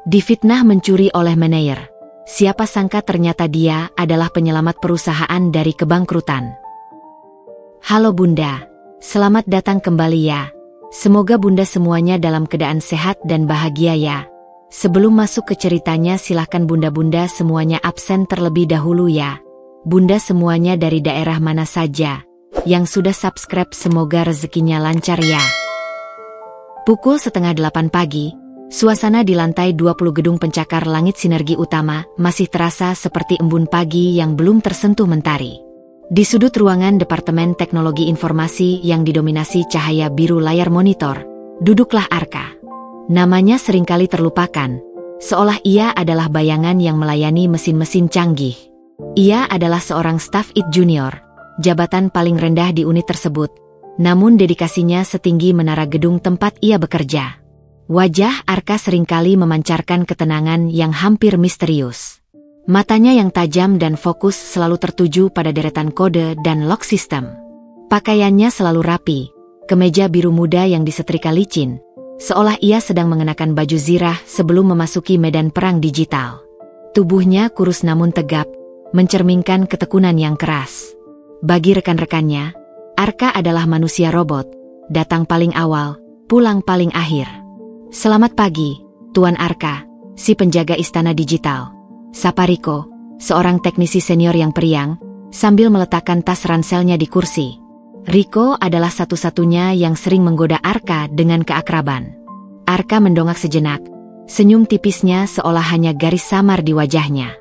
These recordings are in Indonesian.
Difitnah mencuri oleh manajer. Siapa sangka ternyata dia adalah penyelamat perusahaan dari kebangkrutan. Halo Bunda, selamat datang kembali ya. Semoga Bunda semuanya dalam keadaan sehat dan bahagia ya. Sebelum masuk ke ceritanya silahkan Bunda-Bunda semuanya absen terlebih dahulu ya. Bunda semuanya dari daerah mana saja yang sudah subscribe semoga rezekinya lancar ya. Pukul 7:30 pagi, suasana di lantai 20 gedung pencakar langit Sinergi Utama masih terasa seperti embun pagi yang belum tersentuh mentari. Di sudut ruangan Departemen Teknologi Informasi yang didominasi cahaya biru layar monitor, duduklah Arka. Namanya seringkali terlupakan, seolah ia adalah bayangan yang melayani mesin-mesin canggih. Ia adalah seorang staf IT junior, jabatan paling rendah di unit tersebut, namun dedikasinya setinggi menara gedung tempat ia bekerja. Wajah Arka seringkali memancarkan ketenangan yang hampir misterius. Matanya yang tajam dan fokus selalu tertuju pada deretan kode dan log system. Pakaiannya selalu rapi, kemeja biru muda yang disetrika licin, seolah ia sedang mengenakan baju zirah sebelum memasuki medan perang digital. Tubuhnya kurus namun tegap, mencerminkan ketekunan yang keras. Bagi rekan-rekannya, Arka adalah manusia robot, datang paling awal, pulang paling akhir. Selamat pagi, Tuan Arka, si penjaga istana digital. Sapa Riko, seorang teknisi senior yang periang, sambil meletakkan tas ranselnya di kursi. Riko adalah satu-satunya yang sering menggoda Arka dengan keakraban. Arka mendongak sejenak, senyum tipisnya seolah hanya garis samar di wajahnya.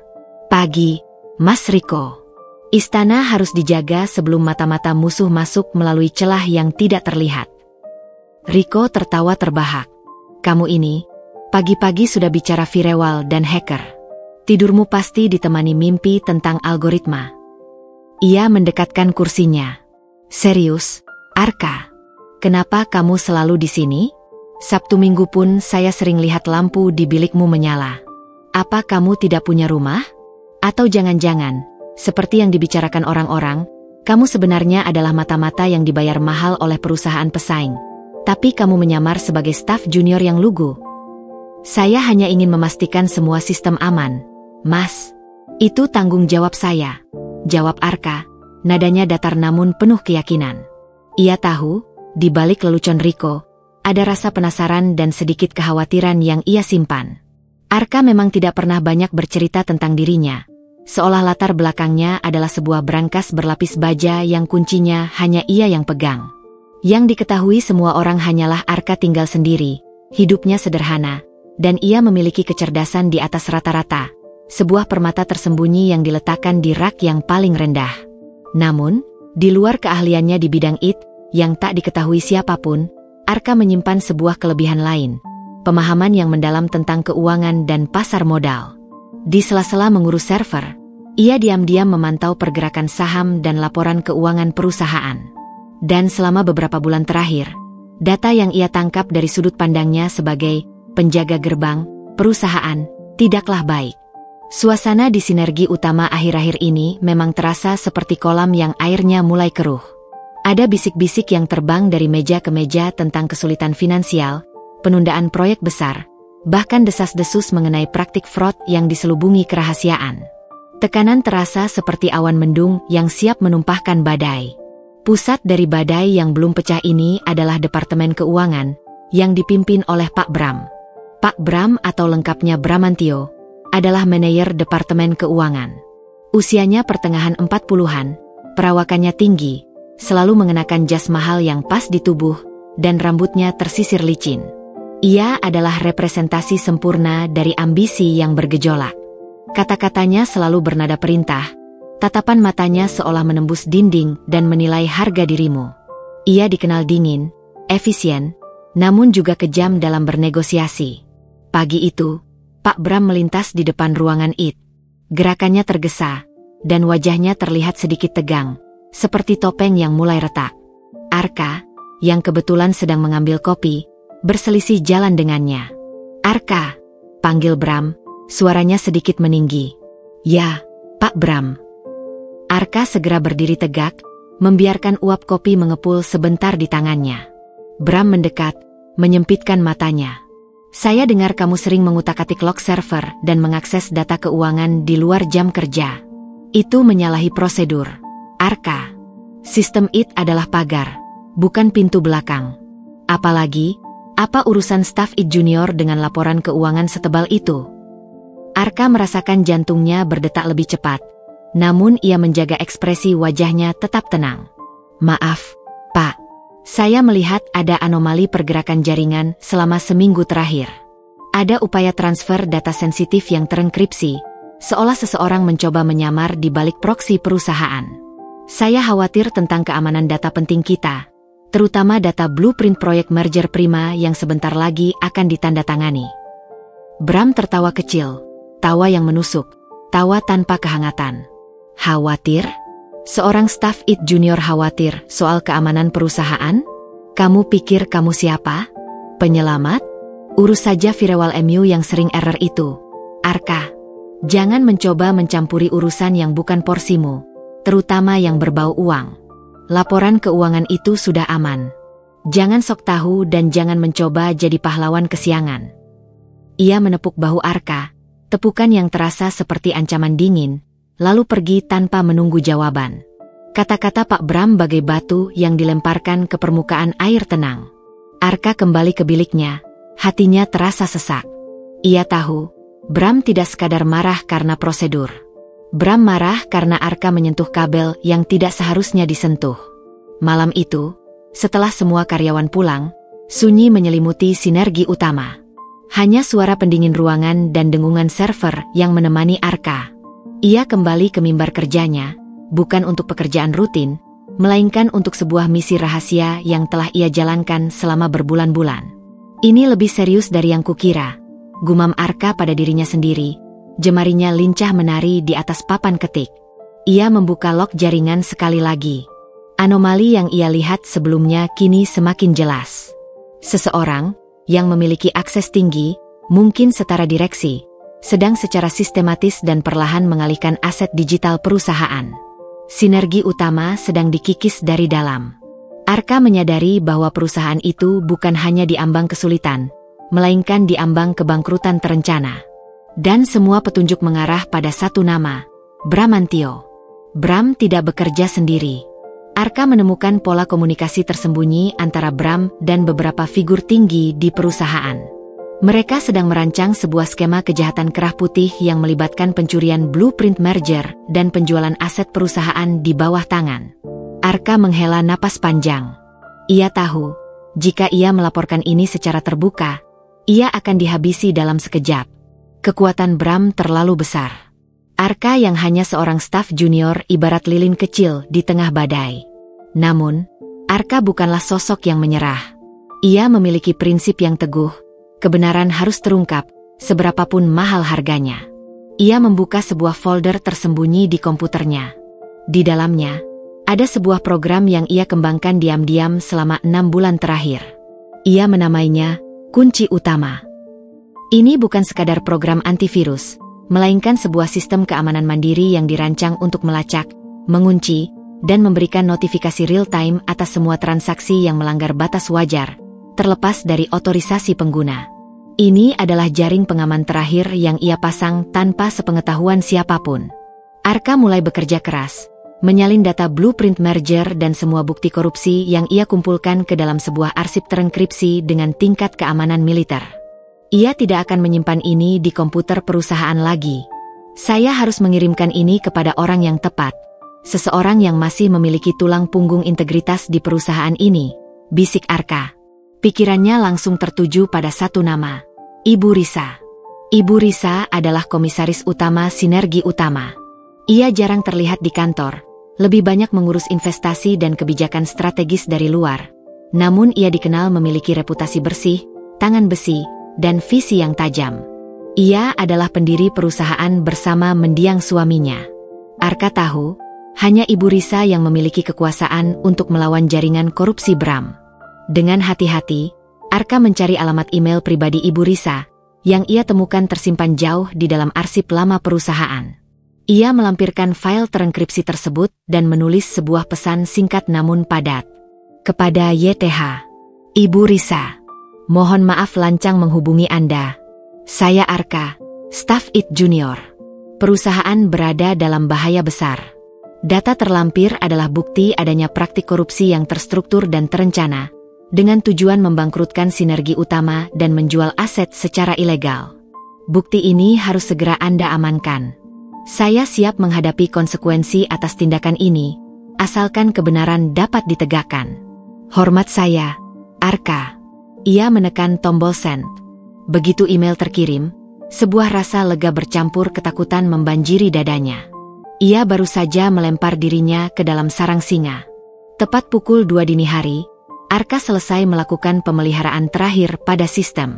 Pagi, Mas Riko. Istana harus dijaga sebelum mata-mata musuh masuk melalui celah yang tidak terlihat. Riko tertawa terbahak. Kamu ini, pagi-pagi sudah bicara firewall dan hacker. Tidurmu pasti ditemani mimpi tentang algoritma. Ia mendekatkan kursinya. Serius, Arka? Kenapa kamu selalu di sini? Sabtu Minggu pun saya sering lihat lampu di bilikmu menyala. Apa kamu tidak punya rumah? Atau jangan-jangan, seperti yang dibicarakan orang-orang, kamu sebenarnya adalah mata-mata yang dibayar mahal oleh perusahaan pesaing. Tapi kamu menyamar sebagai staf junior yang lugu. Saya hanya ingin memastikan semua sistem aman, Mas. Itu tanggung jawab saya, jawab Arka, nadanya datar namun penuh keyakinan. Ia tahu, di balik lelucon Riko, ada rasa penasaran dan sedikit kekhawatiran yang ia simpan. Arka memang tidak pernah banyak bercerita tentang dirinya, seolah latar belakangnya adalah sebuah brankas berlapis baja yang kuncinya hanya ia yang pegang. Yang diketahui semua orang hanyalah Arka tinggal sendiri, hidupnya sederhana, dan ia memiliki kecerdasan di atas rata-rata, sebuah permata tersembunyi yang diletakkan di rak yang paling rendah. Namun, di luar keahliannya di bidang IT, yang tak diketahui siapapun, Arka menyimpan sebuah kelebihan lain, pemahaman yang mendalam tentang keuangan dan pasar modal. Di sela-sela mengurus server, ia diam-diam memantau pergerakan saham dan laporan keuangan perusahaan. Dan selama beberapa bulan terakhir, data yang ia tangkap dari sudut pandangnya sebagai penjaga gerbang perusahaan tidaklah baik. Suasana di Sinergi Utama akhir-akhir ini memang terasa seperti kolam yang airnya mulai keruh. Ada bisik-bisik yang terbang dari meja ke meja tentang kesulitan finansial, penundaan proyek besar, bahkan desas-desus mengenai praktik fraud yang diselubungi kerahasiaan. Tekanan terasa seperti awan mendung yang siap menumpahkan badai. Pusat dari badai yang belum pecah ini adalah Departemen Keuangan, yang dipimpin oleh Pak Bram. Pak Bram atau lengkapnya Bramantio, adalah manajer Departemen Keuangan. Usianya pertengahan 40-an, perawakannya tinggi, selalu mengenakan jas mahal yang pas di tubuh, dan rambutnya tersisir licin. Ia adalah representasi sempurna dari ambisi yang bergejolak. Kata-katanya selalu bernada perintah, tatapan matanya seolah menembus dinding dan menilai harga dirimu. Ia dikenal dingin, efisien, namun juga kejam dalam bernegosiasi. Pagi itu, Pak Bram melintas di depan ruangan IT. Gerakannya tergesa, dan wajahnya terlihat sedikit tegang, seperti topeng yang mulai retak. Arka, yang kebetulan sedang mengambil kopi, berselisih jalan dengannya. Arka, panggil Bram, suaranya sedikit meninggi. Ya, Pak Bram. Arka segera berdiri tegak, membiarkan uap kopi mengepul sebentar di tangannya. Bram mendekat, menyempitkan matanya. Saya dengar kamu sering mengutak-atik log server dan mengakses data keuangan di luar jam kerja. Itu menyalahi prosedur. Arka, sistem IT adalah pagar, bukan pintu belakang. Apalagi, apa urusan staf IT junior dengan laporan keuangan setebal itu? Arka merasakan jantungnya berdetak lebih cepat, namun ia menjaga ekspresi wajahnya tetap tenang. Maaf, Pak. Saya melihat ada anomali pergerakan jaringan selama seminggu terakhir. Ada upaya transfer data sensitif yang terenkripsi, seolah seseorang mencoba menyamar di balik proksi perusahaan. Saya khawatir tentang keamanan data penting kita, terutama data blueprint proyek merger Prima yang sebentar lagi akan ditandatangani. Bram tertawa kecil, tawa yang menusuk, tawa tanpa kehangatan. Khawatir? Seorang staf IT junior khawatir soal keamanan perusahaan? Kamu pikir kamu siapa? Penyelamat? Urus saja firewall MU yang sering error itu. Arka, jangan mencoba mencampuri urusan yang bukan porsimu, terutama yang berbau uang. Laporan keuangan itu sudah aman. Jangan sok tahu dan jangan mencoba jadi pahlawan kesiangan. Ia menepuk bahu Arka, tepukan yang terasa seperti ancaman dingin, lalu pergi tanpa menunggu jawaban. Kata-kata Pak Bram bagai batu yang dilemparkan ke permukaan air tenang. Arka kembali ke biliknya, hatinya terasa sesak. Ia tahu, Bram tidak sekadar marah karena prosedur. Bram marah karena Arka menyentuh kabel yang tidak seharusnya disentuh. Malam itu, setelah semua karyawan pulang, sunyi menyelimuti sinergi utama. Hanya suara pendingin ruangan dan dengungan server yang menemani Arka. Ia kembali ke mimbar kerjanya, bukan untuk pekerjaan rutin, melainkan untuk sebuah misi rahasia yang telah ia jalankan selama berbulan-bulan. Ini lebih serius dari yang kukira, gumam Arka pada dirinya sendiri, jemarinya lincah menari di atas papan ketik. Ia membuka log jaringan sekali lagi. Anomali yang ia lihat sebelumnya kini semakin jelas. Seseorang yang memiliki akses tinggi, mungkin setara direksi, sedang secara sistematis dan perlahan mengalihkan aset digital perusahaan. Sinergi utama sedang dikikis dari dalam. Arka menyadari bahwa perusahaan itu bukan hanya diambang kesulitan, melainkan diambang kebangkrutan terencana. Dan semua petunjuk mengarah pada satu nama, Bramantio. Bram tidak bekerja sendiri. Arka menemukan pola komunikasi tersembunyi antara Bram dan beberapa figur tinggi di perusahaan. Mereka sedang merancang sebuah skema kejahatan kerah putih yang melibatkan pencurian blueprint merger dan penjualan aset perusahaan di bawah tangan. Arka menghela napas panjang. Ia tahu, jika ia melaporkan ini secara terbuka, ia akan dihabisi dalam sekejap. Kekuatan Bram terlalu besar. Arka yang hanya seorang staf junior ibarat lilin kecil di tengah badai. Namun, Arka bukanlah sosok yang menyerah. Ia memiliki prinsip yang teguh. Kebenaran harus terungkap, seberapapun mahal harganya. Ia membuka sebuah folder tersembunyi di komputernya. Di dalamnya, ada sebuah program yang ia kembangkan diam-diam selama 6 bulan terakhir. Ia menamainya Kunci Utama. Ini bukan sekadar program antivirus, melainkan sebuah sistem keamanan mandiri yang dirancang untuk melacak, mengunci, dan memberikan notifikasi real-time atas semua transaksi yang melanggar batas wajar, terlepas dari otorisasi pengguna. Ini adalah jaring pengaman terakhir yang ia pasang tanpa sepengetahuan siapapun. Arka mulai bekerja keras, menyalin data blueprint merger dan semua bukti korupsi yang ia kumpulkan ke dalam sebuah arsip terenkripsi dengan tingkat keamanan militer. Ia tidak akan menyimpan ini di komputer perusahaan lagi. Saya harus mengirimkan ini kepada orang yang tepat, seseorang yang masih memiliki tulang punggung integritas di perusahaan ini, bisik Arka. Pikirannya langsung tertuju pada satu nama, Ibu Risa. Ibu Risa adalah komisaris utama Sinergi Utama. Ia jarang terlihat di kantor, lebih banyak mengurus investasi dan kebijakan strategis dari luar. Namun ia dikenal memiliki reputasi bersih, tangan besi, dan visi yang tajam. Ia adalah pendiri perusahaan bersama mendiang suaminya. Arka tahu, hanya Ibu Risa yang memiliki kekuasaan untuk melawan jaringan korupsi Bram. Dengan hati-hati, Arka mencari alamat email pribadi Ibu Risa, yang ia temukan tersimpan jauh di dalam arsip lama perusahaan. Ia melampirkan file terenkripsi tersebut dan menulis sebuah pesan singkat namun padat. Kepada YTH. Ibu Risa. Mohon maaf lancang menghubungi Anda. Saya Arka, staf IT Junior. Perusahaan berada dalam bahaya besar. Data terlampir adalah bukti adanya praktik korupsi yang terstruktur dan terencana, dengan tujuan membangkrutkan sinergi utama dan menjual aset secara ilegal. Bukti ini harus segera Anda amankan. Saya siap menghadapi konsekuensi atas tindakan ini, asalkan kebenaran dapat ditegakkan. Hormat saya, Arka. Ia menekan tombol send. Begitu email terkirim, sebuah rasa lega bercampur ketakutan membanjiri dadanya. Ia baru saja melempar dirinya ke dalam sarang singa. Tepat pukul 2 dini hari, Arka selesai melakukan pemeliharaan terakhir pada sistem.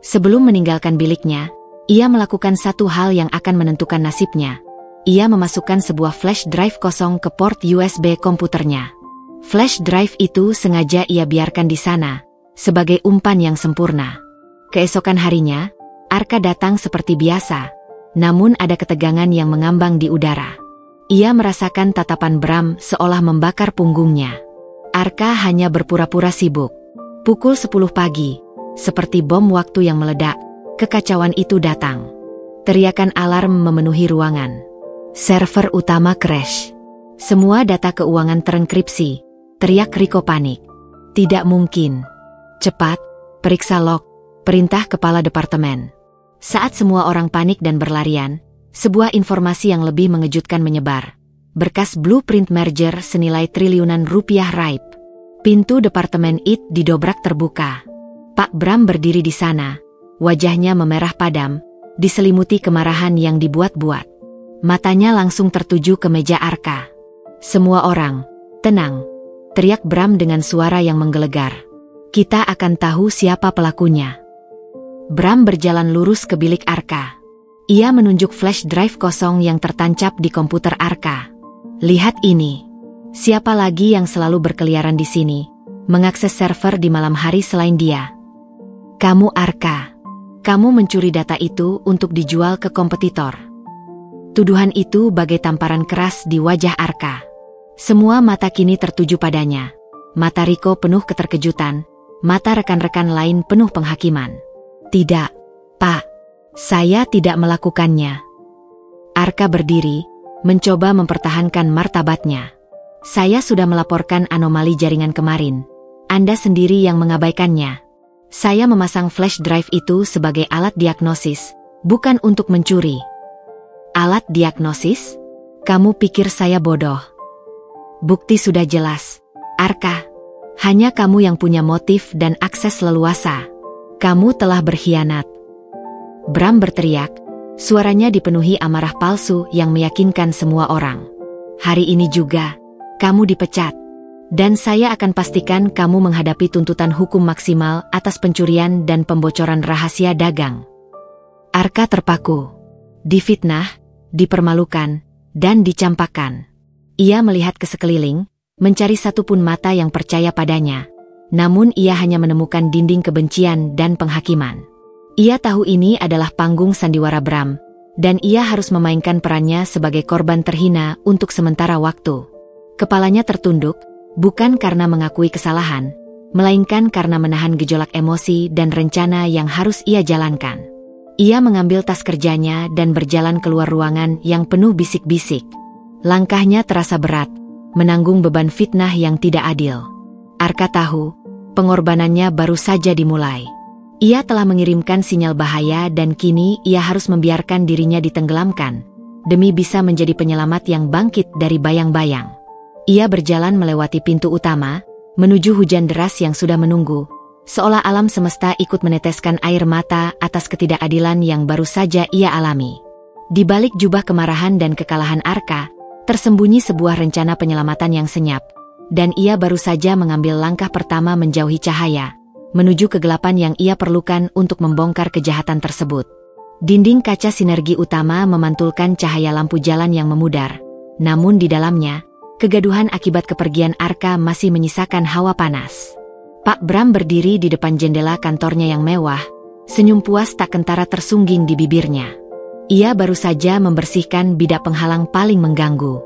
Sebelum meninggalkan biliknya, ia melakukan satu hal yang akan menentukan nasibnya. Ia memasukkan sebuah flash drive kosong ke port USB komputernya. Flash drive itu sengaja ia biarkan di sana, sebagai umpan yang sempurna. Keesokan harinya, Arka datang seperti biasa, namun ada ketegangan yang mengambang di udara. Ia merasakan tatapan Bram seolah membakar punggungnya. Arka hanya berpura-pura sibuk. Pukul 10 pagi, seperti bom waktu yang meledak, kekacauan itu datang. Teriakan alarm memenuhi ruangan. Server utama crash. Semua data keuangan terenkripsi, teriak Riko panik. Tidak mungkin. Cepat, periksa log, perintah kepala departemen. Saat semua orang panik dan berlarian, sebuah informasi yang lebih mengejutkan menyebar. Berkas blueprint merger senilai triliunan rupiah raib. Pintu departemen IT didobrak terbuka. Pak Bram berdiri di sana, wajahnya memerah padam, diselimuti kemarahan yang dibuat-buat. Matanya langsung tertuju ke meja Arka. Semua orang, tenang, teriak Bram dengan suara yang menggelegar. Kita akan tahu siapa pelakunya. Bram berjalan lurus ke bilik Arka. Ia menunjuk flash drive kosong yang tertancap di komputer Arka. Lihat ini. Siapa lagi yang selalu berkeliaran di sini, mengakses server di malam hari selain dia? Kamu Arka. Kamu mencuri data itu untuk dijual ke kompetitor. Tuduhan itu bagai tamparan keras di wajah Arka. Semua mata kini tertuju padanya. Mata Riko penuh keterkejutan. Mata rekan-rekan lain penuh penghakiman. Tidak, Pak. Saya tidak melakukannya. Arka berdiri, mencoba mempertahankan martabatnya. Saya sudah melaporkan anomali jaringan kemarin. Anda sendiri yang mengabaikannya. Saya memasang flash drive itu sebagai alat diagnosis, bukan untuk mencuri. Alat diagnosis? Kamu pikir saya bodoh? Bukti sudah jelas, Arka. Hanya kamu yang punya motif dan akses leluasa. Kamu telah berkhianat. Bram berteriak, suaranya dipenuhi amarah palsu yang meyakinkan semua orang. Hari ini juga, kamu dipecat. Dan saya akan pastikan kamu menghadapi tuntutan hukum maksimal atas pencurian dan pembocoran rahasia dagang. Arka terpaku. Difitnah, dipermalukan, dan dicampakkan. Ia melihat ke sekeliling, mencari satupun mata yang percaya padanya. Namun ia hanya menemukan dinding kebencian dan penghakiman. Ia tahu ini adalah panggung sandiwara Bram, dan ia harus memainkan perannya sebagai korban terhina untuk sementara waktu. Kepalanya tertunduk, bukan karena mengakui kesalahan, melainkan karena menahan gejolak emosi dan rencana yang harus ia jalankan. Ia mengambil tas kerjanya dan berjalan keluar ruangan yang penuh bisik-bisik. Langkahnya terasa berat, menanggung beban fitnah yang tidak adil. Arka tahu, pengorbanannya baru saja dimulai. Ia telah mengirimkan sinyal bahaya dan kini ia harus membiarkan dirinya ditenggelamkan, demi bisa menjadi penyelamat yang bangkit dari bayang-bayang. Ia berjalan melewati pintu utama, menuju hujan deras yang sudah menunggu, seolah alam semesta ikut meneteskan air mata atas ketidakadilan yang baru saja ia alami. Di balik jubah kemarahan dan kekalahan Arka, tersembunyi sebuah rencana penyelamatan yang senyap, dan ia baru saja mengambil langkah pertama menjauhi cahaya, menuju kegelapan yang ia perlukan untuk membongkar kejahatan tersebut. Dinding kaca sinergi utama memantulkan cahaya lampu jalan yang memudar, namun di dalamnya, kegaduhan akibat kepergian Arka masih menyisakan hawa panas. Pak Bram berdiri di depan jendela kantornya yang mewah, senyum puas tak kentara tersungging di bibirnya. Ia baru saja membersihkan bidak penghalang paling mengganggu.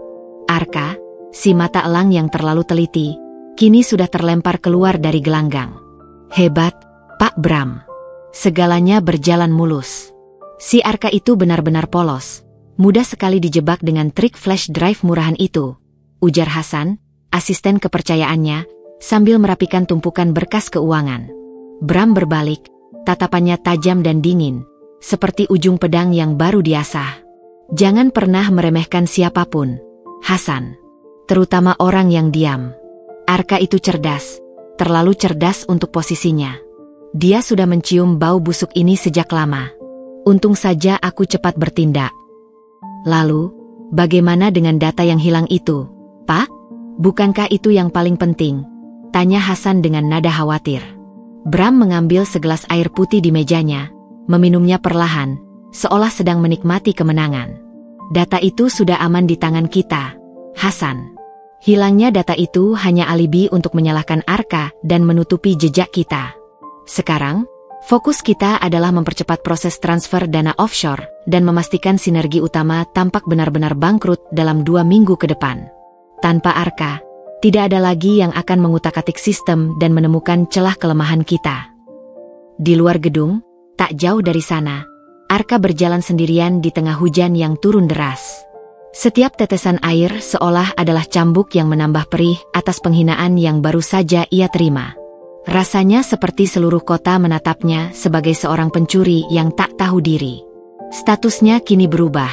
Arka, si mata elang yang terlalu teliti, kini sudah terlempar keluar dari gelanggang. Hebat, Pak Bram. Segalanya berjalan mulus. Si Arka itu benar-benar polos. Mudah sekali dijebak dengan trik flash drive murahan itu, ujar Hasan, asisten kepercayaannya, sambil merapikan tumpukan berkas keuangan. Bram berbalik, tatapannya tajam dan dingin, seperti ujung pedang yang baru diasah. Jangan pernah meremehkan siapapun, Hasan. Terutama orang yang diam. Arka itu cerdas, terlalu cerdas untuk posisinya. Dia sudah mencium bau busuk ini sejak lama. Untung saja aku cepat bertindak. Lalu, bagaimana dengan data yang hilang itu, Pak? Bukankah itu yang paling penting? Tanya Hasan dengan nada khawatir. Bram mengambil segelas air putih di mejanya, meminumnya perlahan, seolah sedang menikmati kemenangan. Data itu sudah aman di tangan kita, Hasan. Hilangnya data itu hanya alibi untuk menyalahkan Arka dan menutupi jejak kita. Sekarang, fokus kita adalah mempercepat proses transfer dana offshore dan memastikan sinergi utama tampak benar-benar bangkrut dalam 2 minggu ke depan. Tanpa Arka, tidak ada lagi yang akan mengutak-atik sistem dan menemukan celah kelemahan kita. Di luar gedung, tak jauh dari sana, Arka berjalan sendirian di tengah hujan yang turun deras. Setiap tetesan air seolah adalah cambuk yang menambah perih atas penghinaan yang baru saja ia terima. Rasanya seperti seluruh kota menatapnya sebagai seorang pencuri yang tak tahu diri. Statusnya kini berubah,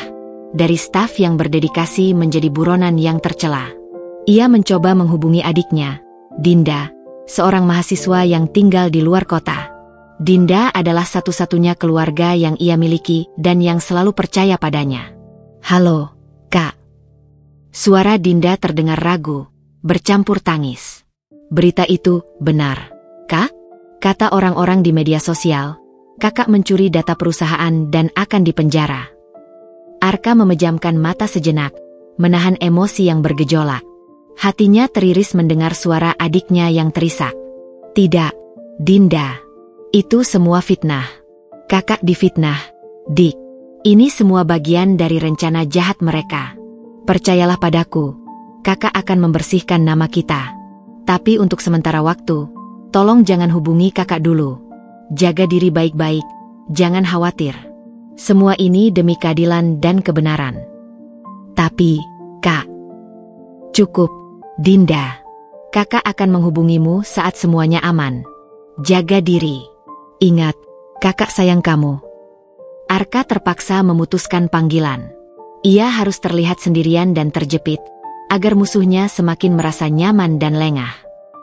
dari staf yang berdedikasi menjadi buronan yang tercela. Ia mencoba menghubungi adiknya, Dinda, seorang mahasiswa yang tinggal di luar kota. Dinda adalah satu-satunya keluarga yang ia miliki dan yang selalu percaya padanya. "Halo, Kak." Suara Dinda terdengar ragu, bercampur tangis. "Berita itu benar, Kak?" Kata orang-orang di media sosial, kakak mencuri data perusahaan dan akan dipenjara. Arka memejamkan mata sejenak, menahan emosi yang bergejolak. Hatinya teriris mendengar suara adiknya yang terisak. "Tidak, Dinda. Itu semua fitnah. Kakak difitnah, Dik. Ini semua bagian dari rencana jahat mereka. Percayalah padaku, kakak akan membersihkan nama kita. Tapi untuk sementara waktu, tolong jangan hubungi kakak dulu. Jaga diri baik-baik, jangan khawatir. Semua ini demi keadilan dan kebenaran." "Tapi, Kak..." "Cukup, Dinda. Kakak akan menghubungimu saat semuanya aman. Jaga diri. Ingat, kakak sayang kamu." Arka terpaksa memutuskan panggilan. Ia harus terlihat sendirian dan terjepit, agar musuhnya semakin merasa nyaman dan lengah.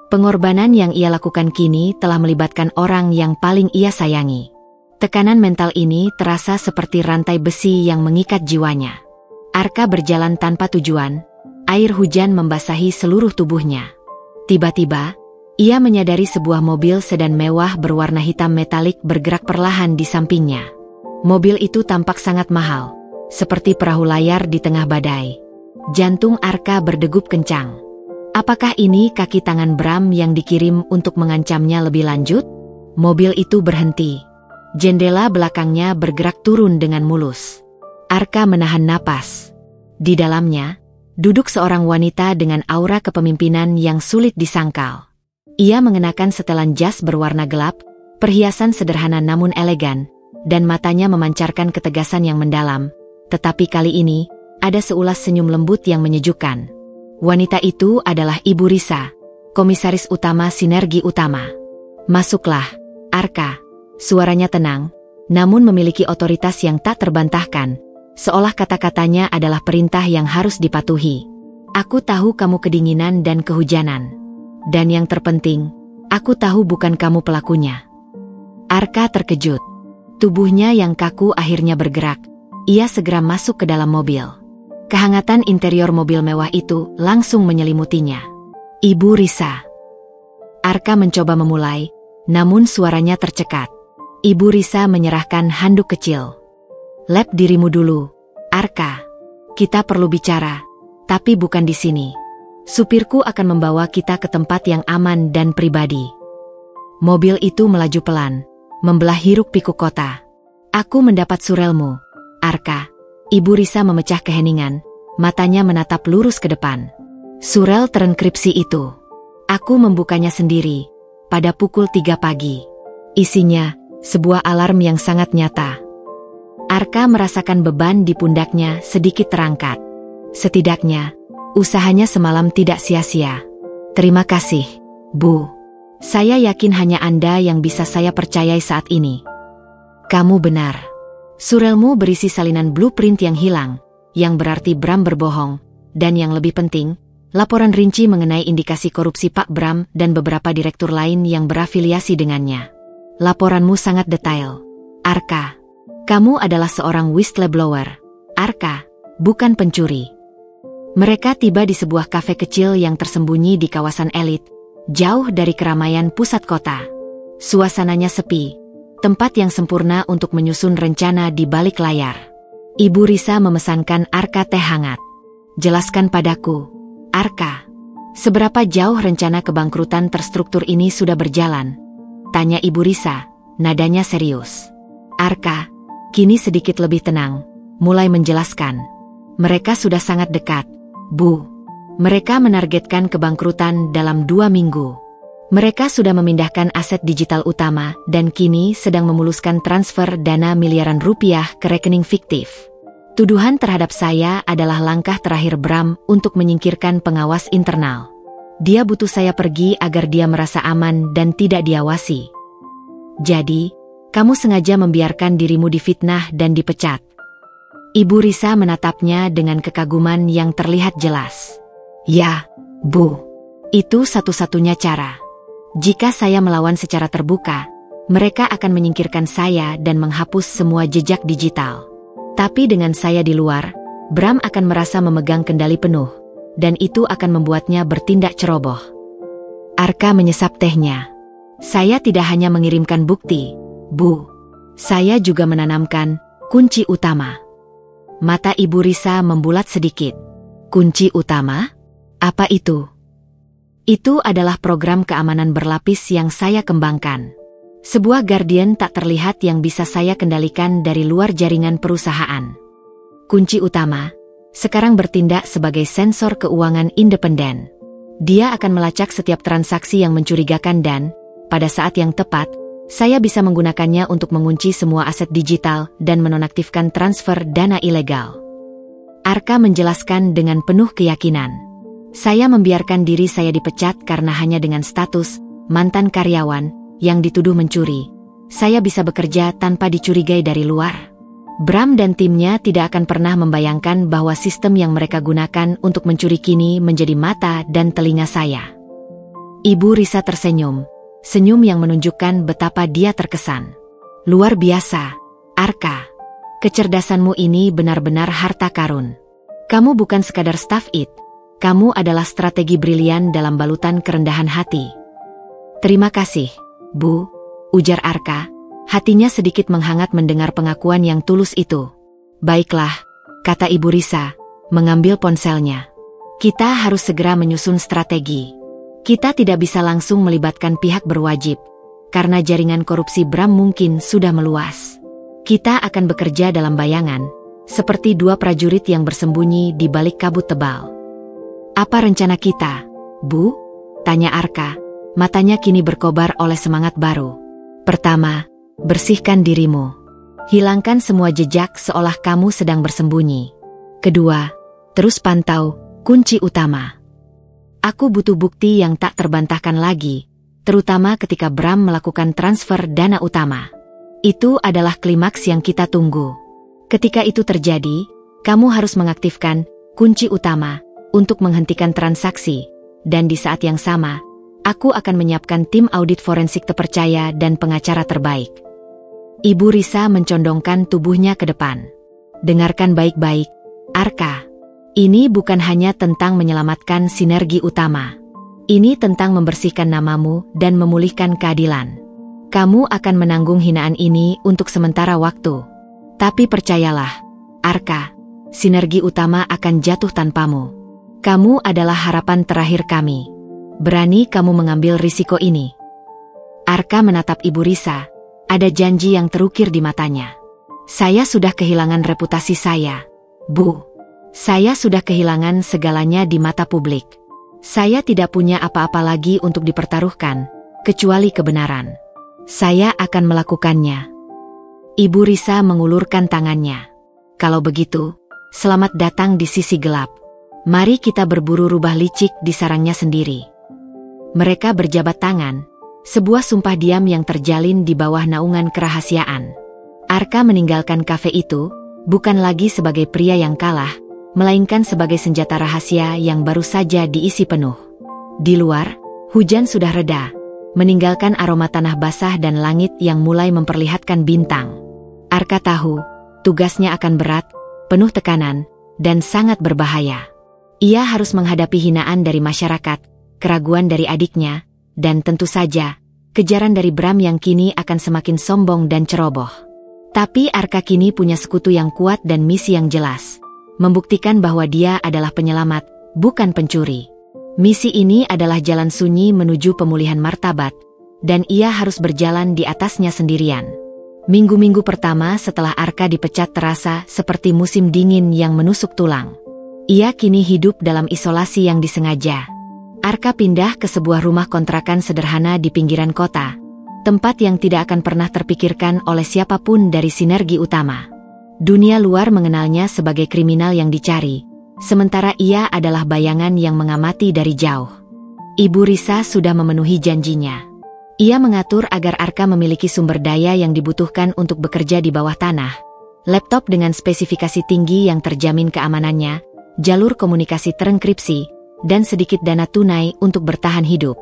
Pengorbanan yang ia lakukan kini telah melibatkan orang yang paling ia sayangi. Tekanan mental ini terasa seperti rantai besi yang mengikat jiwanya. Arka berjalan tanpa tujuan, air hujan membasahi seluruh tubuhnya. Tiba-tiba, ia menyadari sebuah mobil sedan mewah berwarna hitam metalik bergerak perlahan di sampingnya. Mobil itu tampak sangat mahal, seperti perahu layar di tengah badai. Jantung Arka berdegup kencang. Apakah ini kaki tangan Bram yang dikirim untuk mengancamnya lebih lanjut? Mobil itu berhenti. Jendela belakangnya bergerak turun dengan mulus. Arka menahan napas. Di dalamnya, duduk seorang wanita dengan aura kepemimpinan yang sulit disangkal. Ia mengenakan setelan jas berwarna gelap, perhiasan sederhana namun elegan, dan matanya memancarkan ketegasan yang mendalam. Tetapi kali ini, ada seulas senyum lembut yang menyejukkan. Wanita itu adalah Ibu Risa, komisaris utama Sinergi Utama. "Masuklah, Arka." Suaranya tenang, namun memiliki otoritas yang tak terbantahkan, seolah kata-katanya adalah perintah yang harus dipatuhi. "Aku tahu kamu kedinginan dan kehujanan. Dan yang terpenting, aku tahu bukan kamu pelakunya." Arka terkejut. Tubuhnya yang kaku akhirnya bergerak. Ia segera masuk ke dalam mobil. Kehangatan interior mobil mewah itu langsung menyelimutinya. "Ibu Risa." Arka mencoba memulai, namun suaranya tercekat. Ibu Risa menyerahkan handuk kecil. "Lep dirimu dulu, Arka. Kita perlu bicara, tapi bukan di sini. Supirku akan membawa kita ke tempat yang aman dan pribadi." Mobil itu melaju pelan, membelah hiruk-pikuk kota. "Aku mendapat surelmu, Arka." Ibu Risa memecah keheningan, matanya menatap lurus ke depan. "Surel terenkripsi itu. Aku membukanya sendiri, pada pukul 3 pagi. Isinya, sebuah alarm yang sangat nyata. Arka merasakan beban di pundaknya sedikit terangkat. Setidaknya, usahanya semalam tidak sia-sia. Terima kasih, Bu. Saya yakin hanya Anda yang bisa saya percayai saat ini. Kamu benar. Surelmu berisi salinan blueprint yang hilang, yang berarti Bram berbohong, dan yang lebih penting, laporan rinci mengenai indikasi korupsi Pak Bram dan beberapa direktur lain yang berafiliasi dengannya. Laporanmu sangat detail. Arka, kamu adalah seorang whistleblower. Arka, bukan pencuri. Mereka tiba di sebuah kafe kecil yang tersembunyi di kawasan elit, jauh dari keramaian pusat kota. Suasananya sepi, tempat yang sempurna untuk menyusun rencana di balik layar. Ibu Risa memesankan Arka teh hangat. Jelaskan padaku, Arka, seberapa jauh rencana kebangkrutan terstruktur ini sudah berjalan? Tanya Ibu Risa, nadanya serius. Arka, kini sedikit lebih tenang, mulai menjelaskan. Mereka sudah sangat dekat, Bu. Mereka menargetkan kebangkrutan dalam 2 minggu. Mereka sudah memindahkan aset digital utama dan kini sedang memuluskan transfer dana miliaran rupiah ke rekening fiktif. Tuduhan terhadap saya adalah langkah terakhir Bram untuk menyingkirkan pengawas internal. Dia butuh saya pergi agar dia merasa aman dan tidak diawasi. Jadi, kamu sengaja membiarkan dirimu difitnah dan dipecat. Ibu Risa menatapnya dengan kekaguman yang terlihat jelas. Ya, Bu. Itu satu-satunya cara. Jika saya melawan secara terbuka, mereka akan menyingkirkan saya dan menghapus semua jejak digital. Tapi dengan saya di luar, Bram akan merasa memegang kendali penuh, dan itu akan membuatnya bertindak ceroboh. Arka menyesap tehnya. Saya tidak hanya mengirimkan bukti, Bu. Saya juga menanamkan kunci utama. Mata Ibu Risa membulat sedikit. Kunci utama? Apa itu? Itu adalah program keamanan berlapis yang saya kembangkan. Sebuah guardian tak terlihat yang bisa saya kendalikan dari luar jaringan perusahaan. Kunci utama, sekarang bertindak sebagai sensor keuangan independen. Dia akan melacak setiap transaksi yang mencurigakan dan, pada saat yang tepat, saya bisa menggunakannya untuk mengunci semua aset digital dan menonaktifkan transfer dana ilegal. Arka menjelaskan dengan penuh keyakinan. Saya membiarkan diri saya dipecat karena hanya dengan status mantan karyawan yang dituduh mencuri. Saya bisa bekerja tanpa dicurigai dari luar. Bram dan timnya tidak akan pernah membayangkan bahwa sistem yang mereka gunakan untuk mencuri kini menjadi mata dan telinga saya. Ibu Risa tersenyum, senyum yang menunjukkan betapa dia terkesan. Luar biasa, Arka. Kecerdasanmu ini benar-benar harta karun. Kamu bukan sekadar staff it. Kamu adalah strategi brilian dalam balutan kerendahan hati. Terima kasih, Bu, ujar Arka, hatinya sedikit menghangat mendengar pengakuan yang tulus itu. Baiklah, kata Ibu Risa, mengambil ponselnya. Kita harus segera menyusun strategi. Kita tidak bisa langsung melibatkan pihak berwajib, karena jaringan korupsi Bram mungkin sudah meluas. Kita akan bekerja dalam bayangan, seperti 2 prajurit yang bersembunyi di balik kabut tebal. Apa rencana kita, Bu? Tanya Arka. Matanya kini berkobar oleh semangat baru. Pertama, bersihkan dirimu. Hilangkan semua jejak seolah kamu sedang bersembunyi. Kedua, terus pantau kunci utama. Aku butuh bukti yang tak terbantahkan lagi, terutama ketika Bram melakukan transfer dana utama. Itu adalah klimaks yang kita tunggu. Ketika itu terjadi, kamu harus mengaktifkan kunci utama untuk menghentikan transaksi, dan di saat yang sama, aku akan menyiapkan tim audit forensik terpercaya dan pengacara terbaik. Ibu Risa mencondongkan tubuhnya ke depan. Dengarkan baik-baik, Arka. Ini bukan hanya tentang menyelamatkan sinergi utama. Ini tentang membersihkan namamu dan memulihkan keadilan. Kamu akan menanggung hinaan ini untuk sementara waktu. Tapi percayalah, Arka, sinergi utama akan jatuh tanpamu. Kamu adalah harapan terakhir kami. Berani kamu mengambil risiko ini? Arka menatap Ibu Risa, ada janji yang terukir di matanya. Saya sudah kehilangan reputasi saya, Bu. Saya sudah kehilangan segalanya di mata publik. Saya tidak punya apa-apa lagi untuk dipertaruhkan, kecuali kebenaran. Saya akan melakukannya. Ibu Risa mengulurkan tangannya. Kalau begitu, selamat datang di sisi gelap. Mari kita berburu rubah licik di sarangnya sendiri. Mereka berjabat tangan, sebuah sumpah diam yang terjalin di bawah naungan kerahasiaan. Arka meninggalkan kafe itu, bukan lagi sebagai pria yang kalah, melainkan sebagai senjata rahasia yang baru saja diisi penuh. Di luar, hujan sudah reda, meninggalkan aroma tanah basah dan langit yang mulai memperlihatkan bintang. Arka tahu, tugasnya akan berat, penuh tekanan, dan sangat berbahaya. Ia harus menghadapi hinaan dari masyarakat, keraguan dari adiknya, dan tentu saja, kejaran dari Bram yang kini akan semakin sombong dan ceroboh. Tapi Arka kini punya sekutu yang kuat dan misi yang jelas, membuktikan bahwa dia adalah penyelamat, bukan pencuri. Misi ini adalah jalan sunyi menuju pemulihan martabat, dan ia harus berjalan di atasnya sendirian. Minggu-minggu pertama setelah Arka dipecat terasa seperti musim dingin yang menusuk tulang. Ia kini hidup dalam isolasi yang disengaja. Arka pindah ke sebuah rumah kontrakan sederhana di pinggiran kota, tempat yang tidak akan pernah terpikirkan oleh siapapun dari sinergi utama. Dunia luar mengenalnya sebagai kriminal yang dicari, sementara ia adalah bayangan yang mengamati dari jauh. Ibu Risa sudah memenuhi janjinya. Ia mengatur agar Arka memiliki sumber daya yang dibutuhkan untuk bekerja di bawah tanah, laptop dengan spesifikasi tinggi yang terjamin keamanannya, jalur komunikasi terenkripsi, dan sedikit dana tunai untuk bertahan hidup.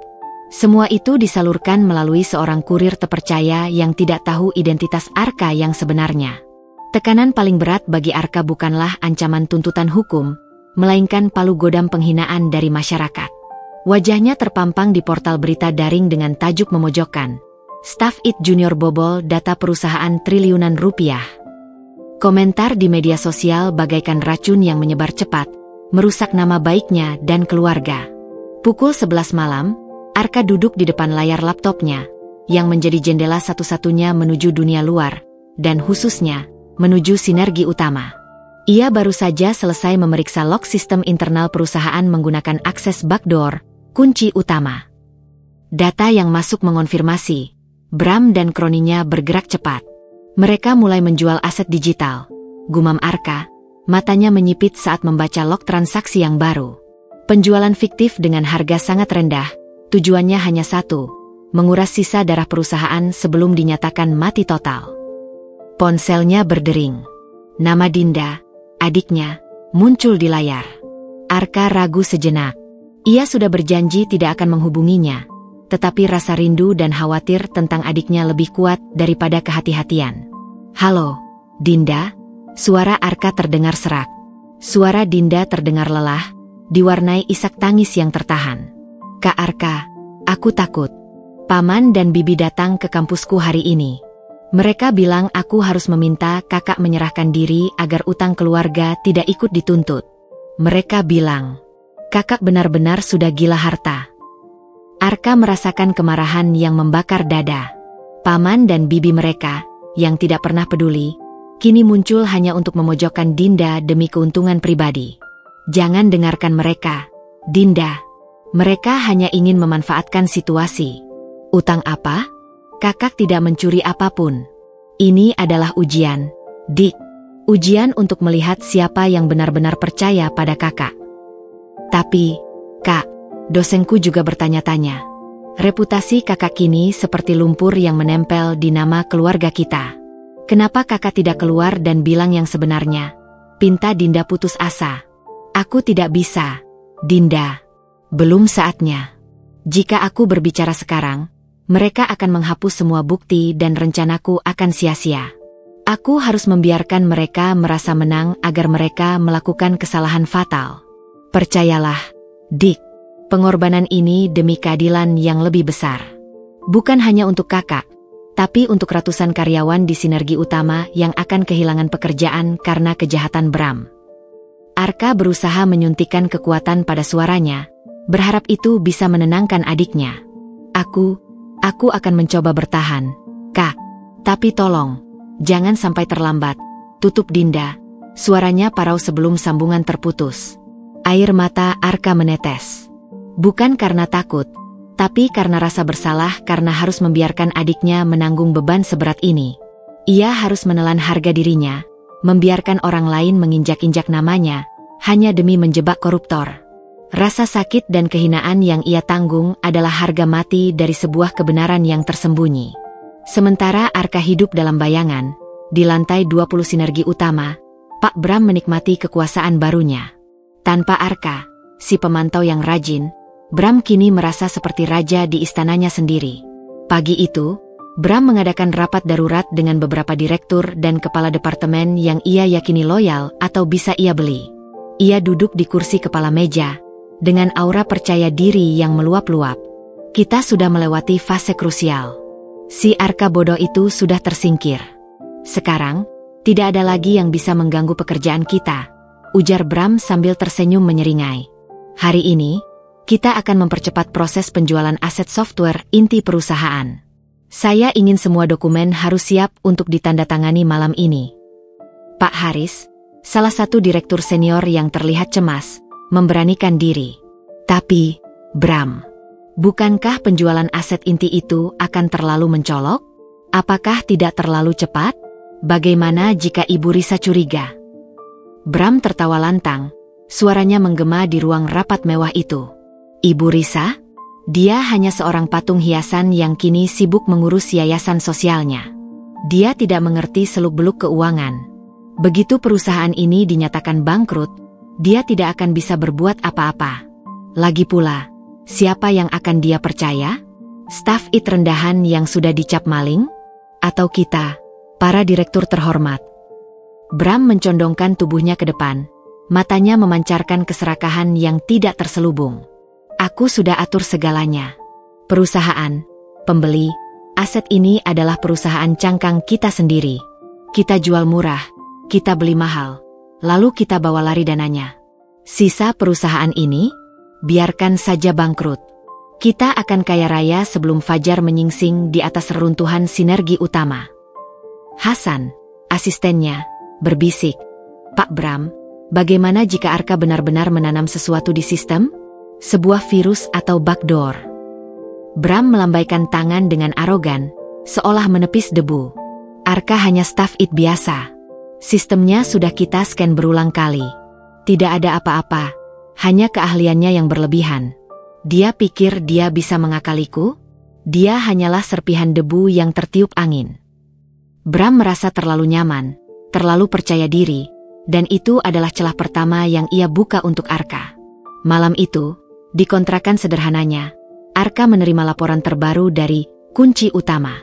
Semua itu disalurkan melalui seorang kurir terpercaya yang tidak tahu identitas Arka yang sebenarnya. Tekanan paling berat bagi Arka bukanlah ancaman tuntutan hukum, melainkan palu godam penghinaan dari masyarakat. Wajahnya terpampang di portal berita daring dengan tajuk memojokkan. Staff IT Junior bobol data perusahaan triliunan rupiah. Komentar di media sosial bagaikan racun yang menyebar cepat, merusak nama baiknya dan keluarga. Pukul 11 malam, Arka duduk di depan layar laptopnya, yang menjadi jendela satu-satunya menuju dunia luar, dan khususnya, menuju sinergi utama. Ia baru saja selesai memeriksa log sistem internal perusahaan menggunakan akses backdoor, kunci utama. Data yang masuk mengonfirmasi, Bram dan kroninya bergerak cepat. Mereka mulai menjual aset digital. Gumam Arka, matanya menyipit saat membaca log transaksi yang baru. Penjualan fiktif dengan harga sangat rendah, tujuannya hanya satu, menguras sisa darah perusahaan sebelum dinyatakan mati total. Ponselnya berdering. Nama Dinda, adiknya, muncul di layar. Arka ragu sejenak. Ia sudah berjanji tidak akan menghubunginya, tetapi rasa rindu dan khawatir tentang adiknya lebih kuat daripada kehati-hatian. Halo, Dinda, suara Arka terdengar serak. Suara Dinda terdengar lelah, diwarnai isak tangis yang tertahan. Kak Arka, aku takut. Paman dan Bibi datang ke kampusku hari ini. Mereka bilang aku harus meminta kakak menyerahkan diri agar utang keluarga tidak ikut dituntut. Mereka bilang, kakak benar-benar sudah gila harta. Arka merasakan kemarahan yang membakar dada. Paman dan bibi mereka, yang tidak pernah peduli, kini muncul hanya untuk memojokkan Dinda demi keuntungan pribadi. Jangan dengarkan mereka, Dinda. Mereka hanya ingin memanfaatkan situasi. Utang apa? Kakak tidak mencuri apapun. Ini adalah ujian, Dik. Ujian untuk melihat siapa yang benar-benar percaya pada kakak. Tapi, Kak, dosenku juga bertanya-tanya. Reputasi kakak kini seperti lumpur yang menempel di nama keluarga kita. Kenapa kakak tidak keluar dan bilang yang sebenarnya? Pinta Dinda putus asa. Aku tidak bisa, Dinda. Belum saatnya. Jika aku berbicara sekarang, mereka akan menghapus semua bukti dan rencanaku akan sia-sia. Aku harus membiarkan mereka merasa menang agar mereka melakukan kesalahan fatal. Percayalah, Dik, pengorbanan ini demi keadilan yang lebih besar. Bukan hanya untuk kakak, tapi untuk ratusan karyawan di sinergi utama yang akan kehilangan pekerjaan karena kejahatan Bram. Arka berusaha menyuntikkan kekuatan pada suaranya, berharap itu bisa menenangkan adiknya. Aku akan mencoba bertahan, Kak. Tapi tolong, jangan sampai terlambat. Tutup Dinda. Suaranya parau sebelum sambungan terputus. Air mata Arka menetes. Bukan karena takut, Tapi karena rasa bersalah karena harus membiarkan adiknya menanggung beban seberat ini, ia harus menelan harga dirinya, membiarkan orang lain menginjak-injak namanya, hanya demi menjebak koruptor. Rasa sakit dan kehinaan yang ia tanggung adalah harga mati dari sebuah kebenaran yang tersembunyi. Sementara Arka hidup dalam bayangan, di lantai 20 sinergi utama, Pak Bram menikmati kekuasaan barunya. Tanpa Arka, si pemantau yang rajin, Bram kini merasa seperti raja di istananya sendiri. Pagi itu, Bram mengadakan rapat darurat dengan beberapa direktur dan kepala departemen yang ia yakini loyal atau bisa ia beli. Ia duduk di kursi kepala meja, dengan aura percaya diri yang meluap-luap. Kita sudah melewati fase krusial. Si Arka bodoh itu sudah tersingkir. Sekarang, tidak ada lagi yang bisa mengganggu pekerjaan kita, ujar Bram sambil tersenyum menyeringai. Hari ini, kita akan mempercepat proses penjualan aset software inti perusahaan. Saya ingin semua dokumen harus siap untuk ditandatangani malam ini. Pak Haris, salah satu direktur senior yang terlihat cemas, memberanikan diri. Tapi, Bram, bukankah penjualan aset inti itu akan terlalu mencolok? Apakah tidak terlalu cepat? Bagaimana jika Ibu Risa curiga? Bram tertawa lantang, suaranya menggema di ruang rapat mewah itu. Ibu Risa? Dia hanya seorang patung hiasan yang kini sibuk mengurus yayasan sosialnya. Dia tidak mengerti seluk-beluk keuangan. Begitu perusahaan ini dinyatakan bangkrut, dia tidak akan bisa berbuat apa-apa. Lagi pula, siapa yang akan dia percaya? Staf IT rendahan yang sudah dicap maling? Atau kita, para direktur terhormat? Bram mencondongkan tubuhnya ke depan, matanya memancarkan keserakahan yang tidak terselubung. Aku sudah atur segalanya. Perusahaan, pembeli, aset ini adalah perusahaan cangkang kita sendiri. Kita jual murah, kita beli mahal, lalu kita bawa lari dananya. Sisa perusahaan ini, biarkan saja bangkrut. Kita akan kaya raya sebelum fajar menyingsing di atas reruntuhan sinergi utama. Hasan, asistennya, berbisik, Pak Bram, bagaimana jika Arka benar-benar menanam sesuatu di sistem? Sebuah virus atau backdoor. Bram melambaikan tangan dengan arogan, seolah menepis debu. Arka hanya staf IT biasa. Sistemnya sudah kita scan berulang kali. Tidak ada apa-apa, hanya keahliannya yang berlebihan. Dia pikir dia bisa mengakaliku? Dia hanyalah serpihan debu yang tertiup angin. Bram merasa terlalu nyaman, terlalu percaya diri, dan itu adalah celah pertama yang ia buka untuk Arka. Malam itu, di kontrakan sederhananya, Arka menerima laporan terbaru dari kunci utama.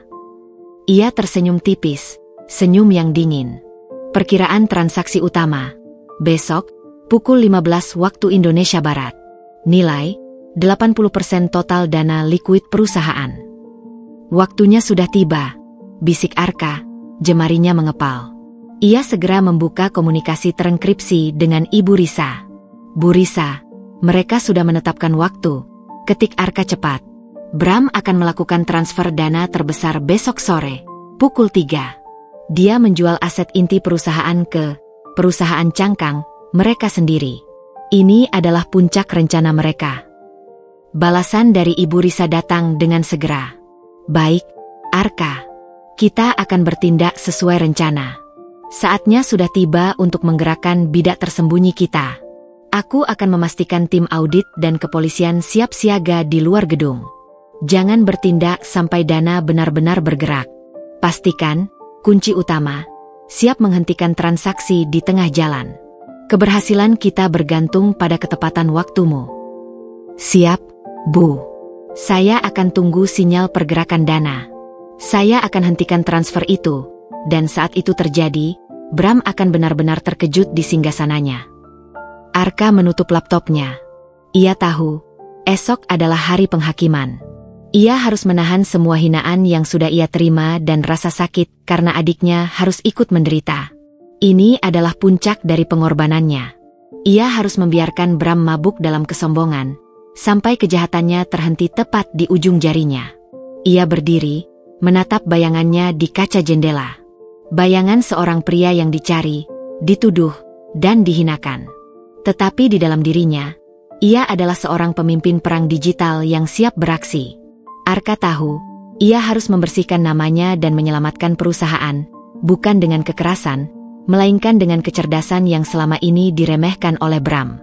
Ia tersenyum tipis, senyum yang dingin. Perkiraan transaksi utama. Besok, pukul 15 waktu Indonesia Barat. Nilai, 80% total dana likuid perusahaan. Waktunya sudah tiba, bisik Arka, jemarinya mengepal. Ia segera membuka komunikasi terenkripsi dengan Ibu Risa. Bu Risa, mereka sudah menetapkan waktu, ketik Arka cepat. Bram akan melakukan transfer dana terbesar besok sore, pukul 3. Dia menjual aset inti perusahaan ke perusahaan cangkang mereka sendiri. Ini adalah puncak rencana mereka. Balasan dari Ibu Risa datang dengan segera. Baik, Arka. Kita akan bertindak sesuai rencana. Saatnya sudah tiba untuk menggerakkan bidak tersembunyi kita. Aku akan memastikan tim audit dan kepolisian siap siaga di luar gedung. Jangan bertindak sampai dana benar-benar bergerak. Pastikan, kunci utama, siap menghentikan transaksi di tengah jalan. Keberhasilan kita bergantung pada ketepatan waktumu. Siap, Bu. Saya akan tunggu sinyal pergerakan dana. Saya akan hentikan transfer itu, dan saat itu terjadi, Bram akan benar-benar terkejut di singgasananya. Arka menutup laptopnya. Ia tahu, esok adalah hari penghakiman. Ia harus menahan semua hinaan yang sudah ia terima dan rasa sakit karena adiknya harus ikut menderita. Ini adalah puncak dari pengorbanannya. Ia harus membiarkan Bram mabuk dalam kesombongan, sampai kejahatannya terhenti tepat di ujung jarinya. Ia berdiri, menatap bayangannya di kaca jendela. Bayangan seorang pria yang dicari, dituduh, dan dihinakan. Tetapi di dalam dirinya, Ia adalah seorang pemimpin perang digital yang siap beraksi. Arka tahu, ia harus membersihkan namanya dan menyelamatkan perusahaan, bukan dengan kekerasan, melainkan dengan kecerdasan yang selama ini diremehkan oleh Bram.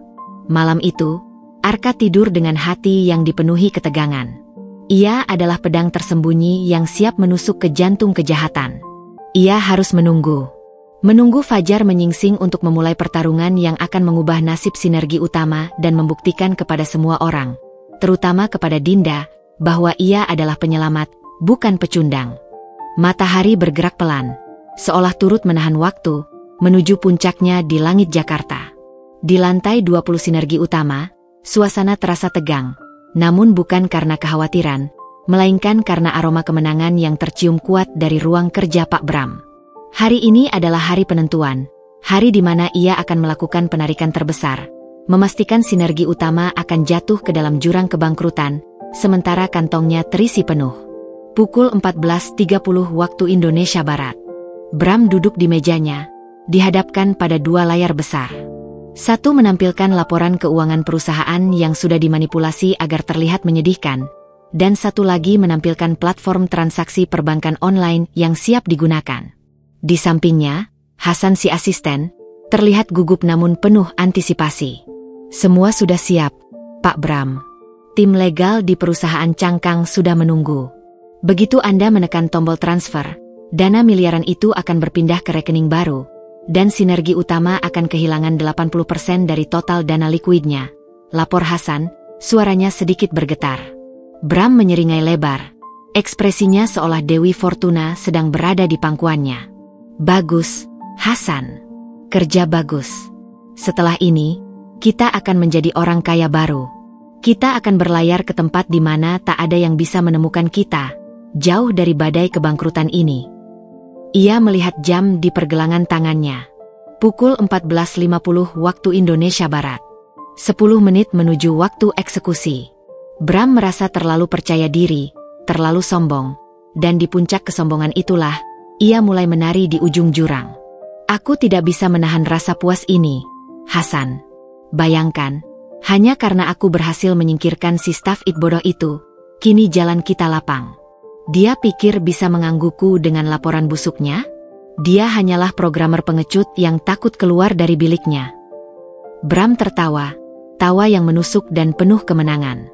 Malam itu, Arka tidur dengan hati yang dipenuhi ketegangan. Ia adalah pedang tersembunyi yang siap menusuk ke jantung kejahatan. Ia harus menunggu. Menunggu fajar menyingsing untuk memulai pertarungan yang akan mengubah nasib sinergi utama dan membuktikan kepada semua orang, terutama kepada Dinda, bahwa ia adalah penyelamat, bukan pecundang. Matahari bergerak pelan, seolah turut menahan waktu, menuju puncaknya di langit Jakarta. Di lantai 20 sinergi utama, suasana terasa tegang, namun bukan karena kekhawatiran, melainkan karena aroma kemenangan yang tercium kuat dari ruang kerja Pak Bram. Hari ini adalah hari penentuan, hari di mana ia akan melakukan penarikan terbesar, memastikan sinergi utama akan jatuh ke dalam jurang kebangkrutan, sementara kantongnya terisi penuh. Pukul 14.30 waktu Indonesia Barat. Bram duduk di mejanya, dihadapkan pada dua layar besar. Satu menampilkan laporan keuangan perusahaan yang sudah dimanipulasi agar terlihat menyedihkan, dan satu lagi menampilkan platform transaksi perbankan online yang siap digunakan. Di sampingnya, Hasan si asisten, terlihat gugup namun penuh antisipasi. Semua sudah siap, Pak Bram. Tim legal di perusahaan Cangkang sudah menunggu. Begitu Anda menekan tombol transfer, dana miliaran itu akan berpindah ke rekening baru, dan sinergi utama akan kehilangan 80% dari total dana likuidnya. Lapor Hasan, suaranya sedikit bergetar. Bram menyeringai lebar. Ekspresinya seolah Dewi Fortuna sedang berada di pangkuannya. Bagus, Hasan. Kerja bagus. Setelah ini, kita akan menjadi orang kaya baru. Kita akan berlayar ke tempat di mana tak ada yang bisa menemukan kita, jauh dari badai kebangkrutan ini. Ia melihat jam di pergelangan tangannya. Pukul 14.50 waktu Indonesia Barat. 10 menit menuju waktu eksekusi. Bram merasa terlalu percaya diri, terlalu sombong, dan di puncak kesombongan itulah, ia mulai menari di ujung jurang. Aku tidak bisa menahan rasa puas ini, Hasan. Bayangkan, hanya karena aku berhasil menyingkirkan si staf bodoh itu, kini jalan kita lapang. Dia pikir bisa menggangguku dengan laporan busuknya? Dia hanyalah programmer pengecut yang takut keluar dari biliknya. Bram tertawa, tawa yang menusuk dan penuh kemenangan.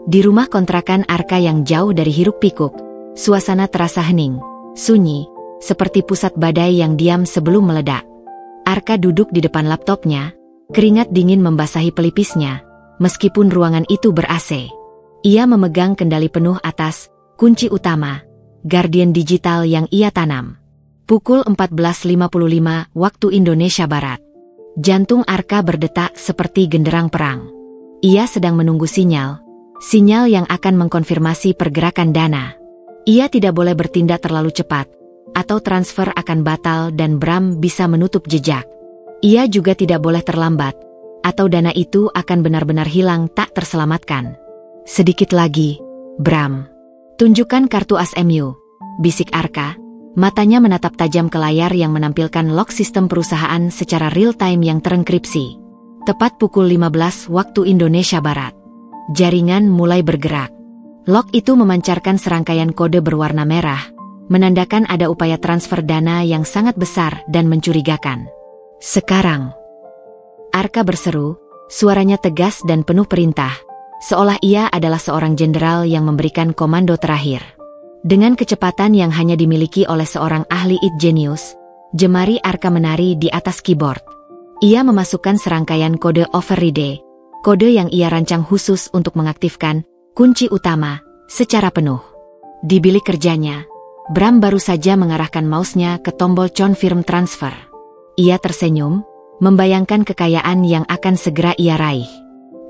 Di rumah kontrakan Arka yang jauh dari hiruk-pikuk, suasana terasa hening, sunyi, seperti pusat badai yang diam sebelum meledak. Arka duduk di depan laptopnya, keringat dingin membasahi pelipisnya, meskipun ruangan itu ber-AC. Ia memegang kendali penuh atas kunci utama, Guardian Digital yang ia tanam. Pukul 14.55 waktu Indonesia Barat. Jantung Arka berdetak seperti genderang perang. Ia sedang menunggu sinyal yang akan mengkonfirmasi pergerakan dana. Ia tidak boleh bertindak terlalu cepat, atau transfer akan batal dan Bram bisa menutup jejak. Ia juga tidak boleh terlambat, atau dana itu akan benar-benar hilang tak terselamatkan. Sedikit lagi, Bram. Tunjukkan kartu as MU, bisik Arka, matanya menatap tajam ke layar yang menampilkan log sistem perusahaan secara real-time yang terenkripsi. Tepat pukul 15 waktu Indonesia Barat. Jaringan mulai bergerak. Log itu memancarkan serangkaian kode berwarna merah, menandakan ada upaya transfer dana yang sangat besar dan mencurigakan. Sekarang, Arka berseru, suaranya tegas dan penuh perintah, seolah ia adalah seorang jenderal yang memberikan komando terakhir. Dengan kecepatan yang hanya dimiliki oleh seorang ahli genius, jemari Arka menari di atas keyboard. Ia memasukkan serangkaian kode override, kode yang ia rancang khusus untuk mengaktifkan kunci utama secara penuh. Di bilik kerjanya, Bram baru saja mengarahkan mouse-nya ke tombol confirm transfer. Ia tersenyum, membayangkan kekayaan yang akan segera ia raih.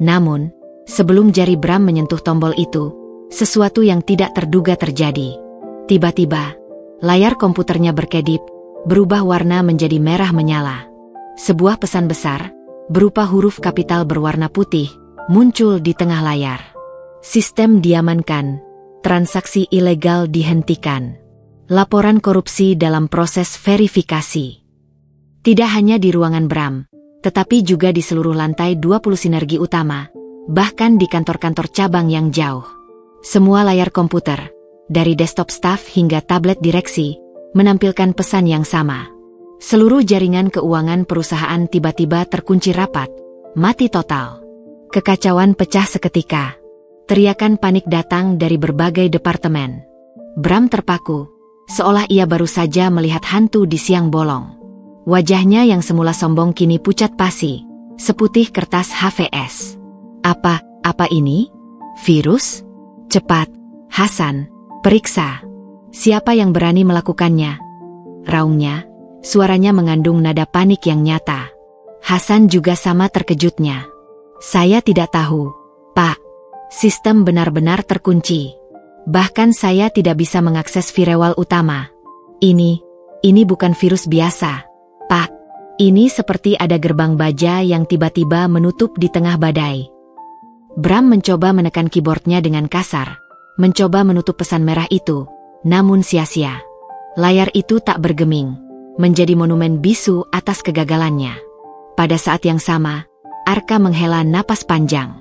Namun, sebelum jari Bram menyentuh tombol itu, sesuatu yang tidak terduga terjadi. Tiba-tiba, layar komputernya berkedip, berubah warna menjadi merah menyala. Sebuah pesan besar, berupa huruf kapital berwarna putih, muncul di tengah layar. Sistem diamankan, transaksi ilegal dihentikan. Laporan korupsi dalam proses verifikasi. Tidak hanya di ruangan Bram, tetapi juga di seluruh lantai 20 sinergi utama, bahkan di kantor-kantor cabang yang jauh. Semua layar komputer, dari desktop staff hingga tablet direksi, menampilkan pesan yang sama. Seluruh jaringan keuangan perusahaan tiba-tiba terkunci rapat, mati total. Kekacauan pecah seketika. Teriakan panik datang dari berbagai departemen. Bram terpaku, seolah ia baru saja melihat hantu di siang bolong. Wajahnya yang semula sombong kini pucat pasi, seputih kertas HVS. Apa ini? Virus? Cepat, Hasan, periksa. Siapa yang berani melakukannya? Raungnya, suaranya mengandung nada panik yang nyata. Hasan juga sama terkejutnya. Saya tidak tahu, Pak. Sistem benar-benar terkunci. Bahkan saya tidak bisa mengakses firewall utama. Ini bukan virus biasa, Pak. Ini seperti ada gerbang baja yang tiba-tiba menutup di tengah badai. Bram mencoba menekan keyboardnya dengan kasar, mencoba menutup pesan merah itu, namun sia-sia. Layar itu tak bergeming, menjadi monumen bisu atas kegagalannya. Pada saat yang sama, Arka menghela napas panjang.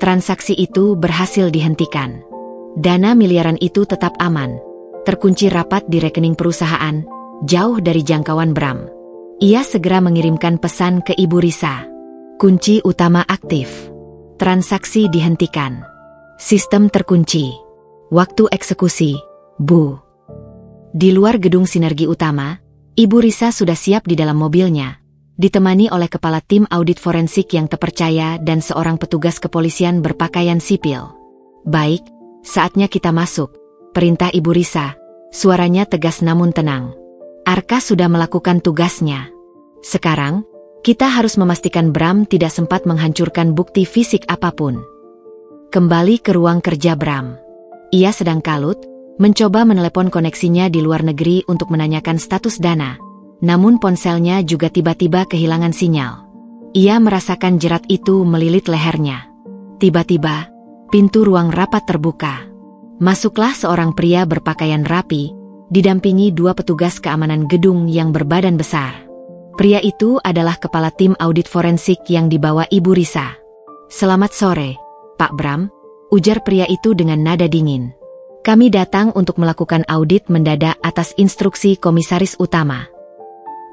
Transaksi itu berhasil dihentikan. Dana miliaran itu tetap aman, terkunci rapat di rekening perusahaan, jauh dari jangkauan Bram. Ia segera mengirimkan pesan ke Ibu Risa. Kunci utama aktif. Transaksi dihentikan. Sistem terkunci. Waktu eksekusi, Bu. Di luar gedung sinergi utama, Ibu Risa sudah siap di dalam mobilnya, ditemani oleh kepala tim audit forensik yang terpercaya dan seorang petugas kepolisian berpakaian sipil. Baik, saatnya kita masuk, perintah Ibu Risa. Suaranya tegas namun tenang. Arka sudah melakukan tugasnya. Sekarang, kita harus memastikan Bram tidak sempat menghancurkan bukti fisik apapun. Kembali ke ruang kerja Bram. Ia sedang kalut, mencoba menelepon koneksinya di luar negeri untuk menanyakan status dana. Namun ponselnya juga tiba-tiba kehilangan sinyal. Ia merasakan jerat itu melilit lehernya. Tiba-tiba, pintu ruang rapat terbuka. Masuklah seorang pria berpakaian rapi, didampingi dua petugas keamanan gedung yang berbadan besar. Pria itu adalah kepala tim audit forensik yang dibawa Ibu Risa. Selamat sore, Pak Bram, ujar pria itu dengan nada dingin. Kami datang untuk melakukan audit mendadak atas instruksi komisaris utama.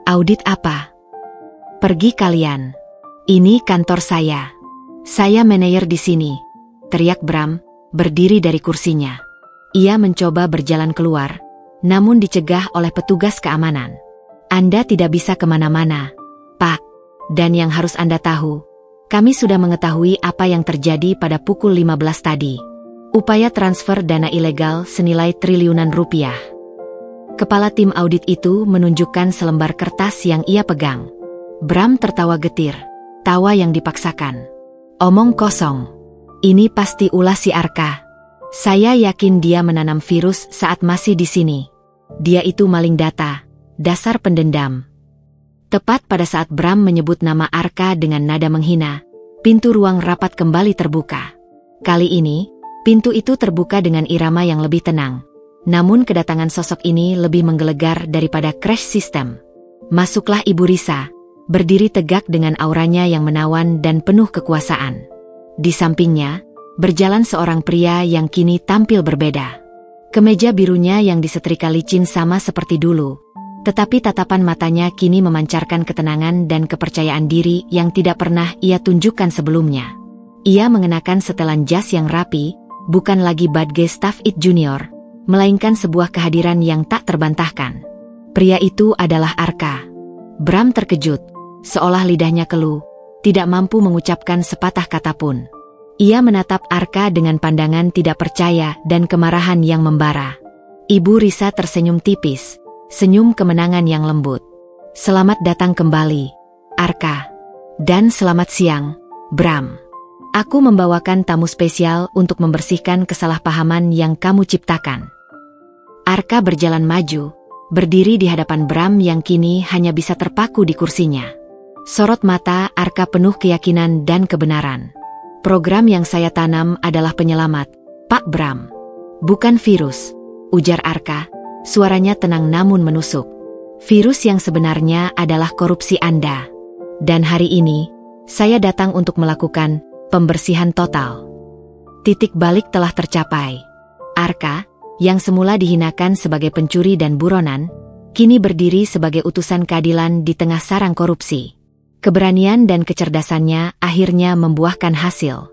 Audit apa? Pergi kalian. Ini kantor saya. Saya manajer di sini, teriak Bram, berdiri dari kursinya. Ia mencoba berjalan keluar, namun dicegah oleh petugas keamanan. Anda tidak bisa kemana-mana, Pak. Dan yang harus Anda tahu, kami sudah mengetahui apa yang terjadi pada pukul 15 tadi. Upaya transfer dana ilegal senilai triliunan rupiah. Kepala tim audit itu menunjukkan selembar kertas yang ia pegang. Bram tertawa getir, tawa yang dipaksakan. Omong kosong. Ini pasti ulah si Arka. Saya yakin dia menanam virus saat masih di sini. Dia itu maling data. Dasar pendendam. Tepat pada saat Bram menyebut nama Arka dengan nada menghina, pintu ruang rapat kembali terbuka. Kali ini, pintu itu terbuka dengan irama yang lebih tenang. Namun kedatangan sosok ini lebih menggelegar daripada crash system. Masuklah Ibu Risa, berdiri tegak dengan auranya yang menawan dan penuh kekuasaan. Di sampingnya, berjalan seorang pria yang kini tampil berbeda. Kemeja birunya yang disetrika licin sama seperti dulu. Tetapi tatapan matanya kini memancarkan ketenangan dan kepercayaan diri yang tidak pernah ia tunjukkan sebelumnya. Ia mengenakan setelan jas yang rapi, bukan lagi badge staff it junior, melainkan sebuah kehadiran yang tak terbantahkan. Pria itu adalah Arka. Bram terkejut, seolah lidahnya keluh, tidak mampu mengucapkan sepatah kata pun. Ia menatap Arka dengan pandangan tidak percaya dan kemarahan yang membara. Ibu Risa tersenyum tipis. Senyum kemenangan yang lembut. Selamat datang kembali, Arka. Dan selamat siang, Bram. Aku membawakan tamu spesial untuk membersihkan kesalahpahaman yang kamu ciptakan. Arka berjalan maju, berdiri di hadapan Bram yang kini hanya bisa terpaku di kursinya. Sorot mata Arka penuh keyakinan dan kebenaran. Program yang saya tanam adalah penyelamat, Pak Bram. Bukan virus, ujar Arka. Suaranya tenang namun menusuk. Virus yang sebenarnya adalah korupsi Anda. Dan hari ini, saya datang untuk melakukan pembersihan total. Titik balik telah tercapai. Arka, yang semula dihinakan sebagai pencuri dan buronan, kini berdiri sebagai utusan keadilan di tengah sarang korupsi. Keberanian dan kecerdasannya akhirnya membuahkan hasil.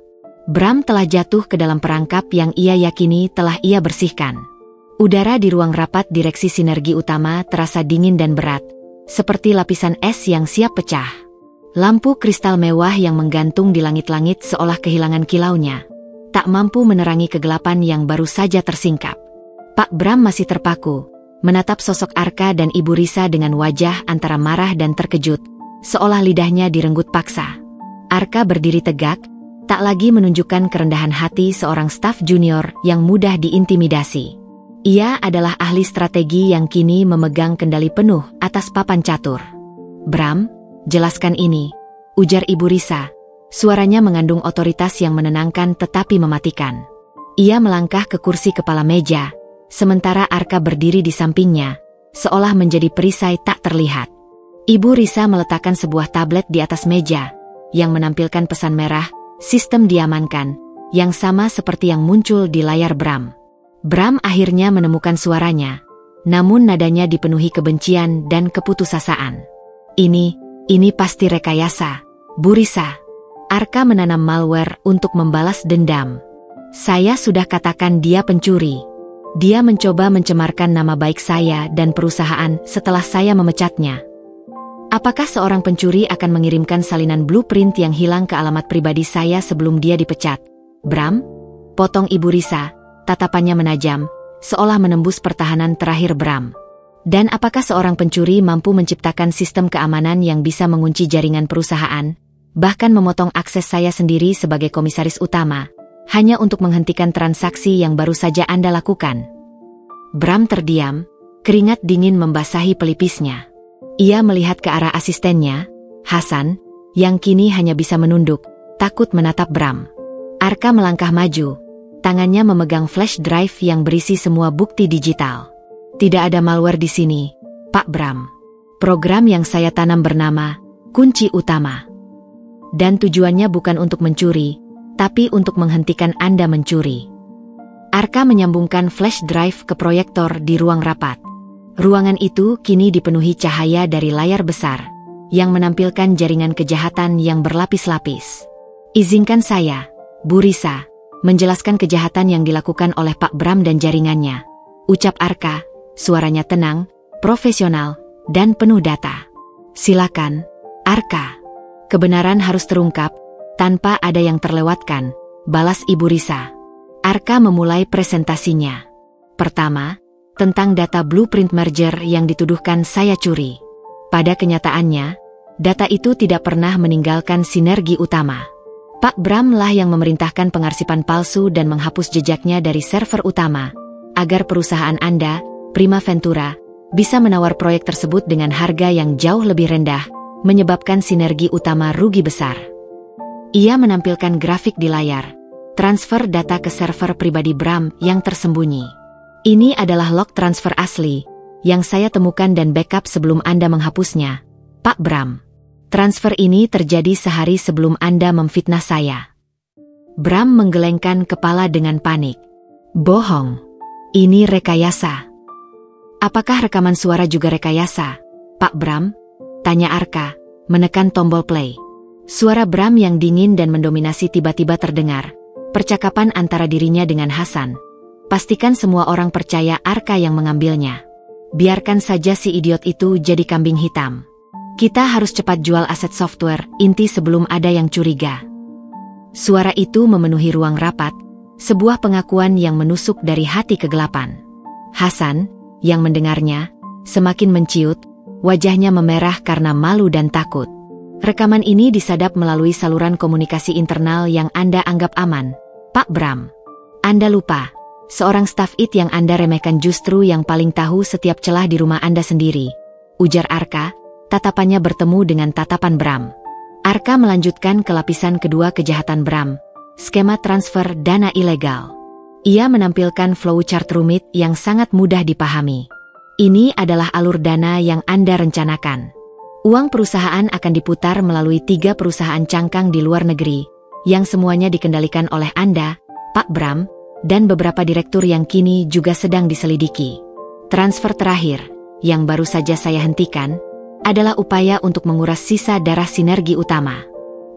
Bram telah jatuh ke dalam perangkap yang ia yakini telah ia bersihkan. Udara di ruang rapat direksi sinergi utama terasa dingin dan berat, seperti lapisan es yang siap pecah. Lampu kristal mewah yang menggantung di langit-langit seolah kehilangan kilaunya, tak mampu menerangi kegelapan yang baru saja tersingkap. Pak Bram masih terpaku, menatap sosok Arka dan Ibu Risa dengan wajah antara marah dan terkejut, seolah lidahnya direnggut paksa. Arka berdiri tegak, tak lagi menunjukkan kerendahan hati seorang staf junior yang mudah diintimidasi. Ia adalah ahli strategi yang kini memegang kendali penuh atas papan catur. "Bram, jelaskan ini," ujar Ibu Risa. Suaranya mengandung otoritas yang menenangkan tetapi mematikan. Ia melangkah ke kursi kepala meja, sementara Arka berdiri di sampingnya, seolah menjadi perisai tak terlihat. Ibu Risa meletakkan sebuah tablet di atas meja, yang menampilkan pesan merah, "Sistem diamankan," yang sama seperti yang muncul di layar Bram. Bram akhirnya menemukan suaranya, namun nadanya dipenuhi kebencian dan keputusasaan. Ini pasti rekayasa, Bu Risa." Arka menanam malware untuk membalas dendam. "Saya sudah katakan dia pencuri. Dia mencoba mencemarkan nama baik saya dan perusahaan setelah saya memecatnya." "Apakah seorang pencuri akan mengirimkan salinan blueprint yang hilang ke alamat pribadi saya sebelum dia dipecat, Bram?" potong Ibu Risa. Tatapannya menajam, seolah menembus pertahanan terakhir Bram. "Dan apakah seorang pencuri mampu menciptakan sistem keamanan yang bisa mengunci jaringan perusahaan, bahkan memotong akses saya sendiri sebagai komisaris utama, hanya untuk menghentikan transaksi yang baru saja Anda lakukan?" Bram terdiam, keringat dingin membasahi pelipisnya. Ia melihat ke arah asistennya, Hasan, yang kini hanya bisa menunduk, takut menatap Bram. Arka melangkah maju. Tangannya memegang flash drive yang berisi semua bukti digital. "Tidak ada malware di sini, Pak Bram. Program yang saya tanam bernama Kunci Utama. Dan tujuannya bukan untuk mencuri, tapi untuk menghentikan Anda mencuri." Arka menyambungkan flash drive ke proyektor di ruang rapat. Ruangan itu kini dipenuhi cahaya dari layar besar, yang menampilkan jaringan kejahatan yang berlapis-lapis. "Izinkan saya, Bu Risa, menjelaskan kejahatan yang dilakukan oleh Pak Bram dan jaringannya," ucap Arka, suaranya tenang, profesional, dan penuh data. "Silakan, Arka. Kebenaran harus terungkap, tanpa ada yang terlewatkan," balas Ibu Risa. Arka memulai presentasinya. "Pertama, tentang data blueprint merger yang dituduhkan saya curi. Pada kenyataannya, data itu tidak pernah meninggalkan sinergi utama. Pak Bram lah yang memerintahkan pengarsipan palsu dan menghapus jejaknya dari server utama, agar perusahaan Anda, Prima Ventura, bisa menawar proyek tersebut dengan harga yang jauh lebih rendah, menyebabkan sinergi utama rugi besar." Ia menampilkan grafik di layar, transfer data ke server pribadi Bram yang tersembunyi. "Ini adalah log transfer asli, yang saya temukan dan backup sebelum Anda menghapusnya, Pak Bram. Transfer ini terjadi sehari sebelum Anda memfitnah saya." Bram menggelengkan kepala dengan panik. "Bohong. Ini rekayasa." "Apakah rekaman suara juga rekayasa, Pak Bram?" tanya Arka, menekan tombol play. Suara Bram yang dingin dan mendominasi tiba-tiba terdengar, percakapan antara dirinya dengan Hasan. "Pastikan semua orang percaya Arka yang mengambilnya. Biarkan saja si idiot itu jadi kambing hitam. Kita harus cepat jual aset software inti sebelum ada yang curiga." Suara itu memenuhi ruang rapat, sebuah pengakuan yang menusuk dari hati kegelapan. Hasan, yang mendengarnya, semakin menciut, wajahnya memerah karena malu dan takut. "Rekaman ini disadap melalui saluran komunikasi internal yang Anda anggap aman, Pak Bram. Anda lupa, seorang staf IT yang Anda remehkan justru yang paling tahu setiap celah di rumah Anda sendiri," ujar Arka. Tatapannya bertemu dengan tatapan Bram. Arka melanjutkan ke lapisan kedua kejahatan Bram, skema transfer dana ilegal. Ia menampilkan flowchart rumit yang sangat mudah dipahami. "Ini adalah alur dana yang Anda rencanakan. Uang perusahaan akan diputar melalui 3 perusahaan cangkang di luar negeri, yang semuanya dikendalikan oleh Anda, Pak Bram, dan beberapa direktur yang kini juga sedang diselidiki. Transfer terakhir, yang baru saja saya hentikan, adalah upaya untuk menguras sisa darah Sinergi Utama.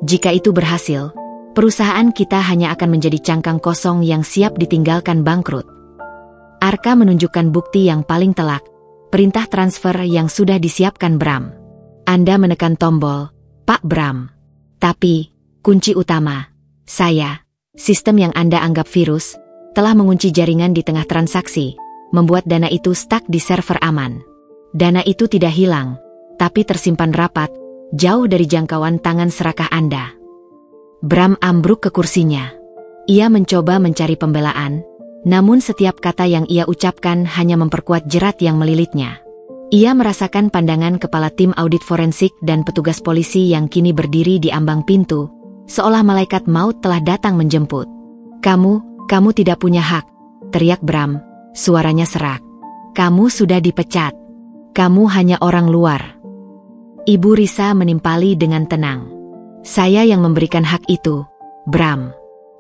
Jika itu berhasil, perusahaan kita hanya akan menjadi cangkang kosong yang siap ditinggalkan bangkrut. Arka menunjukkan bukti yang paling telak, perintah transfer yang sudah disiapkan Bram. Anda menekan tombol, Pak Bram. Tapi, kunci utama, sistem yang Anda anggap virus, telah mengunci jaringan di tengah transaksi, membuat dana itu stuck di server aman. Dana itu tidak hilang, tapi tersimpan rapat, jauh dari jangkauan tangan serakah Anda. Bram ambruk ke kursinya. Ia mencoba mencari pembelaan, namun setiap kata yang ia ucapkan hanya memperkuat jerat yang melilitnya. Ia merasakan pandangan kepala tim audit forensik dan petugas polisi yang kini berdiri di ambang pintu, seolah malaikat maut telah datang menjemput. Kamu tidak punya hak, teriak Bram, suaranya serak. Kamu sudah dipecat. Kamu hanya orang luar. Ibu Risa menimpali dengan tenang. Saya yang memberikan hak itu, Bram.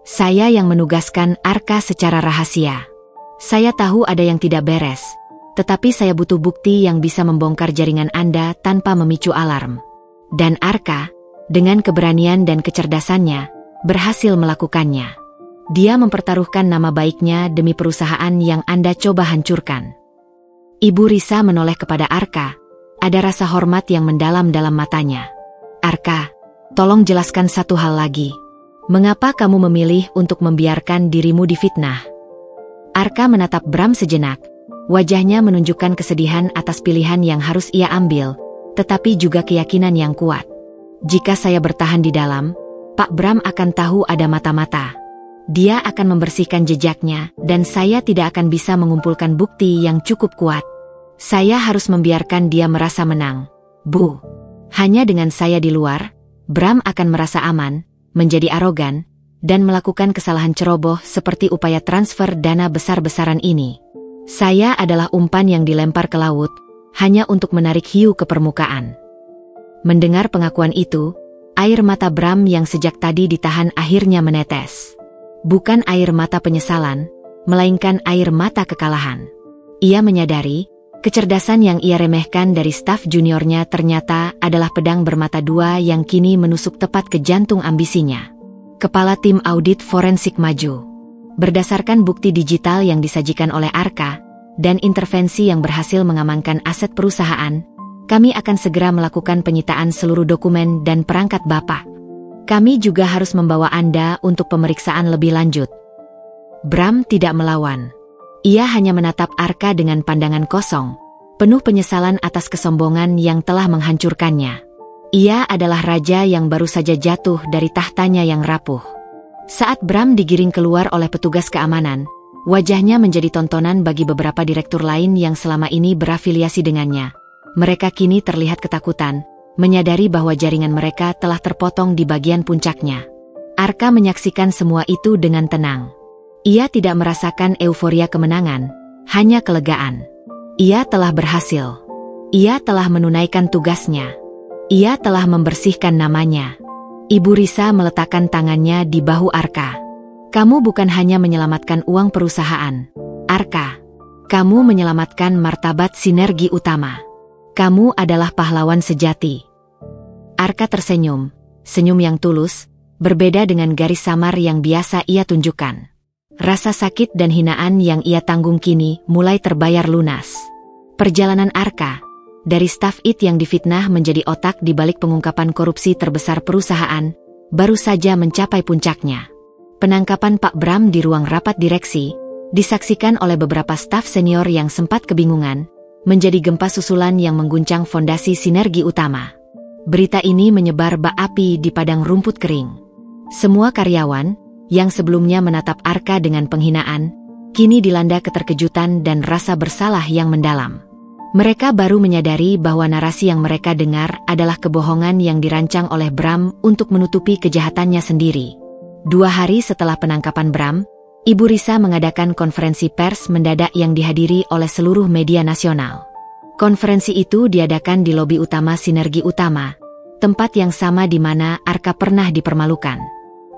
Saya yang menugaskan Arka secara rahasia. Saya tahu ada yang tidak beres. Tetapi saya butuh bukti yang bisa membongkar jaringan Anda tanpa memicu alarm. Dan Arka, dengan keberanian dan kecerdasannya, berhasil melakukannya. Dia mempertaruhkan nama baiknya demi perusahaan yang Anda coba hancurkan. Ibu Risa menoleh kepada Arka, ada rasa hormat yang mendalam dalam matanya. Arka, tolong jelaskan satu hal lagi. Mengapa kamu memilih untuk membiarkan dirimu difitnah? Arka menatap Bram sejenak. Wajahnya menunjukkan kesedihan atas pilihan yang harus ia ambil, tetapi juga keyakinan yang kuat. Jika saya bertahan di dalam, Pak Bram akan tahu ada mata-mata. Dia akan membersihkan jejaknya, dan saya tidak akan bisa mengumpulkan bukti yang cukup kuat. Saya harus membiarkan dia merasa menang. Bu, hanya dengan saya di luar, Bram akan merasa aman, menjadi arogan, dan melakukan kesalahan ceroboh seperti upaya transfer dana besar-besaran ini. Saya adalah umpan yang dilempar ke laut, hanya untuk menarik hiu ke permukaan. Mendengar pengakuan itu, air mata Bram yang sejak tadi ditahan akhirnya menetes. Bukan air mata penyesalan, melainkan air mata kekalahan. Ia menyadari, kecerdasan yang ia remehkan dari staf juniornya ternyata adalah pedang bermata dua yang kini menusuk tepat ke jantung ambisinya. Kepala tim audit forensik maju. Berdasarkan bukti digital yang disajikan oleh Arka, dan intervensi yang berhasil mengamankan aset perusahaan, kami akan segera melakukan penyitaan seluruh dokumen dan perangkat Bapak. Kami juga harus membawa Anda untuk pemeriksaan lebih lanjut. Bram tidak melawan. Ia hanya menatap Arka dengan pandangan kosong, penuh penyesalan atas kesombongan yang telah menghancurkannya. Ia adalah raja yang baru saja jatuh dari tahtanya yang rapuh. Saat Bram digiring keluar oleh petugas keamanan, wajahnya menjadi tontonan bagi beberapa direktur lain yang selama ini berafiliasi dengannya. Mereka kini terlihat ketakutan, menyadari bahwa jaringan mereka telah terpotong di bagian puncaknya. Arka menyaksikan semua itu dengan tenang. Ia tidak merasakan euforia kemenangan, hanya kelegaan. Ia telah berhasil. Ia telah menunaikan tugasnya. Ia telah membersihkan namanya. Ibu Risa meletakkan tangannya di bahu Arka. Kamu bukan hanya menyelamatkan uang perusahaan, Arka. Kamu menyelamatkan martabat Sinergi Utama. Kamu adalah pahlawan sejati. Arka tersenyum, senyum yang tulus, berbeda dengan garis samar yang biasa ia tunjukkan. Rasa sakit dan hinaan yang ia tanggung kini mulai terbayar lunas. Perjalanan Arka, dari staf IT yang difitnah menjadi otak di balik pengungkapan korupsi terbesar perusahaan, baru saja mencapai puncaknya. Penangkapan Pak Bram di ruang rapat direksi, disaksikan oleh beberapa staf senior yang sempat kebingungan, menjadi gempa susulan yang mengguncang fondasi Sinergi Utama. Berita ini menyebar bak api di padang rumput kering. Semua karyawan, yang sebelumnya menatap Arka dengan penghinaan, kini dilanda keterkejutan dan rasa bersalah yang mendalam. Mereka baru menyadari bahwa narasi yang mereka dengar adalah kebohongan yang dirancang oleh Bram untuk menutupi kejahatannya sendiri. 2 hari setelah penangkapan Bram, Ibu Risa mengadakan konferensi pers mendadak yang dihadiri oleh seluruh media nasional. Konferensi itu diadakan di lobi utama Sinergi Utama, tempat yang sama di mana Arka pernah dipermalukan.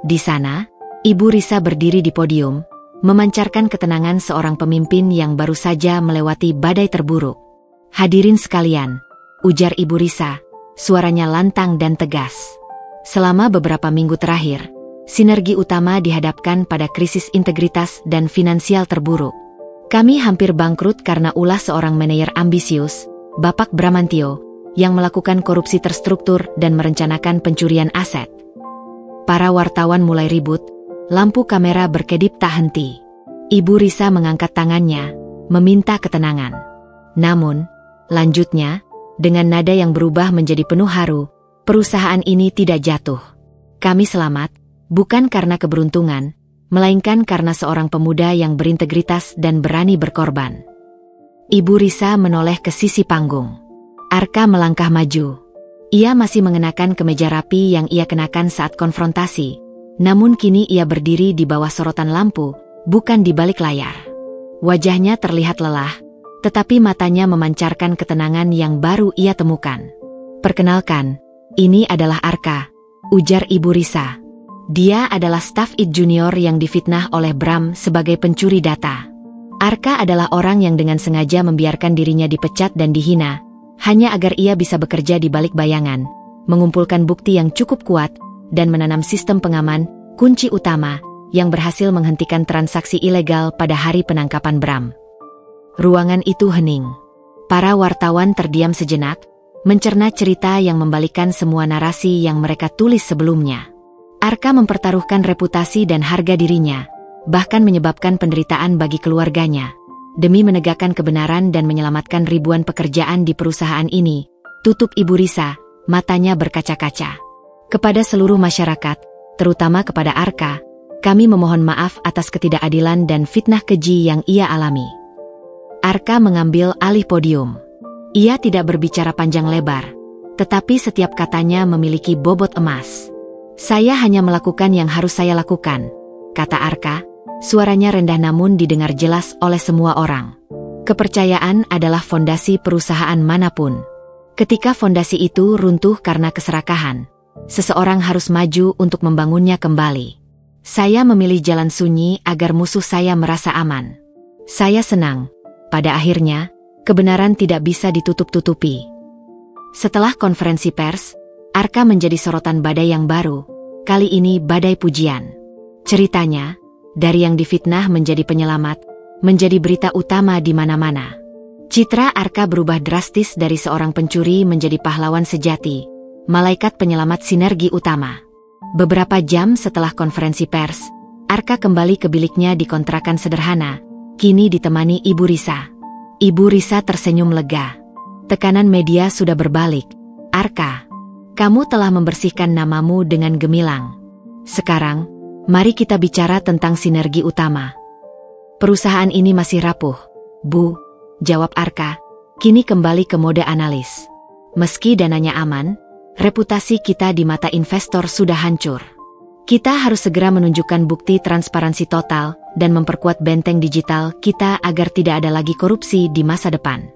Di sana, Ibu Risa berdiri di podium, memancarkan ketenangan seorang pemimpin yang baru saja melewati badai terburuk. "Hadirin sekalian," ujar Ibu Risa, suaranya lantang dan tegas. "Selama beberapa minggu terakhir, Sinergi Utama dihadapkan pada krisis integritas dan finansial terburuk. Kami hampir bangkrut karena ulah seorang manajer ambisius, Bapak Bramantio, yang melakukan korupsi terstruktur dan merencanakan pencurian aset." Para wartawan mulai ribut, lampu kamera berkedip tak henti. Ibu Risa mengangkat tangannya, meminta ketenangan. Namun, lanjutnya, dengan nada yang berubah menjadi penuh haru, "Perusahaan ini tidak jatuh. Kami selamat, bukan karena keberuntungan, melainkan karena seorang pemuda yang berintegritas dan berani berkorban." Ibu Risa menoleh ke sisi panggung. Arka melangkah maju. Ia masih mengenakan kemeja rapi yang ia kenakan saat konfrontasi, namun kini ia berdiri di bawah sorotan lampu, bukan di balik layar. Wajahnya terlihat lelah, tetapi matanya memancarkan ketenangan yang baru ia temukan. "Perkenalkan, ini adalah Arka," ujar Ibu Risa. "Dia adalah staf IT junior yang difitnah oleh Bram sebagai pencuri data." Arka adalah orang yang dengan sengaja membiarkan dirinya dipecat dan dihina, hanya agar ia bisa bekerja di balik bayangan, mengumpulkan bukti yang cukup kuat, dan menanam sistem pengaman, kunci utama, yang berhasil menghentikan transaksi ilegal pada hari penangkapan Bram. Ruangan itu hening. Para wartawan terdiam sejenak, mencerna cerita yang membalikan semua narasi yang mereka tulis sebelumnya. Arka mempertaruhkan reputasi dan harga dirinya, bahkan menyebabkan penderitaan bagi keluarganya, demi menegakkan kebenaran dan menyelamatkan ribuan pekerjaan di perusahaan ini. Tutup Ibu Risa, matanya berkaca-kaca. "Kepada seluruh masyarakat, terutama kepada Arka, kami memohon maaf atas ketidakadilan dan fitnah keji yang ia alami." Arka mengambil alih podium. Ia tidak berbicara panjang lebar, tetapi setiap katanya memiliki bobot emas. "Saya hanya melakukan yang harus saya lakukan," kata Arka, suaranya rendah namun didengar jelas oleh semua orang. "Kepercayaan adalah fondasi perusahaan manapun. Ketika fondasi itu runtuh karena keserakahan, seseorang harus maju untuk membangunnya kembali. Saya memilih jalan sunyi agar musuh saya merasa aman. Saya senang, pada akhirnya, kebenaran tidak bisa ditutup-tutupi." Setelah konferensi pers, Arka menjadi sorotan badai yang baru, kali ini badai pujian. Ceritanya, dari yang difitnah menjadi penyelamat, menjadi berita utama di mana-mana. Citra Arka berubah drastis dari seorang pencuri menjadi pahlawan sejati, malaikat penyelamat Sinergi Utama. Beberapa jam setelah konferensi pers, Arka kembali ke biliknya di kontrakan sederhana, kini ditemani Ibu Risa. Ibu Risa tersenyum lega. "Tekanan media sudah berbalik. Arka, kamu telah membersihkan namamu dengan gemilang. Sekarang, mari kita bicara tentang Sinergi Utama." "Perusahaan ini masih rapuh, Bu," jawab Arka, kini kembali ke mode analis. "Meski dananya aman, reputasi kita di mata investor sudah hancur. Kita harus segera menunjukkan bukti transparansi total dan memperkuat benteng digital kita agar tidak ada lagi korupsi di masa depan."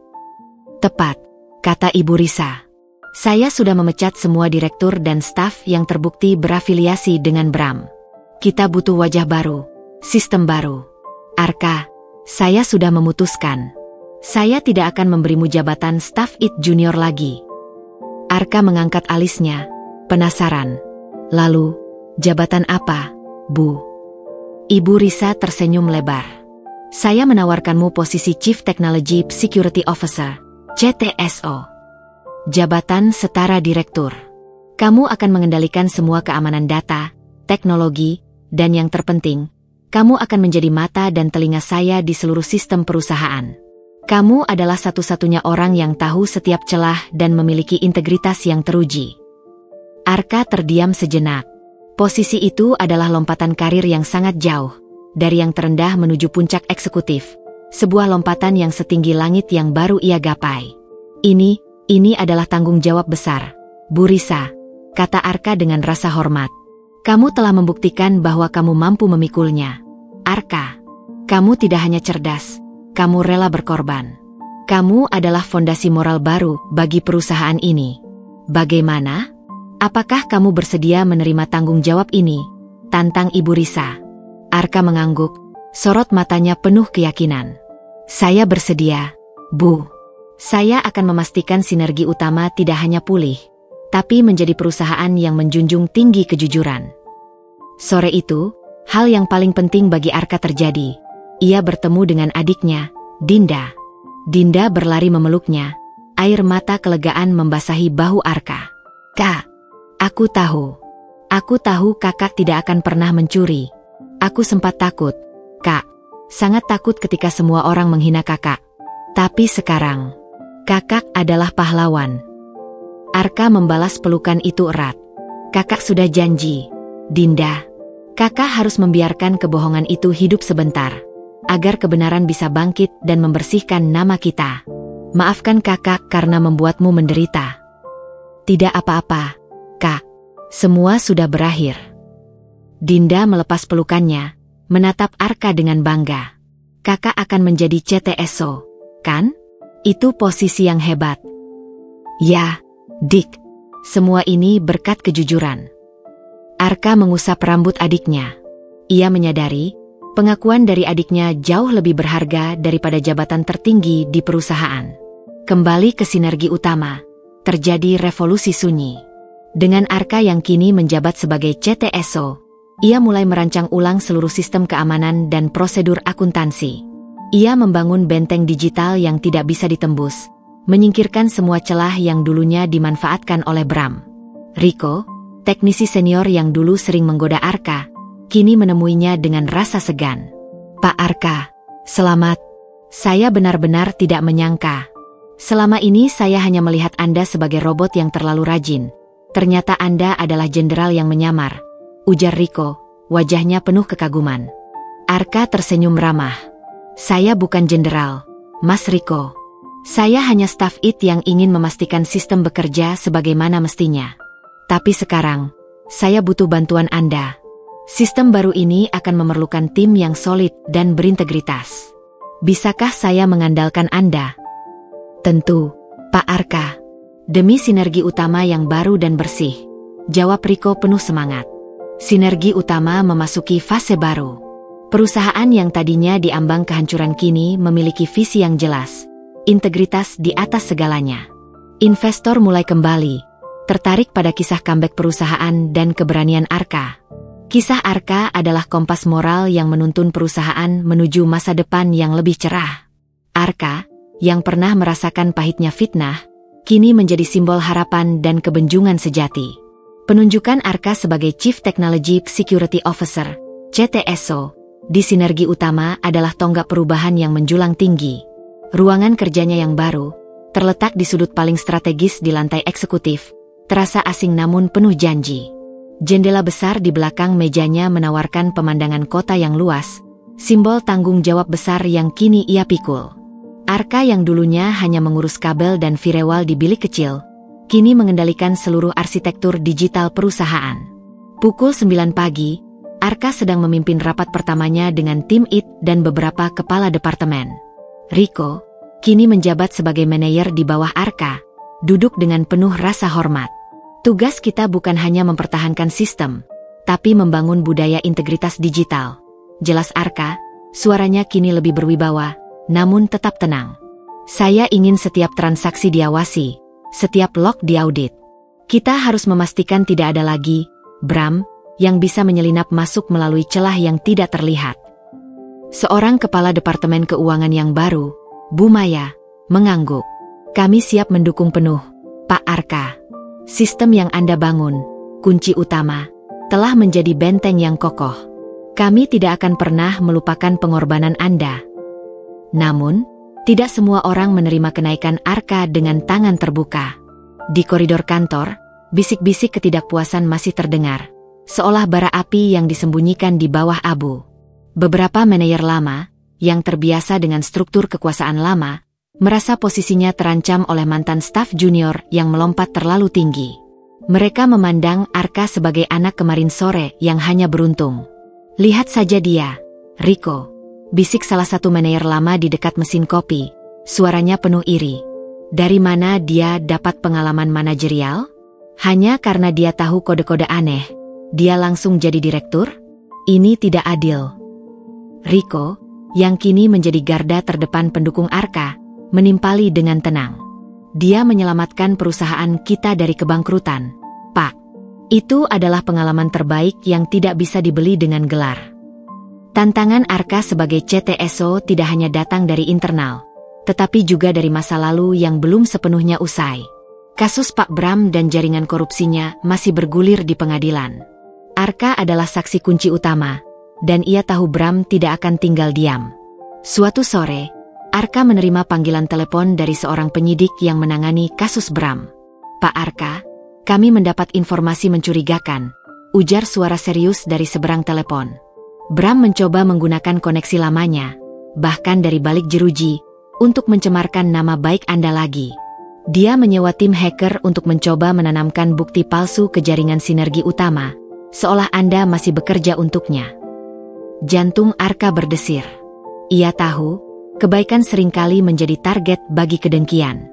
"Tepat," kata Ibu Risa. "Saya sudah memecat semua direktur dan staf yang terbukti berafiliasi dengan Bram. Kita butuh wajah baru, sistem baru. Arka, saya sudah memutuskan. Saya tidak akan memberimu jabatan staf IT junior lagi." Arka mengangkat alisnya, penasaran. "Lalu, jabatan apa, Bu?" Ibu Risa tersenyum lebar. "Saya menawarkanmu posisi Chief Technology Security Officer, CTSO. Jabatan setara direktur. Kamu akan mengendalikan semua keamanan data, teknologi, dan yang terpenting, kamu akan menjadi mata dan telinga saya di seluruh sistem perusahaan. Kamu adalah satu-satunya orang yang tahu setiap celah dan memiliki integritas yang teruji." Arka terdiam sejenak. Posisi itu adalah lompatan karir yang sangat jauh, dari yang terendah menuju puncak eksekutif, sebuah lompatan yang setinggi langit yang baru ia gapai. Ini adalah tanggung jawab besar, Bu Risa," kata Arka dengan rasa hormat. "Kamu telah membuktikan bahwa kamu mampu memikulnya. Arka, kamu tidak hanya cerdas, kamu rela berkorban. Kamu adalah fondasi moral baru bagi perusahaan ini. Bagaimana? Apakah kamu bersedia menerima tanggung jawab ini?" tantang Ibu Risa. Arka mengangguk, sorot matanya penuh keyakinan. Saya bersedia, Bu. Saya akan memastikan Sinergi Utama tidak hanya pulih, tapi menjadi perusahaan yang menjunjung tinggi kejujuran. Sore itu, hal yang paling penting bagi Arka terjadi. Ia bertemu dengan adiknya, Dinda. Dinda berlari memeluknya, air mata kelegaan membasahi bahu Arka. Kak, aku tahu kakak tidak akan pernah mencuri. Aku sempat takut, Kak. Sangat takut ketika semua orang menghina kakak. Tapi sekarang, kakak adalah pahlawan. Arka membalas pelukan itu erat. Kakak sudah janji, Dinda. Kakak harus membiarkan kebohongan itu hidup sebentar, agar kebenaran bisa bangkit dan membersihkan nama kita. Maafkan kakak karena membuatmu menderita. Tidak apa-apa, Kak. Semua sudah berakhir. Dinda melepas pelukannya, menatap Arka dengan bangga. Kakak akan menjadi CTSO, kan? Itu posisi yang hebat. Ya, Dik. Semua ini berkat kejujuran. Arka mengusap rambut adiknya. Ia menyadari, pengakuan dari adiknya jauh lebih berharga daripada jabatan tertinggi di perusahaan. Kembali ke Sinergi Utama, terjadi revolusi sunyi. Dengan Arka yang kini menjabat sebagai CTSO, ia mulai merancang ulang seluruh sistem keamanan dan prosedur akuntansi. Ia membangun benteng digital yang tidak bisa ditembus, menyingkirkan semua celah yang dulunya dimanfaatkan oleh Bram. Rico, teknisi senior yang dulu sering menggoda Arka, kini menemuinya dengan rasa segan. Pak Arka, selamat. Saya benar-benar tidak menyangka. Selama ini saya hanya melihat Anda sebagai robot yang terlalu rajin. Ternyata Anda adalah jenderal yang menyamar, ujar Rico, wajahnya penuh kekaguman. Arka tersenyum ramah. Saya bukan jenderal, Mas Rico. Saya hanya staf IT yang ingin memastikan sistem bekerja sebagaimana mestinya. Tapi sekarang, saya butuh bantuan Anda. Sistem baru ini akan memerlukan tim yang solid dan berintegritas. Bisakah saya mengandalkan Anda? Tentu, Pak Arka. Demi Sinergi Utama yang baru dan bersih, jawab Rico penuh semangat. Sinergi Utama memasuki fase baru. Perusahaan yang tadinya diambang kehancuran kini memiliki visi yang jelas, integritas di atas segalanya. Investor mulai kembali, tertarik pada kisah comeback perusahaan dan keberanian Arka. Kisah Arka adalah kompas moral yang menuntun perusahaan menuju masa depan yang lebih cerah. Arka, yang pernah merasakan pahitnya fitnah, kini menjadi simbol harapan dan kebenjungan sejati. Penunjukan Arka sebagai Chief Technology Security Officer, CTSO, di Sinergi Utama adalah tonggak perubahan yang menjulang tinggi. Ruangan kerjanya yang baru, terletak di sudut paling strategis di lantai eksekutif, terasa asing namun penuh janji. Jendela besar di belakang mejanya menawarkan pemandangan kota yang luas, simbol tanggung jawab besar yang kini ia pikul. Arka yang dulunya hanya mengurus kabel dan firewall di bilik kecil, kini mengendalikan seluruh arsitektur digital perusahaan. Pukul 9 pagi, Arka sedang memimpin rapat pertamanya dengan tim IT dan beberapa kepala departemen. Rico, kini menjabat sebagai manajer di bawah Arka, duduk dengan penuh rasa hormat. Tugas kita bukan hanya mempertahankan sistem, tapi membangun budaya integritas digital. Jelas Arka, suaranya kini lebih berwibawa, namun tetap tenang. Saya ingin setiap transaksi diawasi, setiap log diaudit. Kita harus memastikan tidak ada lagi, Bram, yang bisa menyelinap masuk melalui celah yang tidak terlihat. Seorang kepala departemen keuangan yang baru, Bu Maya, mengangguk. Kami siap mendukung penuh, Pak Arka. Sistem yang Anda bangun, kunci utama, telah menjadi benteng yang kokoh. Kami tidak akan pernah melupakan pengorbanan Anda. Namun, tidak semua orang menerima kenaikan Arka dengan tangan terbuka. Di koridor kantor, bisik-bisik ketidakpuasan masih terdengar, seolah bara api yang disembunyikan di bawah abu. Beberapa manajer lama, yang terbiasa dengan struktur kekuasaan lama, merasa posisinya terancam oleh mantan staf junior yang melompat terlalu tinggi. Mereka memandang Arka sebagai anak kemarin sore yang hanya beruntung. Lihat saja dia, Rico. Bisik salah satu manajer lama di dekat mesin kopi, suaranya penuh iri. Dari mana dia dapat pengalaman manajerial? Hanya karena dia tahu kode-kode aneh, dia langsung jadi direktur? Ini tidak adil. Rico, yang kini menjadi garda terdepan pendukung Arka, menimpali dengan tenang. Dia menyelamatkan perusahaan kita dari kebangkrutan, Pak. Itu adalah pengalaman terbaik yang tidak bisa dibeli dengan gelar. Tantangan Arka sebagai CTSO tidak hanya datang dari internal, tetapi juga dari masa lalu yang belum sepenuhnya usai. Kasus Pak Bram dan jaringan korupsinya masih bergulir di pengadilan. Arka adalah saksi kunci utama, dan ia tahu Bram tidak akan tinggal diam. Suatu sore, Arka menerima panggilan telepon dari seorang penyidik yang menangani kasus Bram. Pak Arka, kami mendapat informasi mencurigakan, ujar suara serius dari seberang telepon. Bram mencoba menggunakan koneksi lamanya, bahkan dari balik jeruji, untuk mencemarkan nama baik Anda lagi. Dia menyewa tim hacker untuk mencoba menanamkan bukti palsu ke jaringan sinergi utama, seolah Anda masih bekerja untuknya. Jantung Arka berdesir. Ia tahu, kebaikan seringkali menjadi target bagi kedengkian.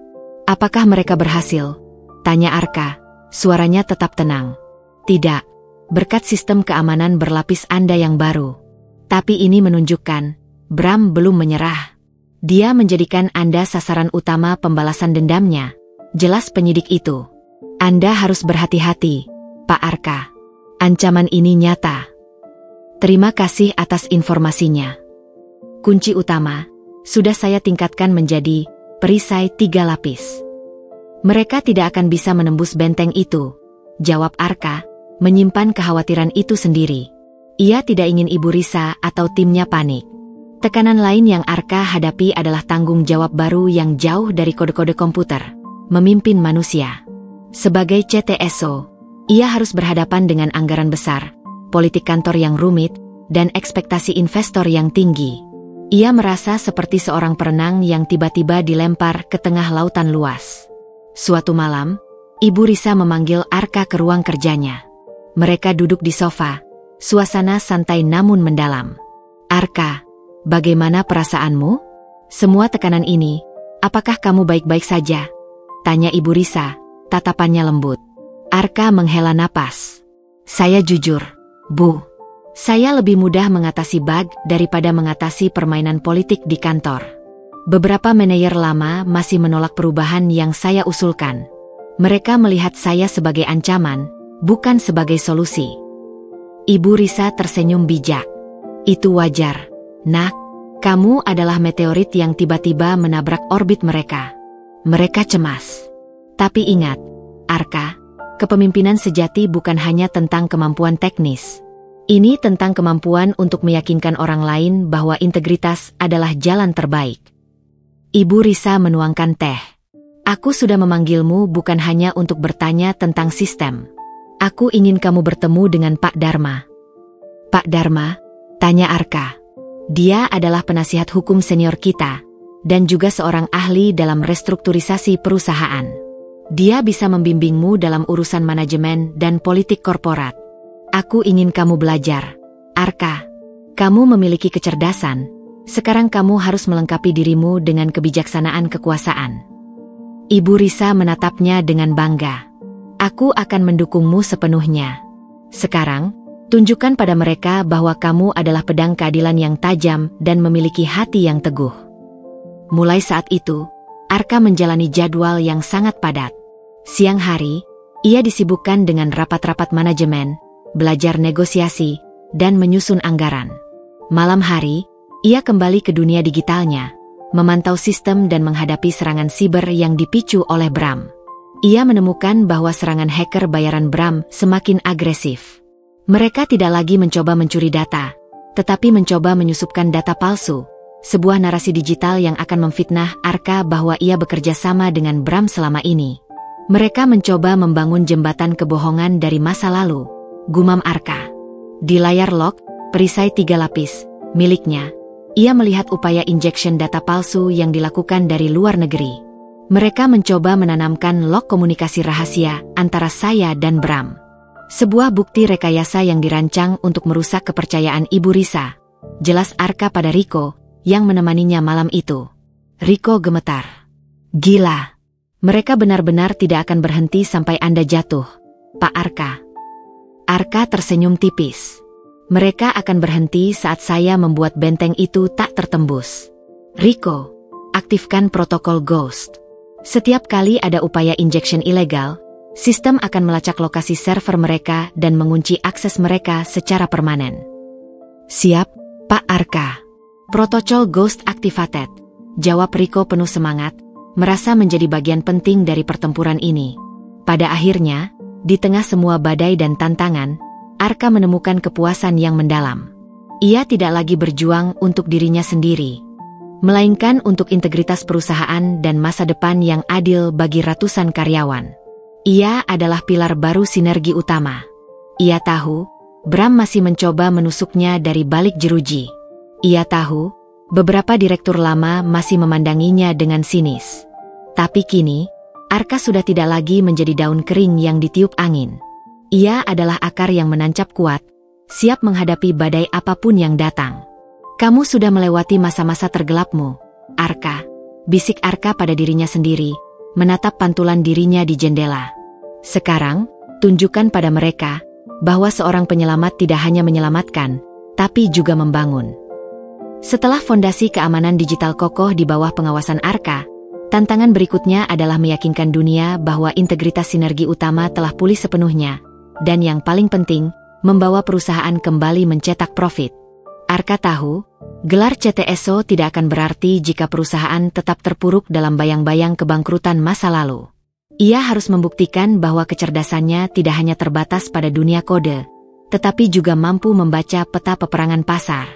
Apakah mereka berhasil? Tanya Arka, suaranya tetap tenang. Tidak, berkat sistem keamanan berlapis Anda yang baru. Tapi ini menunjukkan, Bram belum menyerah. Dia menjadikan Anda sasaran utama pembalasan dendamnya. Jelas penyidik itu. Anda harus berhati-hati, Pak Arka. Ancaman ini nyata. Terima kasih atas informasinya. Kunci utama, sudah saya tingkatkan menjadi perisai 3 lapis. Mereka tidak akan bisa menembus benteng itu, jawab Arka, menyimpan kekhawatiran itu sendiri. Ia tidak ingin Ibu Risa atau timnya panik. Tekanan lain yang Arka hadapi adalah tanggung jawab baru yang jauh dari kode-kode komputer, memimpin manusia. Sebagai CTSO, ia harus berhadapan dengan anggaran besar, politik kantor yang rumit, dan ekspektasi investor yang tinggi. Ia merasa seperti seorang perenang yang tiba-tiba dilempar ke tengah lautan luas. Suatu malam, Ibu Risa memanggil Arka ke ruang kerjanya. Mereka duduk di sofa, suasana santai namun mendalam. Arka, bagaimana perasaanmu? Semua tekanan ini, apakah kamu baik-baik saja? Tanya Ibu Risa, tatapannya lembut. Arka menghela napas. Saya jujur, Bu. Saya lebih mudah mengatasi bug daripada mengatasi permainan politik di kantor. Beberapa manajer lama masih menolak perubahan yang saya usulkan. Mereka melihat saya sebagai ancaman, bukan sebagai solusi. Ibu Risa tersenyum bijak. Itu wajar. Nak, kamu adalah meteorit yang tiba-tiba menabrak orbit mereka. Mereka cemas. Tapi ingat, Arka, kepemimpinan sejati bukan hanya tentang kemampuan teknis. Ini tentang kemampuan untuk meyakinkan orang lain bahwa integritas adalah jalan terbaik. Ibu Risa menuangkan teh. Aku sudah memanggilmu bukan hanya untuk bertanya tentang sistem. Aku ingin kamu bertemu dengan Pak Dharma. Pak Dharma? Tanya Arka. Dia adalah penasihat hukum senior kita, dan juga seorang ahli dalam restrukturisasi perusahaan. Dia bisa membimbingmu dalam urusan manajemen dan politik korporat. Aku ingin kamu belajar. Arka, kamu memiliki kecerdasan. Sekarang kamu harus melengkapi dirimu dengan kebijaksanaan kekuasaan. Ibu Risa menatapnya dengan bangga. Aku akan mendukungmu sepenuhnya. Sekarang, tunjukkan pada mereka bahwa kamu adalah pedang keadilan yang tajam dan memiliki hati yang teguh. Mulai saat itu, Arka menjalani jadwal yang sangat padat. Siang hari, ia disibukkan dengan rapat-rapat manajemen, belajar negosiasi, dan menyusun anggaran. Malam hari, ia kembali ke dunia digitalnya, memantau sistem dan menghadapi serangan siber yang dipicu oleh Bram. Ia menemukan bahwa serangan hacker bayaran Bram semakin agresif. Mereka tidak lagi mencoba mencuri data, tetapi mencoba menyusupkan data palsu, sebuah narasi digital yang akan memfitnah Arka bahwa ia bekerja sama dengan Bram selama ini. Mereka mencoba membangun jembatan kebohongan dari masa lalu, gumam Arka. Di layar log, perisai 3 lapis, miliknya, ia melihat upaya injection data palsu yang dilakukan dari luar negeri. Mereka mencoba menanamkan log komunikasi rahasia antara saya dan Bram. Sebuah bukti rekayasa yang dirancang untuk merusak kepercayaan Ibu Risa. Jelas Arka pada Rico, yang menemaninya malam itu. Rico gemetar. Gila. Mereka benar-benar tidak akan berhenti sampai Anda jatuh, Pak Arka. Arka tersenyum tipis. Mereka akan berhenti saat saya membuat benteng itu tak tertembus. Rico, aktifkan protokol Ghost. Setiap kali ada upaya injection ilegal, sistem akan melacak lokasi server mereka dan mengunci akses mereka secara permanen. Siap, Pak Arka. Protokol Ghost activated. Jawab Rico penuh semangat, merasa menjadi bagian penting dari pertempuran ini. Pada akhirnya, di tengah semua badai dan tantangan, Arka menemukan kepuasan yang mendalam. Ia tidak lagi berjuang untuk dirinya sendiri, melainkan untuk integritas perusahaan dan masa depan yang adil bagi ratusan karyawan. Ia adalah pilar baru sinergi utama. Ia tahu, Bram masih mencoba menusuknya dari balik jeruji. Ia tahu, beberapa direktur lama masih memandanginya dengan sinis. Tapi kini, Arka sudah tidak lagi menjadi daun kering yang ditiup angin. Ia adalah akar yang menancap kuat, siap menghadapi badai apapun yang datang. Kamu sudah melewati masa-masa tergelapmu, Arka. Bisik Arka pada dirinya sendiri, menatap pantulan dirinya di jendela. Sekarang, tunjukkan pada mereka, bahwa seorang penyelamat tidak hanya menyelamatkan, tapi juga membangun. Setelah fondasi keamanan digital kokoh di bawah pengawasan Arka, tantangan berikutnya adalah meyakinkan dunia bahwa integritas sinergi utama telah pulih sepenuhnya, dan yang paling penting, membawa perusahaan kembali mencetak profit. Arka tahu, gelar CTSO tidak akan berarti jika perusahaan tetap terpuruk dalam bayang-bayang kebangkrutan masa lalu. Ia harus membuktikan bahwa kecerdasannya tidak hanya terbatas pada dunia kode, tetapi juga mampu membaca peta peperangan pasar.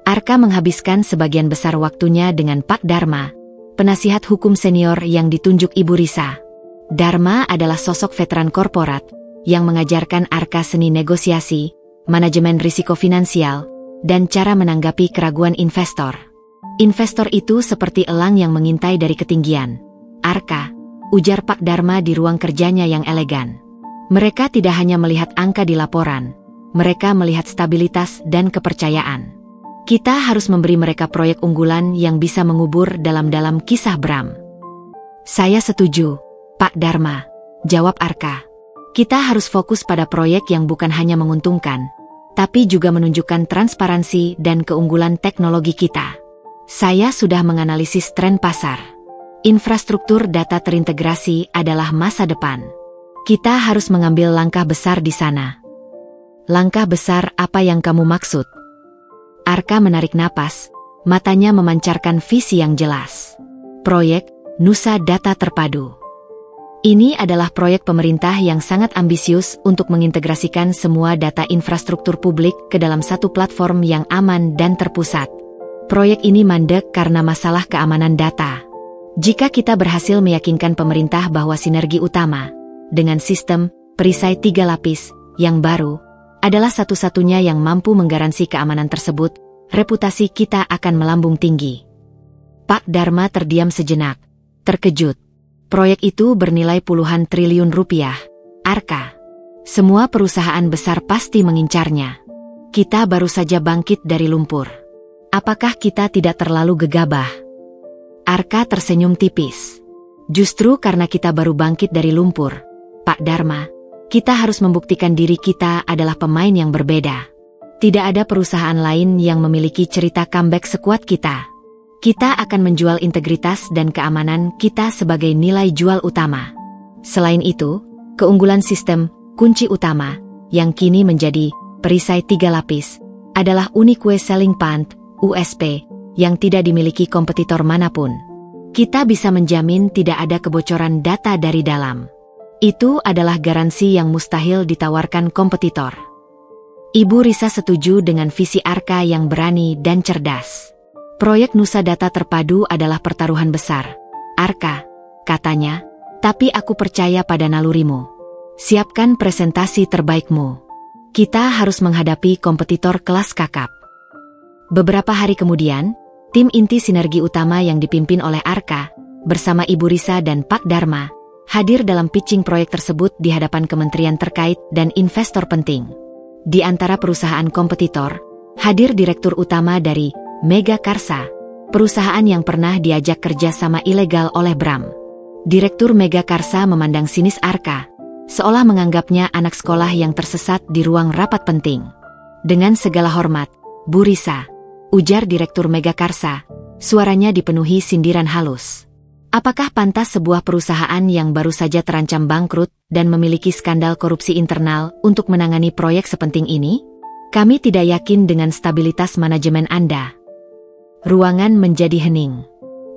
Arka menghabiskan sebagian besar waktunya dengan Pak Dharma, penasihat hukum senior yang ditunjuk Ibu Risa. Dharma adalah sosok veteran korporat, yang mengajarkan Arka seni negosiasi, manajemen risiko finansial, dan cara menanggapi keraguan investor. Investor itu seperti elang yang mengintai dari ketinggian. Arka, ujar Pak Dharma di ruang kerjanya yang elegan. Mereka tidak hanya melihat angka di laporan, mereka melihat stabilitas dan kepercayaan. Kita harus memberi mereka proyek unggulan yang bisa mengubur dalam-dalam kisah Bram. Saya setuju, Pak Dharma, jawab Arka. Kita harus fokus pada proyek yang bukan hanya menguntungkan, tapi juga menunjukkan transparansi dan keunggulan teknologi kita. Saya sudah menganalisis tren pasar. Infrastruktur data terintegrasi adalah masa depan. Kita harus mengambil langkah besar di sana. Langkah besar apa yang kamu maksud? Arka menarik napas, matanya memancarkan visi yang jelas. Proyek Nusa Data Terpadu. Ini adalah proyek pemerintah yang sangat ambisius untuk mengintegrasikan semua data infrastruktur publik ke dalam satu platform yang aman dan terpusat. Proyek ini mandek karena masalah keamanan data. Jika kita berhasil meyakinkan pemerintah bahwa sinergi utama, dengan sistem perisai 3 lapis, yang baru, adalah satu-satunya yang mampu menggaransi keamanan tersebut, reputasi kita akan melambung tinggi. Pak Dharma terdiam sejenak, terkejut. Proyek itu bernilai puluhan triliun rupiah, Arka. Semua perusahaan besar pasti mengincarnya. Kita baru saja bangkit dari lumpur. Apakah kita tidak terlalu gegabah? Arka tersenyum tipis. Justru karena kita baru bangkit dari lumpur, Pak Dharma, kita harus membuktikan diri kita adalah pemain yang berbeda. Tidak ada perusahaan lain yang memiliki cerita comeback sekuat kita. Kita akan menjual integritas dan keamanan kita sebagai nilai jual utama. Selain itu, keunggulan sistem, kunci utama, yang kini menjadi perisai 3 lapis, adalah Unique Selling Point, USP, yang tidak dimiliki kompetitor manapun. Kita bisa menjamin tidak ada kebocoran data dari dalam. Itu adalah garansi yang mustahil ditawarkan kompetitor. Ibu Risa setuju dengan visi Arka yang berani dan cerdas. Proyek Nusa Data Terpadu adalah pertaruhan besar, Arka, katanya, tapi aku percaya pada nalurimu. Siapkan presentasi terbaikmu. Kita harus menghadapi kompetitor kelas kakap. Beberapa hari kemudian, tim inti sinergi utama yang dipimpin oleh Arka, bersama Ibu Risa dan Pak Dharma, hadir dalam pitching proyek tersebut di hadapan kementerian terkait dan investor penting. Di antara perusahaan kompetitor, hadir direktur utama dari Mega Karsa, perusahaan yang pernah diajak kerja sama ilegal oleh Bram. Direktur Mega Karsa memandang sinis Arka, seolah menganggapnya anak sekolah yang tersesat di ruang rapat penting. Dengan segala hormat, Bu Risa, ujar Direktur Megakarsa, suaranya dipenuhi sindiran halus. Apakah pantas sebuah perusahaan yang baru saja terancam bangkrut dan memiliki skandal korupsi internal untuk menangani proyek sepenting ini? Kami tidak yakin dengan stabilitas manajemen Anda. Ruangan menjadi hening.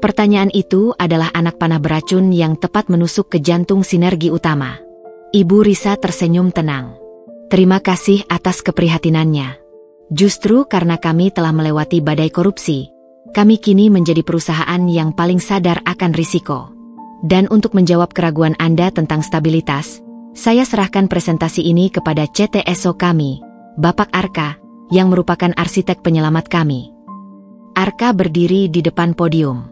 Pertanyaan itu adalah anak panah beracun yang tepat menusuk ke jantung sinergi utama. Ibu Risa tersenyum tenang. Terima kasih atas keprihatinannya. Justru karena kami telah melewati badai korupsi, kami kini menjadi perusahaan yang paling sadar akan risiko. Dan untuk menjawab keraguan Anda tentang stabilitas, saya serahkan presentasi ini kepada CTSO kami, Bapak Arka, yang merupakan arsitek penyelamat kami. Arka berdiri di depan podium.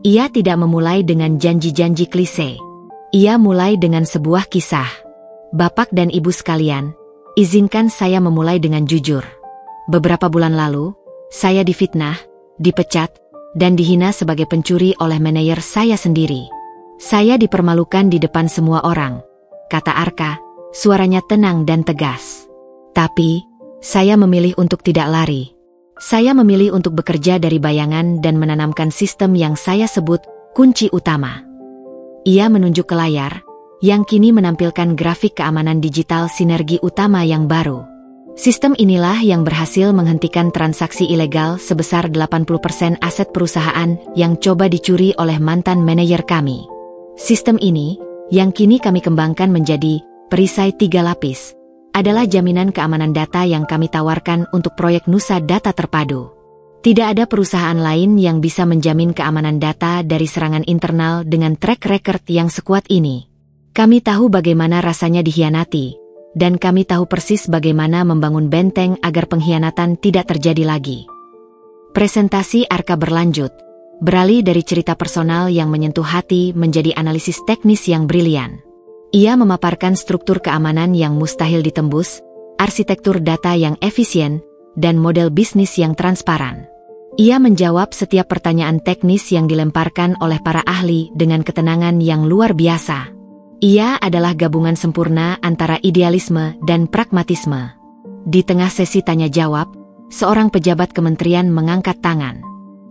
Ia tidak memulai dengan janji-janji klise. Ia mulai dengan sebuah kisah. Bapak dan Ibu sekalian, izinkan saya memulai dengan jujur. Beberapa bulan lalu, saya difitnah, dipecat, dan dihina sebagai pencuri oleh manajer saya sendiri. Saya dipermalukan di depan semua orang, kata Arka, suaranya tenang dan tegas. Tapi, saya memilih untuk tidak lari. Saya memilih untuk bekerja dari bayangan dan menanamkan sistem yang saya sebut kunci utama. Ia menunjuk ke layar, yang kini menampilkan grafik keamanan digital sinergi utama yang baru. Sistem inilah yang berhasil menghentikan transaksi ilegal sebesar 80% aset perusahaan yang coba dicuri oleh mantan manajer kami. Sistem ini, yang kini kami kembangkan menjadi perisai 3 lapis, adalah jaminan keamanan data yang kami tawarkan untuk proyek Nusa Data Terpadu. Tidak ada perusahaan lain yang bisa menjamin keamanan data dari serangan internal dengan track record yang sekuat ini. Kami tahu bagaimana rasanya dikhianati, dan kami tahu persis bagaimana membangun benteng agar pengkhianatan tidak terjadi lagi. Presentasi Arka berlanjut, beralih dari cerita personal yang menyentuh hati menjadi analisis teknis yang brilian. Ia memaparkan struktur keamanan yang mustahil ditembus, arsitektur data yang efisien, dan model bisnis yang transparan. Ia menjawab setiap pertanyaan teknis yang dilemparkan oleh para ahli dengan ketenangan yang luar biasa. Ia adalah gabungan sempurna antara idealisme dan pragmatisme. Di tengah sesi tanya-jawab, seorang pejabat kementerian mengangkat tangan.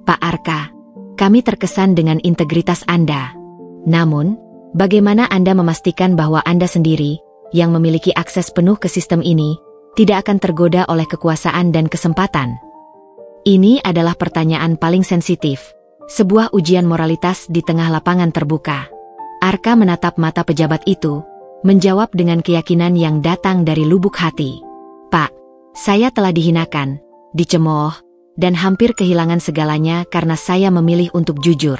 Pak Arka, kami terkesan dengan integritas Anda. Namun, bagaimana Anda memastikan bahwa Anda sendiri, yang memiliki akses penuh ke sistem ini, tidak akan tergoda oleh kekuasaan dan kesempatan? Ini adalah pertanyaan paling sensitif, sebuah ujian moralitas di tengah lapangan terbuka. Arka menatap mata pejabat itu, menjawab dengan keyakinan yang datang dari lubuk hati. Pak, saya telah dihinakan, dicemooh, dan hampir kehilangan segalanya karena saya memilih untuk jujur.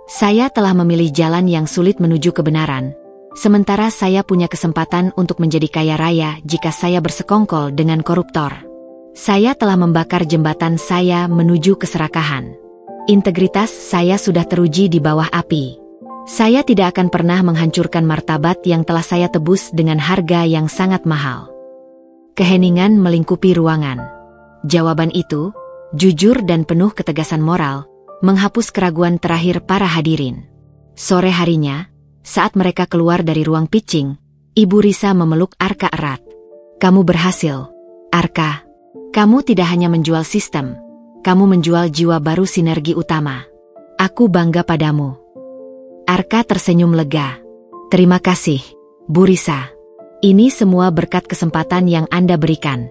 Saya telah memilih jalan yang sulit menuju kebenaran, sementara saya punya kesempatan untuk menjadi kaya raya jika saya bersekongkol dengan koruptor. Saya telah membakar jembatan saya menuju keserakahan. Integritas saya sudah teruji di bawah api. Saya tidak akan pernah menghancurkan martabat yang telah saya tebus dengan harga yang sangat mahal. Keheningan melingkupi ruangan. Jawaban itu, jujur dan penuh ketegasan moral, menghapus keraguan terakhir para hadirin. Sore harinya, saat mereka keluar dari ruang pitching, Ibu Risa memeluk Arka erat. Kamu berhasil, Arka. Kamu tidak hanya menjual sistem, kamu menjual jiwa baru sinergi utama. Aku bangga padamu. Arka tersenyum lega. Terima kasih, Bu Risa. Ini semua berkat kesempatan yang Anda berikan.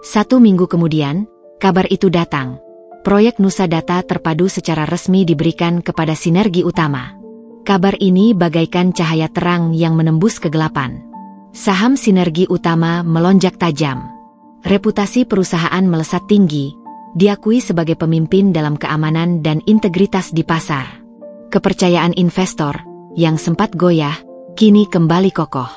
1 minggu kemudian, kabar itu datang. Proyek Nusa Data Terpadu secara resmi diberikan kepada sinergi utama. Kabar ini bagaikan cahaya terang yang menembus kegelapan. Saham sinergi utama melonjak tajam. Reputasi perusahaan melesat tinggi, diakui sebagai pemimpin dalam keamanan dan integritas di pasar. Kepercayaan investor, yang sempat goyah, kini kembali kokoh.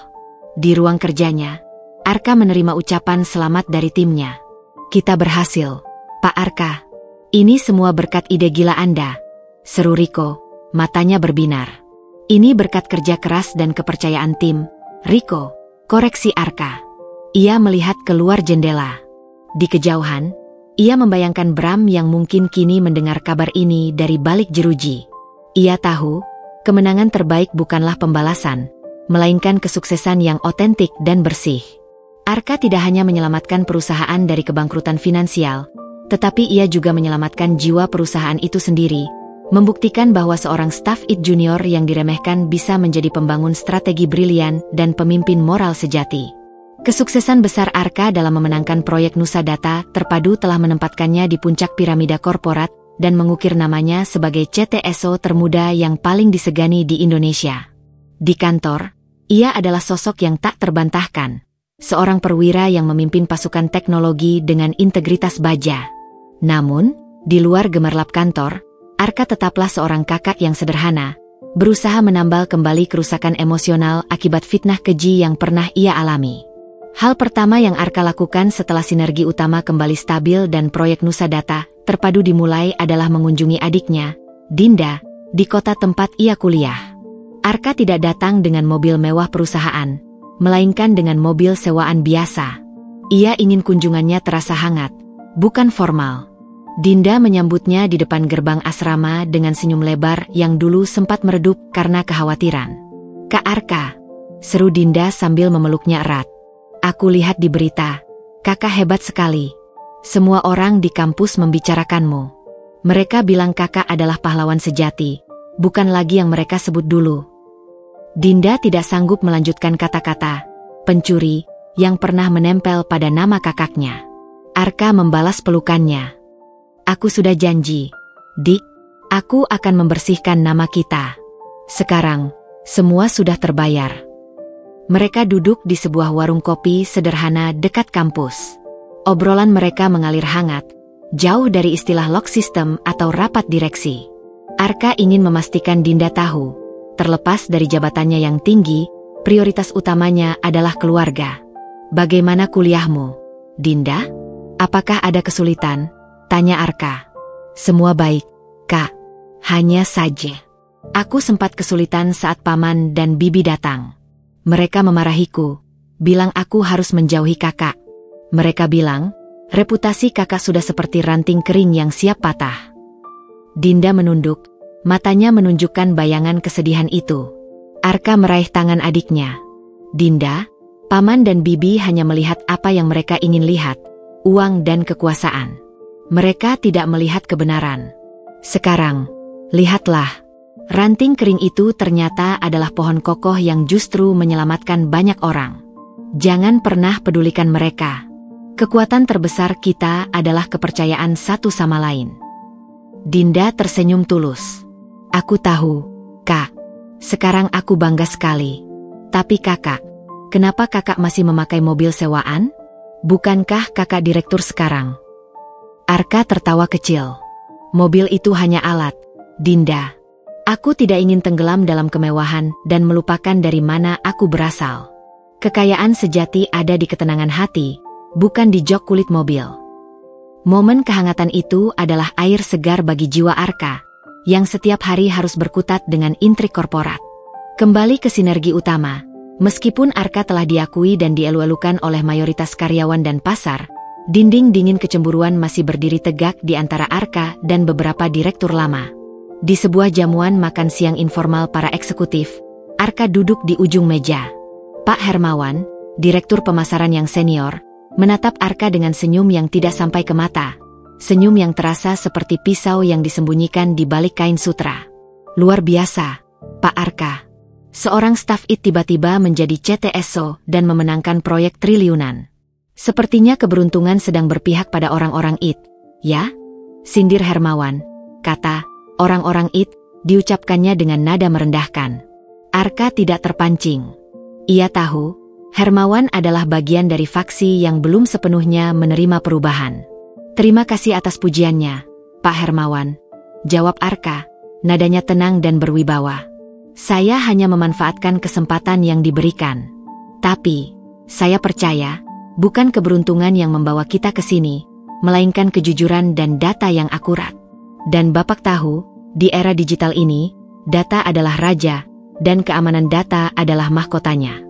Di ruang kerjanya, Arka menerima ucapan selamat dari timnya. Kita berhasil, Pak Arka. Ini semua berkat ide gila Anda, seru Riko, matanya berbinar. Ini berkat kerja keras dan kepercayaan tim, Riko, koreksi Arka. Ia melihat keluar jendela. Di kejauhan, ia membayangkan Bram yang mungkin kini mendengar kabar ini dari balik jeruji. Ia tahu, kemenangan terbaik bukanlah pembalasan, melainkan kesuksesan yang otentik dan bersih. Arka tidak hanya menyelamatkan perusahaan dari kebangkrutan finansial, tetapi ia juga menyelamatkan jiwa perusahaan itu sendiri, membuktikan bahwa seorang staf IT junior yang diremehkan bisa menjadi pembangun strategi brilian dan pemimpin moral sejati. Kesuksesan besar Arka dalam memenangkan proyek Nusa Data Terpadu telah menempatkannya di puncak piramida korporat dan mengukir namanya sebagai CTSO termuda yang paling disegani di Indonesia. Di kantor, ia adalah sosok yang tak terbantahkan, seorang perwira yang memimpin pasukan teknologi dengan integritas baja. Namun, di luar gemerlap kantor, Arka tetaplah seorang kakak yang sederhana, berusaha menambal kembali kerusakan emosional akibat fitnah keji yang pernah ia alami. Hal pertama yang Arka lakukan setelah sinergi utama kembali stabil dan proyek Nusa Data Terpadu dimulai adalah mengunjungi adiknya, Dinda, di kota tempat ia kuliah. Arka tidak datang dengan mobil mewah perusahaan, melainkan dengan mobil sewaan biasa. Ia ingin kunjungannya terasa hangat, bukan formal. Dinda menyambutnya di depan gerbang asrama dengan senyum lebar yang dulu sempat meredup karena kekhawatiran. "Kak Arka," seru Dinda sambil memeluknya erat. "Aku lihat di berita, kakak hebat sekali. Semua orang di kampus membicarakanmu. Mereka bilang kakak adalah pahlawan sejati, bukan lagi yang mereka sebut dulu." Dinda tidak sanggup melanjutkan kata-kata pencuri yang pernah menempel pada nama kakaknya. Arka membalas pelukannya. "Aku sudah janji, Dik, aku akan membersihkan nama kita. Sekarang, semua sudah terbayar." Mereka duduk di sebuah warung kopi sederhana dekat kampus. Obrolan mereka mengalir hangat, jauh dari istilah lock system atau rapat direksi. Arka ingin memastikan Dinda tahu, terlepas dari jabatannya yang tinggi, prioritas utamanya adalah keluarga. "Bagaimana kuliahmu, Dinda? Apakah ada kesulitan?" tanya Arka. "Semua baik, Kak. Hanya saja, aku sempat kesulitan saat paman dan bibi datang. Mereka memarahiku, bilang aku harus menjauhi kakak. Mereka bilang, reputasi kakak sudah seperti ranting kering yang siap patah." Dinda menunduk, matanya menunjukkan bayangan kesedihan itu. Arka meraih tangan adiknya. "Dinda, paman dan bibi hanya melihat apa yang mereka ingin lihat, uang dan kekuasaan. Mereka tidak melihat kebenaran. Sekarang, lihatlah. Ranting kering itu ternyata adalah pohon kokoh yang justru menyelamatkan banyak orang. Jangan pernah pedulikan mereka. Kekuatan terbesar kita adalah kepercayaan satu sama lain." Dinda tersenyum tulus. "Aku tahu, Kak. Sekarang aku bangga sekali. Tapi kakak, kenapa kakak masih memakai mobil sewaan? Bukankah kakak direktur sekarang?" Arka tertawa kecil. "Mobil itu hanya alat, Dinda. Aku tidak ingin tenggelam dalam kemewahan dan melupakan dari mana aku berasal. Kekayaan sejati ada di ketenangan hati, bukan di jok kulit mobil." Momen kehangatan itu adalah air segar bagi jiwa Arka, yang setiap hari harus berkutat dengan intrik korporat. Kembali ke sinergi utama, meskipun Arka telah diakui dan dielu-elukan oleh mayoritas karyawan dan pasar, dinding dingin kecemburuan masih berdiri tegak di antara Arka dan beberapa direktur lama. Di sebuah jamuan makan siang informal para eksekutif, Arka duduk di ujung meja. Pak Hermawan, direktur pemasaran yang senior, menatap Arka dengan senyum yang tidak sampai ke mata. Senyum yang terasa seperti pisau yang disembunyikan di balik kain sutra. "Luar biasa, Pak Arka. Seorang staf IT tiba-tiba menjadi CTSO dan memenangkan proyek triliunan. Sepertinya keberuntungan sedang berpihak pada orang-orang IT, ya?" sindir Hermawan. Kata "orang-orang IT" diucapkannya dengan nada merendahkan. Arka tidak terpancing. Ia tahu, Hermawan adalah bagian dari faksi yang belum sepenuhnya menerima perubahan. "Terima kasih atas pujiannya, Pak Hermawan," jawab Arka, nadanya tenang dan berwibawa. "Saya hanya memanfaatkan kesempatan yang diberikan. Tapi, saya percaya, bukan keberuntungan yang membawa kita ke sini, melainkan kejujuran dan data yang akurat. Dan Bapak tahu, di era digital ini, data adalah raja, dan keamanan data adalah mahkotanya."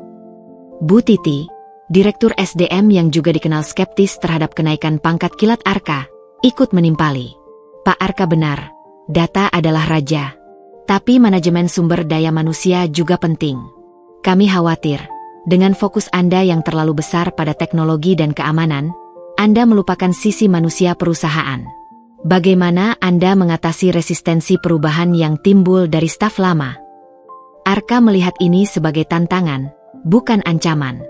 Bu Titi, direktur SDM yang juga dikenal skeptis terhadap kenaikan pangkat kilat Arka, ikut menimpali. "Pak Arka benar, data adalah raja. Tapi manajemen sumber daya manusia juga penting. Kami khawatir, dengan fokus Anda yang terlalu besar pada teknologi dan keamanan, Anda melupakan sisi manusia perusahaan. Bagaimana Anda mengatasi resistensi perubahan yang timbul dari staf lama? Arka melihat ini sebagai tantangan, bukan ancaman.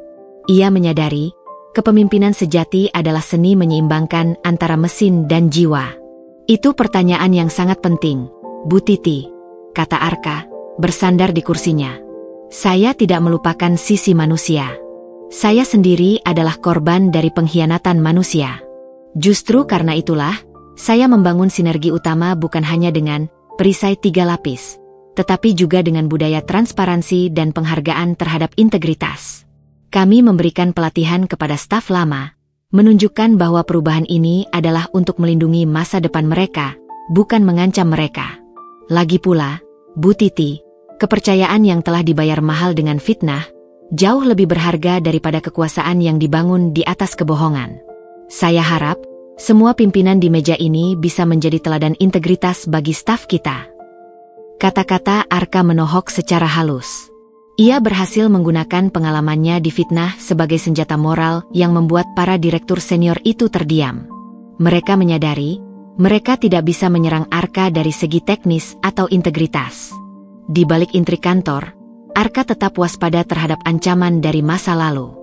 Ia menyadari, kepemimpinan sejati adalah seni menyeimbangkan antara mesin dan jiwa. Itu pertanyaan yang sangat penting, Bu Titi, kata Arka, bersandar di kursinya. Saya tidak melupakan sisi manusia. Saya sendiri adalah korban dari pengkhianatan manusia. Justru karena itulah, saya membangun sinergi utama bukan hanya dengan perisai 3 lapis, tetapi juga dengan budaya transparansi dan penghargaan terhadap integritas. Kami memberikan pelatihan kepada staf lama, menunjukkan bahwa perubahan ini adalah untuk melindungi masa depan mereka, bukan mengancam mereka. Lagi pula, Bu Titi, kepercayaan yang telah dibayar mahal dengan fitnah, jauh lebih berharga daripada kekuasaan yang dibangun di atas kebohongan. Saya harap, semua pimpinan di meja ini bisa menjadi teladan integritas bagi staf kita. Kata-kata Arka menohok secara halus. Ia berhasil menggunakan pengalamannya di fitnah sebagai senjata moral yang membuat para direktur senior itu terdiam. Mereka menyadari, mereka tidak bisa menyerang Arka dari segi teknis atau integritas. Di balik intrik kantor, Arka tetap waspada terhadap ancaman dari masa lalu.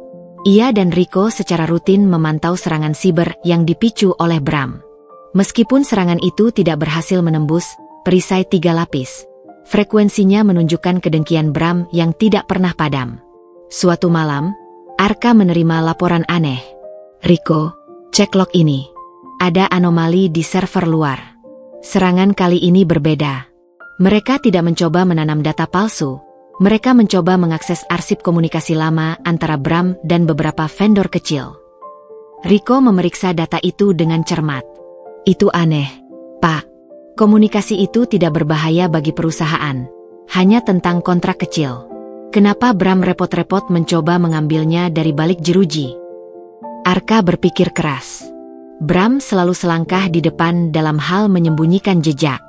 Ia dan Rico secara rutin memantau serangan siber yang dipicu oleh Bram. Meskipun serangan itu tidak berhasil menembus perisai 3 lapis, frekuensinya menunjukkan kedengkian Bram yang tidak pernah padam. Suatu malam, Arka menerima laporan aneh. Rico, cek log ini. Ada anomali di server luar. Serangan kali ini berbeda. Mereka tidak mencoba menanam data palsu. Mereka mencoba mengakses arsip komunikasi lama antara Bram dan beberapa vendor kecil. Rico memeriksa data itu dengan cermat. Itu aneh, Pak. Komunikasi itu tidak berbahaya bagi perusahaan, hanya tentang kontrak kecil. Kenapa Bram repot-repot mencoba mengambilnya dari balik jeruji? Arka berpikir keras. Bram selalu selangkah di depan dalam hal menyembunyikan jejak.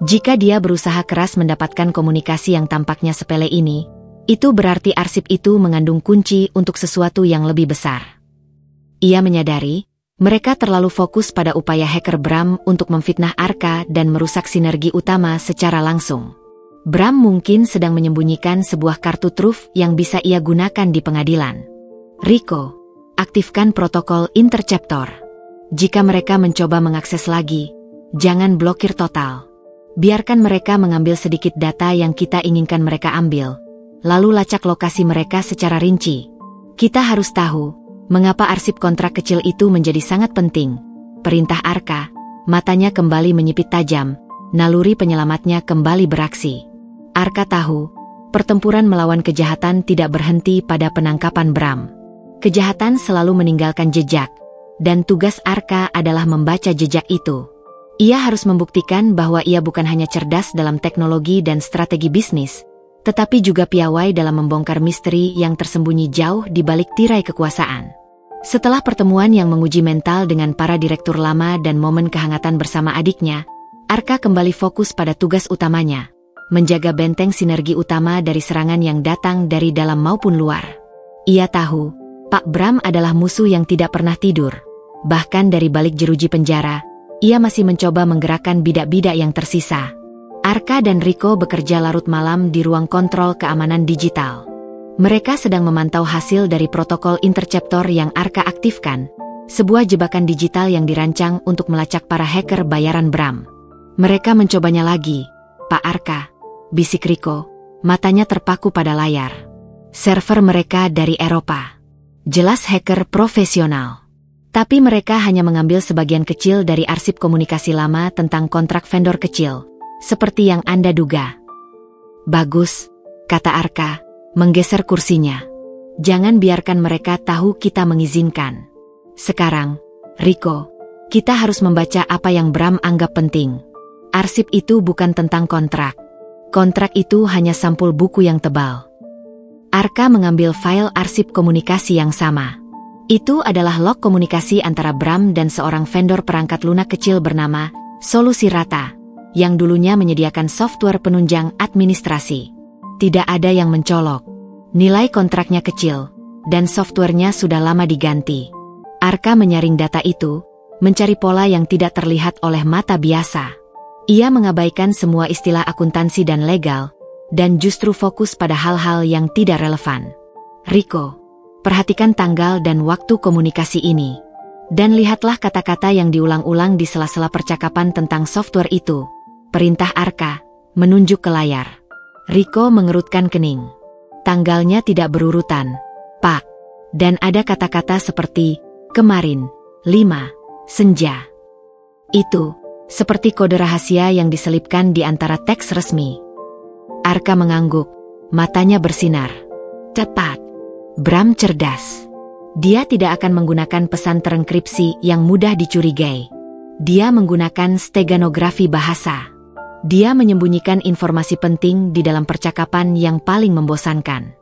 Jika dia berusaha keras mendapatkan komunikasi yang tampaknya sepele ini, itu berarti arsip itu mengandung kunci untuk sesuatu yang lebih besar. Ia menyadari, mereka terlalu fokus pada upaya hacker Bram untuk memfitnah Arka dan merusak sinergi utama secara langsung. Bram mungkin sedang menyembunyikan sebuah kartu truf yang bisa ia gunakan di pengadilan. Rico, aktifkan protokol interceptor. Jika mereka mencoba mengakses lagi, jangan blokir total. Biarkan mereka mengambil sedikit data yang kita inginkan mereka ambil, lalu lacak lokasi mereka secara rinci. Kita harus tahu, mengapa arsip kontrak kecil itu menjadi sangat penting. Perintah Arka, matanya kembali menyipit tajam, naluri penyelamatnya kembali beraksi. Arka tahu, pertempuran melawan kejahatan tidak berhenti pada penangkapan Bram. Kejahatan selalu meninggalkan jejak, dan tugas Arka adalah membaca jejak itu. Ia harus membuktikan bahwa ia bukan hanya cerdas dalam teknologi dan strategi bisnis, tetapi juga piawai dalam membongkar misteri yang tersembunyi jauh di balik tirai kekuasaan. Setelah pertemuan yang menguji mental dengan para direktur lama dan momen kehangatan bersama adiknya, Arka kembali fokus pada tugas utamanya, menjaga benteng sinergi utama dari serangan yang datang dari dalam maupun luar. Ia tahu, Pak Bram adalah musuh yang tidak pernah tidur. Bahkan dari balik jeruji penjara, ia masih mencoba menggerakkan bidak-bidak yang tersisa. Arka dan Rico bekerja larut malam di ruang kontrol keamanan digital. Mereka sedang memantau hasil dari protokol interceptor yang Arka aktifkan, sebuah jebakan digital yang dirancang untuk melacak para hacker bayaran Bram. Mereka mencobanya lagi, Pak Arka, bisik Rico, matanya terpaku pada layar. Server mereka dari Eropa. Jelas hacker profesional. Tapi mereka hanya mengambil sebagian kecil dari arsip komunikasi lama tentang kontrak vendor kecil, seperti yang Anda duga. Bagus, kata Arka, menggeser kursinya. Jangan biarkan mereka tahu kita mengizinkan. Sekarang, Rico, kita harus membaca apa yang Bram anggap penting. Arsip itu bukan tentang kontrak. Kontrak itu hanya sampul buku yang tebal. Arka mengambil file arsip komunikasi yang sama. Itu adalah log komunikasi antara Bram dan seorang vendor perangkat lunak kecil bernama Solusi Rata, yang dulunya menyediakan software penunjang administrasi. Tidak ada yang mencolok. Nilai kontraknya kecil, dan softwarenya sudah lama diganti. Arka menyaring data itu, mencari pola yang tidak terlihat oleh mata biasa. Ia mengabaikan semua istilah akuntansi dan legal, dan justru fokus pada hal-hal yang tidak relevan. Rico, perhatikan tanggal dan waktu komunikasi ini. Dan lihatlah kata-kata yang diulang-ulang di sela-sela percakapan tentang software itu. Perintah Arka, menunjuk ke layar. Rico mengerutkan kening. Tanggalnya tidak berurutan, Pak. Dan ada kata-kata seperti, kemarin, 5, senja. Itu, seperti kode rahasia yang diselipkan di antara teks resmi. Arka mengangguk, matanya bersinar. Tepat. Bram cerdas. Dia tidak akan menggunakan pesan terenkripsi yang mudah dicurigai. Dia menggunakan steganografi bahasa. Dia menyembunyikan informasi penting di dalam percakapan yang paling membosankan.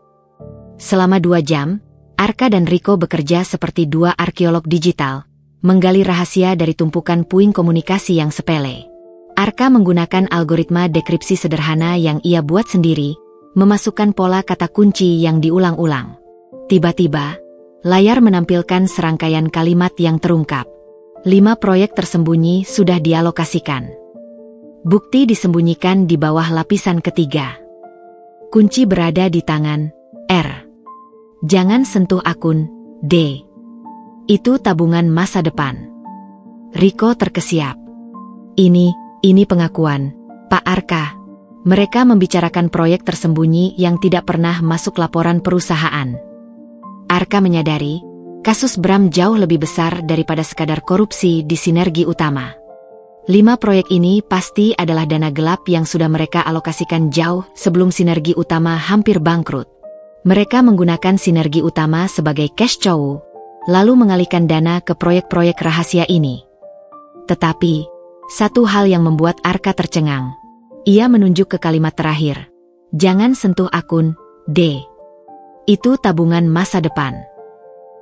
Selama 2 jam, Arka dan Rico bekerja seperti 2 arkeolog digital, menggali rahasia dari tumpukan puing komunikasi yang sepele. Arka menggunakan algoritma dekripsi sederhana yang ia buat sendiri, memasukkan pola kata kunci yang diulang-ulang. Tiba-tiba, layar menampilkan serangkaian kalimat yang terungkap. 5 proyek tersembunyi sudah dialokasikan. Bukti disembunyikan di bawah lapisan ketiga. Kunci berada di tangan R. Jangan sentuh akun D. Itu tabungan masa depan. Rico terkesiap. Ini pengakuan, Pak Arka. Mereka membicarakan proyek tersembunyi yang tidak pernah masuk laporan perusahaan. Arka menyadari, kasus Bram jauh lebih besar daripada sekadar korupsi di Sinergi Utama. 5 proyek ini pasti adalah dana gelap yang sudah mereka alokasikan jauh sebelum Sinergi Utama hampir bangkrut. Mereka menggunakan Sinergi Utama sebagai cash cow, lalu mengalihkan dana ke proyek-proyek rahasia ini. Tetapi, satu hal yang membuat Arka tercengang. Ia menunjuk ke kalimat terakhir. Jangan sentuh akun D. Itu tabungan masa depan.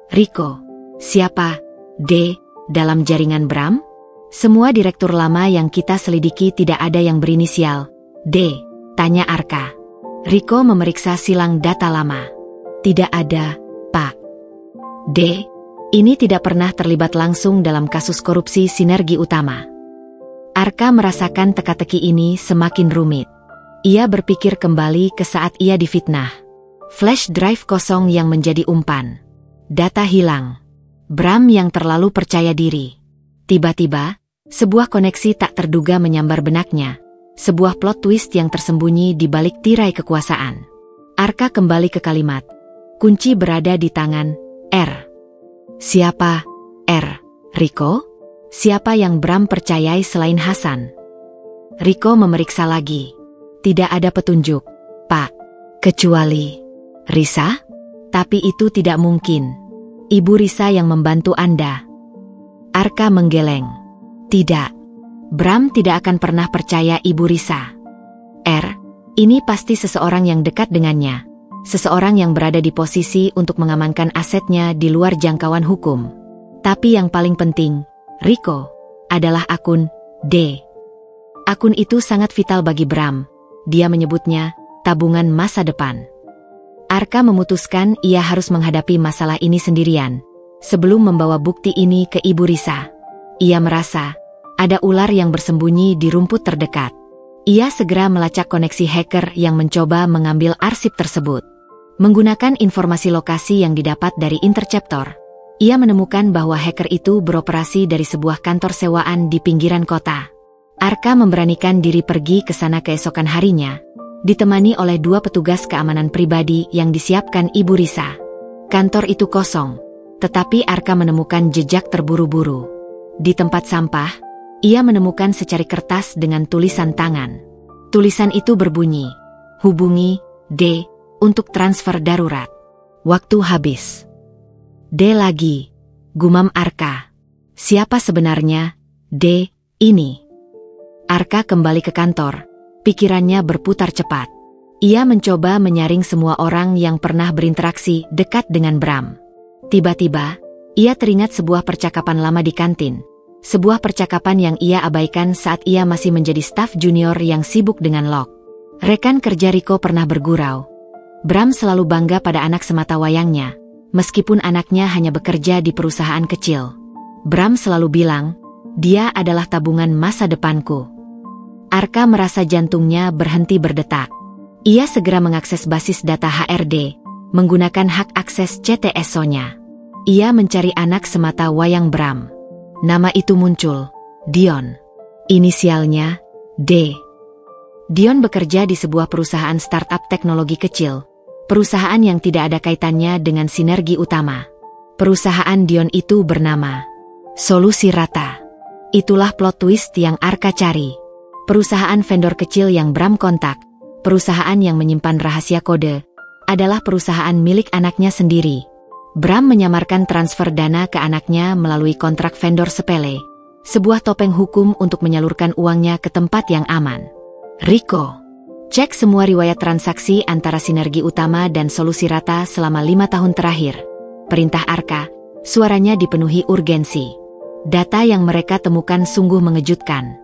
Rico, siapa D dalam jaringan Bram? Semua direktur lama yang kita selidiki tidak ada yang berinisial D, tanya Arka. Rico memeriksa silang data lama. Tidak ada, Pak. D, ini tidak pernah terlibat langsung dalam kasus korupsi Sinergi Utama. Arka merasakan teka-teki ini semakin rumit. Ia berpikir kembali ke saat ia difitnah. Flash drive kosong yang menjadi umpan. Data hilang. Bram yang terlalu percaya diri. Tiba-tiba, sebuah koneksi tak terduga menyambar benaknya. Sebuah plot twist yang tersembunyi di balik tirai kekuasaan. Arka kembali ke kalimat. Kunci berada di tangan R. Siapa R? Rico? Siapa yang Bram percayai selain Hasan? Rico memeriksa lagi. Tidak ada petunjuk, Pak. Kecuali Risa? Tapi itu tidak mungkin. Ibu Risa yang membantu Anda. Arka menggeleng. Tidak. Bram tidak akan pernah percaya Ibu Risa. R, ini pasti seseorang yang dekat dengannya. Seseorang yang berada di posisi untuk mengamankan asetnya di luar jangkauan hukum. Tapi yang paling penting, Rico, adalah akun D. Akun itu sangat vital bagi Bram. Dia menyebutnya tabungan masa depan. Arka memutuskan ia harus menghadapi masalah ini sendirian, sebelum membawa bukti ini ke Ibu Risa. Ia merasa, ada ular yang bersembunyi di rumput terdekat. Ia segera melacak koneksi hacker yang mencoba mengambil arsip tersebut. Menggunakan informasi lokasi yang didapat dari Interceptor, ia menemukan bahwa hacker itu beroperasi dari sebuah kantor sewaan di pinggiran kota. Arka memberanikan diri pergi ke sana keesokan harinya, ditemani oleh 2 petugas keamanan pribadi yang disiapkan Ibu Risa. Kantor itu kosong, tetapi Arka menemukan jejak terburu-buru. Di tempat sampah, ia menemukan secari kertas dengan tulisan tangan. Tulisan itu berbunyi, hubungi D untuk transfer darurat. Waktu habis. D lagi, gumam Arka. Siapa sebenarnya D ini? Arka kembali ke kantor. Pikirannya berputar cepat. Ia mencoba menyaring semua orang yang pernah berinteraksi dekat dengan Bram. Tiba-tiba, ia teringat sebuah percakapan lama di kantin. Sebuah percakapan yang ia abaikan saat ia masih menjadi staf junior yang sibuk dengan log. Rekan kerja Rico pernah bergurau. Bram selalu bangga pada anak semata wayangnya, meskipun anaknya hanya bekerja di perusahaan kecil. Bram selalu bilang, dia adalah tabungan masa depanku. Arka merasa jantungnya berhenti berdetak. Ia segera mengakses basis data HRD, menggunakan hak akses CTSO-nya. Ia mencari anak semata wayang Bram. Nama itu muncul, Dion. Inisialnya, D. Dion bekerja di sebuah perusahaan startup teknologi kecil. Perusahaan yang tidak ada kaitannya dengan sinergi utama. Perusahaan Dion itu bernama Solusi Rata. Itulah plot twist yang Arka cari. Perusahaan vendor kecil yang Bram kontak, perusahaan yang menyimpan rahasia kode, adalah perusahaan milik anaknya sendiri. Bram menyamarkan transfer dana ke anaknya melalui kontrak vendor sepele, sebuah topeng hukum untuk menyalurkan uangnya ke tempat yang aman. Rico, cek semua riwayat transaksi antara sinergi utama dan Solusi Rata selama 5 tahun terakhir. Perintah Arka, suaranya dipenuhi urgensi. Data yang mereka temukan sungguh mengejutkan.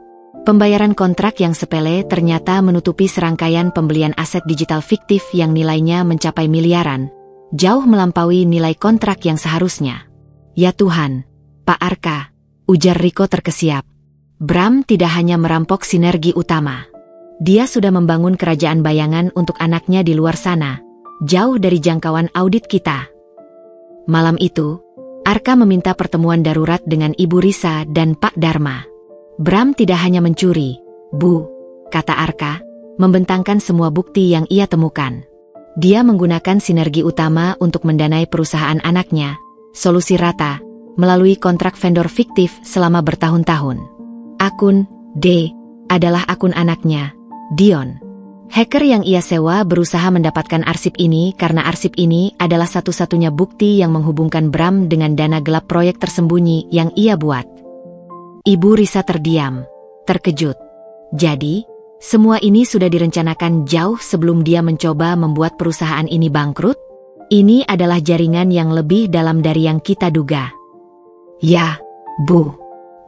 Pembayaran kontrak yang sepele ternyata menutupi serangkaian pembelian aset digital fiktif yang nilainya mencapai miliaran, jauh melampaui nilai kontrak yang seharusnya. Ya Tuhan, Pak Arka, ujar Rico terkesiap. Bram tidak hanya merampok sinergi utama. Dia sudah membangun kerajaan bayangan untuk anaknya di luar sana, jauh dari jangkauan audit kita. Malam itu, Arka meminta pertemuan darurat dengan Ibu Risa dan Pak Dharma. Bram tidak hanya mencuri, Bu, kata Arka, membentangkan semua bukti yang ia temukan. Dia menggunakan sinergi utama untuk mendanai perusahaan anaknya, Solusi Rata, melalui kontrak vendor fiktif selama bertahun-tahun. Akun D adalah akun anaknya, Dion. Hacker yang ia sewa berusaha mendapatkan arsip ini karena arsip ini adalah satu-satunya bukti yang menghubungkan Bram dengan dana gelap proyek tersembunyi yang ia buat. Ibu Risa terdiam, terkejut. Jadi, semua ini sudah direncanakan jauh sebelum dia mencoba membuat perusahaan ini bangkrut? Ini adalah jaringan yang lebih dalam dari yang kita duga. Ya, Bu.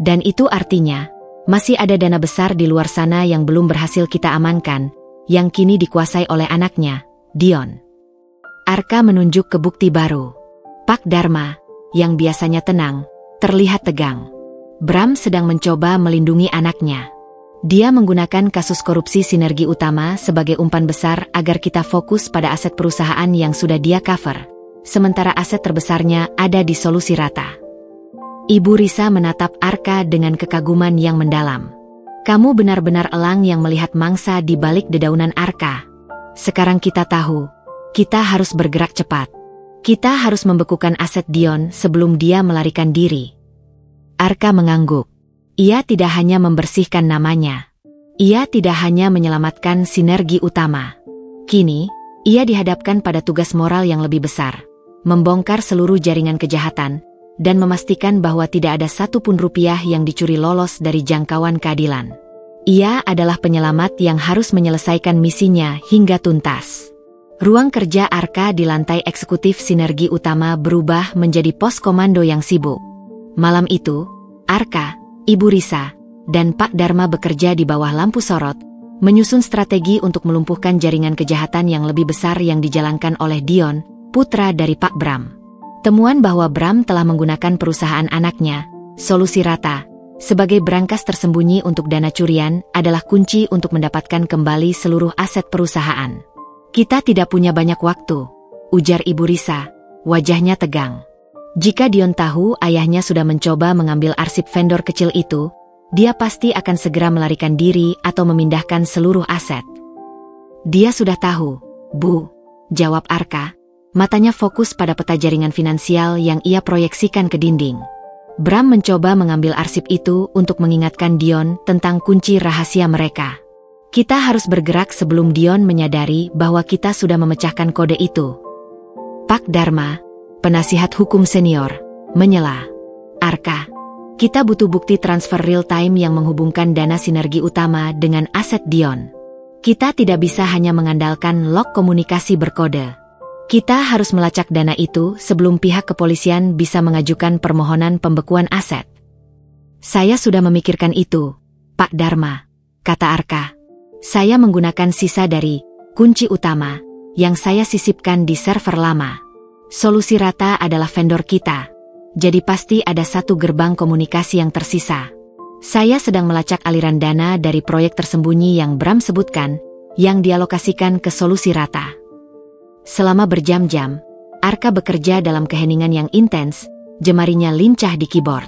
Dan itu artinya, masih ada dana besar di luar sana yang belum berhasil kita amankan, yang kini dikuasai oleh anaknya, Dion. Arka menunjuk ke bukti baru. Pak Dharma, yang biasanya tenang, terlihat tegang. Bram sedang mencoba melindungi anaknya. Dia menggunakan kasus korupsi sinergi utama sebagai umpan besar agar kita fokus pada aset perusahaan yang sudah dia cover, sementara aset terbesarnya ada di Solusi Rata. Ibu Risa menatap Arka dengan kekaguman yang mendalam. Kamu benar-benar elang yang melihat mangsa di balik dedaunan Arka. Sekarang kita tahu, kita harus bergerak cepat. Kita harus membekukan aset Dion sebelum dia melarikan diri. Arka mengangguk. Ia tidak hanya membersihkan namanya. Ia tidak hanya menyelamatkan sinergi utama. Kini, ia dihadapkan pada tugas moral yang lebih besar. Membongkar seluruh jaringan kejahatan, dan memastikan bahwa tidak ada satupun rupiah yang dicuri lolos dari jangkauan keadilan. Ia adalah penyelamat yang harus menyelesaikan misinya hingga tuntas. Ruang kerja Arka di lantai eksekutif sinergi utama berubah menjadi pos komando yang sibuk. Malam itu, Arka, Ibu Risa, dan Pak Dharma bekerja di bawah lampu sorot, menyusun strategi untuk melumpuhkan jaringan kejahatan yang lebih besar yang dijalankan oleh Dion, putra dari Pak Bram. Temuan bahwa Bram telah menggunakan perusahaan anaknya, Solusi Rata, sebagai brankas tersembunyi untuk dana curian adalah kunci untuk mendapatkan kembali seluruh aset perusahaan. Kita tidak punya banyak waktu, ujar Ibu Risa, wajahnya tegang. Jika Dion tahu ayahnya sudah mencoba mengambil arsip vendor kecil itu, dia pasti akan segera melarikan diri atau memindahkan seluruh aset. Dia sudah tahu, Bu, jawab Arka, matanya fokus pada peta jaringan finansial yang ia proyeksikan ke dinding. Bram mencoba mengambil arsip itu untuk mengingatkan Dion tentang kunci rahasia mereka. Kita harus bergerak sebelum Dion menyadari bahwa kita sudah memecahkan kode itu. Pak Dharma, penasihat hukum senior, menyela. Arka, kita butuh bukti transfer real time yang menghubungkan dana sinergi utama dengan aset Dion. Kita tidak bisa hanya mengandalkan log komunikasi berkode. Kita harus melacak dana itu sebelum pihak kepolisian bisa mengajukan permohonan pembekuan aset. Saya sudah memikirkan itu, Pak Dharma, kata Arka. Saya menggunakan sisa dari kunci utama yang saya sisipkan di server lama. Solusi Rata adalah vendor kita, jadi pasti ada satu gerbang komunikasi yang tersisa. Saya sedang melacak aliran dana dari proyek tersembunyi yang Bram sebutkan, yang dialokasikan ke Solusi Rata. Selama berjam-jam, Arka bekerja dalam keheningan yang intens, jemarinya lincah di keyboard.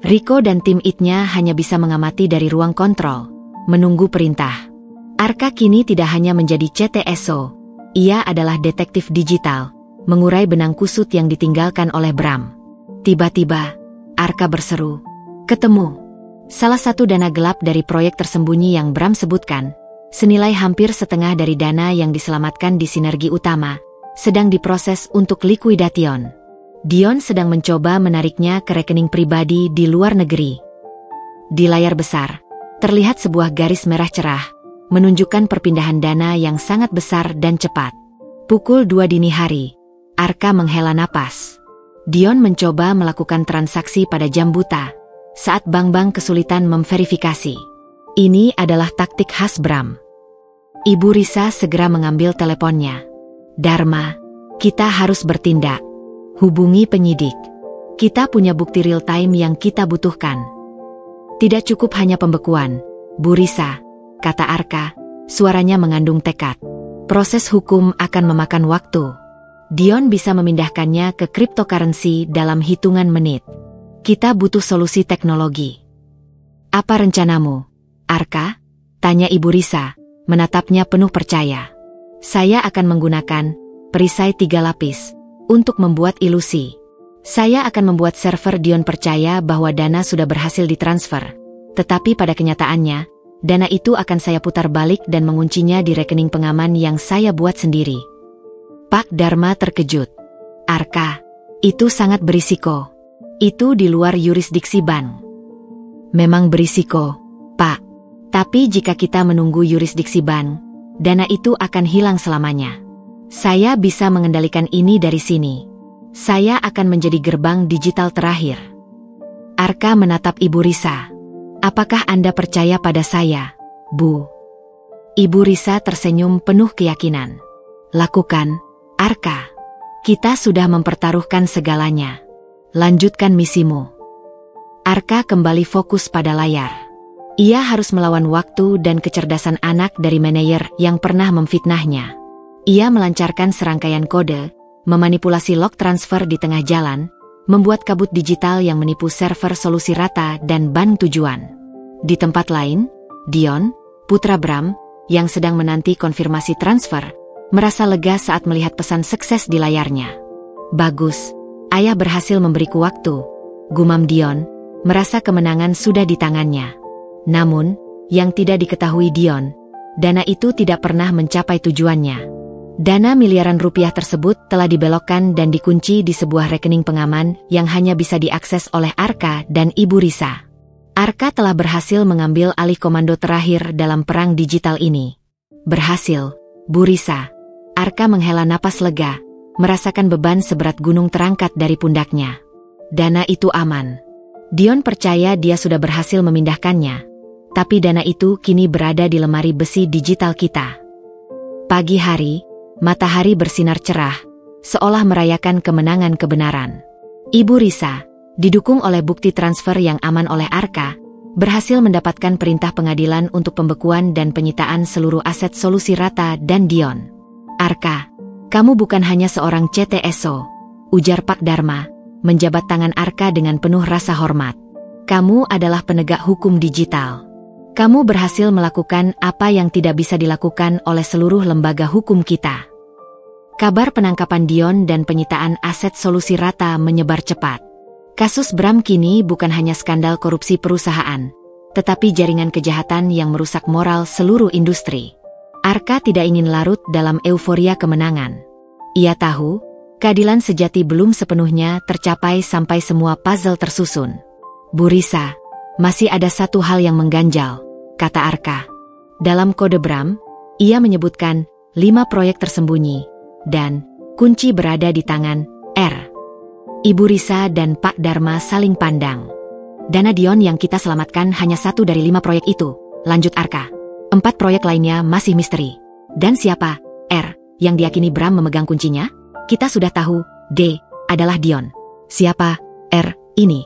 Rico dan tim IT-nya hanya bisa mengamati dari ruang kontrol, menunggu perintah. Arka kini tidak hanya menjadi CTSO, ia adalah detektif digital, mengurai benang kusut yang ditinggalkan oleh Bram. Tiba-tiba, Arka berseru, "Ketemu!" Salah satu dana gelap dari proyek tersembunyi yang Bram sebutkan, senilai hampir setengah dari dana yang diselamatkan di sinergi utama, sedang diproses untuk liquidation. Dion sedang mencoba menariknya ke rekening pribadi di luar negeri. Di layar besar, terlihat sebuah garis merah cerah, menunjukkan perpindahan dana yang sangat besar dan cepat. Pukul 2 dini hari, Arka menghela napas. Dion mencoba melakukan transaksi pada jam buta, saat bank-bank kesulitan memverifikasi. Ini adalah taktik khas Bram. Ibu Risa segera mengambil teleponnya. "Dharma, kita harus bertindak. Hubungi penyidik. Kita punya bukti real time yang kita butuhkan." "Tidak cukup hanya pembekuan, Bu Risa," kata Arka, suaranya mengandung tekad. "Proses hukum akan memakan waktu. Dion bisa memindahkannya ke cryptocurrency dalam hitungan menit. Kita butuh solusi teknologi." "Apa rencanamu, Arka?" tanya Ibu Risa, menatapnya penuh percaya. "Saya akan menggunakan perisai 3 lapis untuk membuat ilusi. Saya akan membuat server Dion percaya bahwa dana sudah berhasil ditransfer. Tetapi pada kenyataannya, dana itu akan saya putar balik dan menguncinya di rekening pengaman yang saya buat sendiri." Pak Dharma terkejut. "Arka, itu sangat berisiko. Itu di luar yurisdiksi bank." "Memang berisiko, Pak. Tapi jika kita menunggu yurisdiksi bank, dana itu akan hilang selamanya. Saya bisa mengendalikan ini dari sini. Saya akan menjadi gerbang digital terakhir." Arka menatap Ibu Risa. "Apakah Anda percaya pada saya, Bu?" Ibu Risa tersenyum penuh keyakinan. "Lakukan, Arka. Kita sudah mempertaruhkan segalanya. Lanjutkan misimu." Arka kembali fokus pada layar. Ia harus melawan waktu dan kecerdasan anak dari manajer yang pernah memfitnahnya. Ia melancarkan serangkaian kode, memanipulasi log transfer di tengah jalan, membuat kabut digital yang menipu server Solusi Rata dan bank tujuan. Di tempat lain, Dion, putra Bram, yang sedang menanti konfirmasi transfer, merasa lega saat melihat pesan sukses di layarnya. "Bagus, ayah berhasil memberiku waktu," gumam Dion, merasa kemenangan sudah di tangannya. Namun, yang tidak diketahui Dion, dana itu tidak pernah mencapai tujuannya. Dana miliaran rupiah tersebut telah dibelokkan dan dikunci di sebuah rekening pengaman yang hanya bisa diakses oleh Arka dan Ibu Risa. Arka telah berhasil mengambil alih komando terakhir dalam perang digital ini. "Berhasil, Bu Risa." Arka menghela napas lega, merasakan beban seberat gunung terangkat dari pundaknya. Dana itu aman. Dion percaya dia sudah berhasil memindahkannya, tapi dana itu kini berada di lemari besi digital kita. Pagi hari, matahari bersinar cerah, seolah merayakan kemenangan kebenaran. Ibu Risa, didukung oleh bukti transfer yang aman oleh Arka, berhasil mendapatkan perintah pengadilan untuk pembekuan dan penyitaan seluruh aset Solusi Rata dan Dion. "Arka, kamu bukan hanya seorang CTSO," ujar Pak Dharma, menjabat tangan Arka dengan penuh rasa hormat. "Kamu adalah penegak hukum digital. Kamu berhasil melakukan apa yang tidak bisa dilakukan oleh seluruh lembaga hukum kita." Kabar penangkapan Dion dan penyitaan aset Solusi Rata menyebar cepat. Kasus Bram kini bukan hanya skandal korupsi perusahaan, tetapi jaringan kejahatan yang merusak moral seluruh industri. Arka tidak ingin larut dalam euforia kemenangan. Ia tahu, keadilan sejati belum sepenuhnya tercapai sampai semua puzzle tersusun. "Bu Risa, masih ada satu hal yang mengganjal," kata Arka. Dalam kode Bram, ia menyebutkan 5 proyek tersembunyi, dan kunci berada di tangan R. Ibu Risa dan Pak Dharma saling pandang. "Dana Dion yang kita selamatkan hanya 1 dari 5 proyek itu," lanjut Arka. 4 proyek lainnya masih misteri. "Dan siapa R yang diyakini Bram memegang kuncinya? Kita sudah tahu, D adalah Dion. Siapa R ini?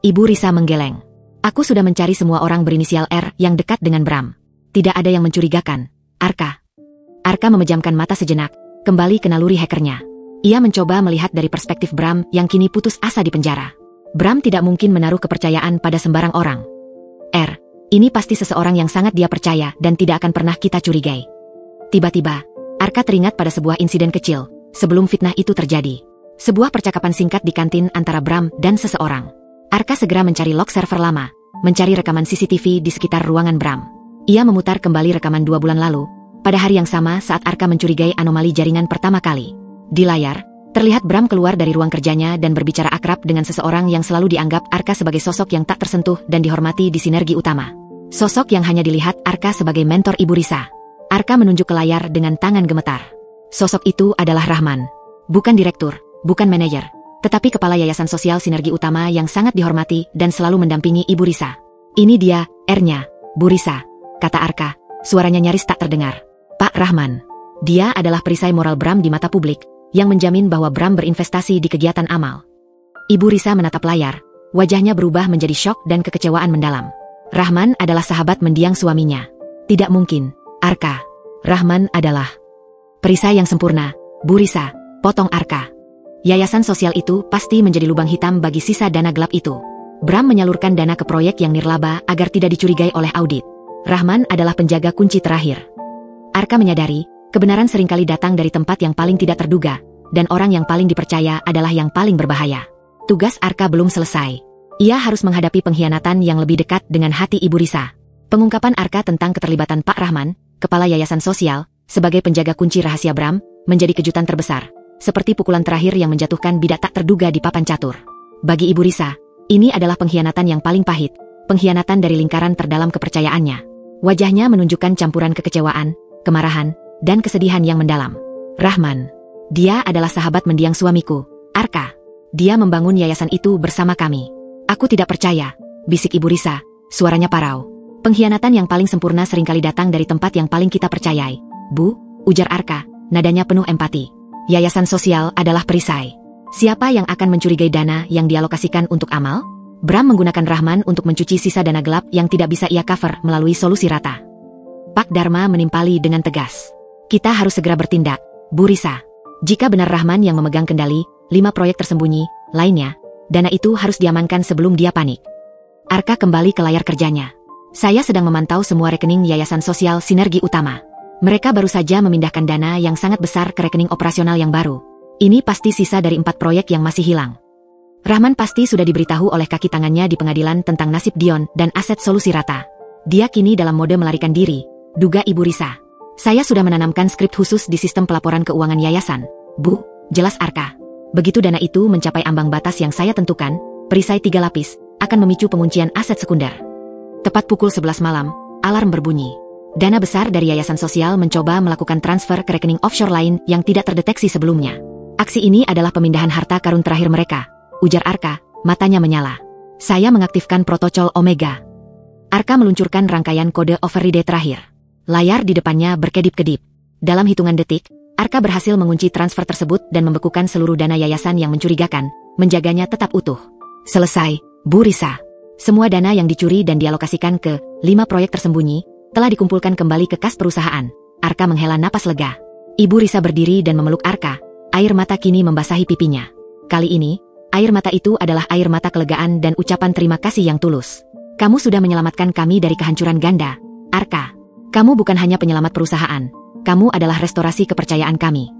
Ibu Risa menggeleng. Aku sudah mencari semua orang berinisial R yang dekat dengan Bram. Tidak ada yang mencurigakan. Arka. Arka memejamkan mata sejenak, kembali ke naluri hackernya. Ia mencoba melihat dari perspektif Bram yang kini putus asa di penjara. Bram tidak mungkin menaruh kepercayaan pada sembarang orang. R, ini pasti seseorang yang sangat dia percaya dan tidak akan pernah kita curigai. Tiba-tiba, Arka teringat pada sebuah insiden kecil, sebelum fitnah itu terjadi. Sebuah percakapan singkat di kantin antara Bram dan seseorang. Arka segera mencari log server lama, mencari rekaman CCTV di sekitar ruangan Bram. Ia memutar kembali rekaman 2 bulan lalu, pada hari yang sama saat Arka mencurigai anomali jaringan pertama kali. Di layar, terlihat Bram keluar dari ruang kerjanya dan berbicara akrab dengan seseorang yang selalu dianggap Arka sebagai sosok yang tak tersentuh dan dihormati di Sinergi Utama. Sosok yang hanya dilihat Arka sebagai mentor Ibu Risa. Arka menunjuk ke layar dengan tangan gemetar. Sosok itu adalah Rahman. Bukan direktur, bukan manajer, tetapi kepala Yayasan Sosial Sinergi Utama yang sangat dihormati dan selalu mendampingi Ibu Risa. Ini dia, R-nya, Bu Risa, kata Arka, suaranya nyaris tak terdengar. Pak Rahman. Dia adalah perisai moral Bram di mata publik, yang menjamin bahwa Bram berinvestasi di kegiatan amal. Ibu Risa menatap layar, wajahnya berubah menjadi syok dan kekecewaan mendalam. Rahman adalah sahabat mendiang suaminya. Tidak mungkin, Arka. Rahman adalah perisai yang sempurna, Bu Risa, potong Arka. Yayasan sosial itu pasti menjadi lubang hitam bagi sisa dana gelap itu. Bram menyalurkan dana ke proyek yang nirlaba agar tidak dicurigai oleh audit. Rahman adalah penjaga kunci terakhir. Arka menyadari, kebenaran seringkali datang dari tempat yang paling tidak terduga, dan orang yang paling dipercaya adalah yang paling berbahaya. Tugas Arka belum selesai. Ia harus menghadapi pengkhianatan yang lebih dekat dengan hati Ibu Risa. Pengungkapan Arka tentang keterlibatan Pak Rahman, kepala Yayasan Sosial, sebagai penjaga kunci rahasia Bram, menjadi kejutan terbesar. Seperti pukulan terakhir yang menjatuhkan bidak tak terduga di papan catur. Bagi Ibu Risa, ini adalah pengkhianatan yang paling pahit, pengkhianatan dari lingkaran terdalam kepercayaannya. Wajahnya menunjukkan campuran kekecewaan, kemarahan, dan kesedihan yang mendalam. Rahman. Dia adalah sahabat mendiang suamiku, Arka. Dia membangun yayasan itu bersama kami. Aku tidak percaya, bisik Ibu Risa, suaranya parau. Pengkhianatan yang paling sempurna seringkali datang dari tempat yang paling kita percayai. Bu, ujar Arka, nadanya penuh empati. Yayasan sosial adalah perisai. Siapa yang akan mencurigai dana yang dialokasikan untuk amal? Bram menggunakan Rahman untuk mencuci sisa dana gelap yang tidak bisa ia cover melalui solusi rata. Pak Dharma menimpali dengan tegas. Kita harus segera bertindak, Bu Risa. Jika benar Rahman yang memegang kendali 5 proyek tersembunyi lainnya, dana itu harus diamankan sebelum dia panik. Arka kembali ke layar kerjanya. Saya sedang memantau semua rekening Yayasan Sosial Sinergi Utama. Mereka baru saja memindahkan dana yang sangat besar ke rekening operasional yang baru. Ini pasti sisa dari 4 proyek yang masih hilang. Rahman pasti sudah diberitahu oleh kaki tangannya di pengadilan tentang nasib Dion dan aset solusi rata. Dia kini dalam mode melarikan diri, duga Ibu Risa. Saya sudah menanamkan skrip khusus di sistem pelaporan keuangan yayasan, Bu, jelas Arka. Begitu dana itu mencapai ambang batas yang saya tentukan, perisai 3 lapis akan memicu penguncian aset sekunder. Tepat pukul 11 malam, alarm berbunyi. Dana besar dari yayasan sosial mencoba melakukan transfer ke rekening offshore lain yang tidak terdeteksi sebelumnya. Aksi ini adalah pemindahan harta karun terakhir mereka, ujar Arka, matanya menyala. Saya mengaktifkan protokol Omega. Arka meluncurkan rangkaian kode override terakhir. Layar di depannya berkedip-kedip. Dalam hitungan detik, Arka berhasil mengunci transfer tersebut dan membekukan seluruh dana yayasan yang mencurigakan, menjaganya tetap utuh. Selesai, Bu Risa. Semua dana yang dicuri dan dialokasikan ke 5 proyek tersembunyi, telah dikumpulkan kembali ke kas perusahaan. Arka menghela napas lega. Ibu Risa berdiri dan memeluk Arka, air mata kini membasahi pipinya. Kali ini, air mata itu adalah air mata kelegaan dan ucapan terima kasih yang tulus. Kamu sudah menyelamatkan kami dari kehancuran ganda, Arka. Kamu bukan hanya penyelamat perusahaan, kamu adalah restorasi kepercayaan kami.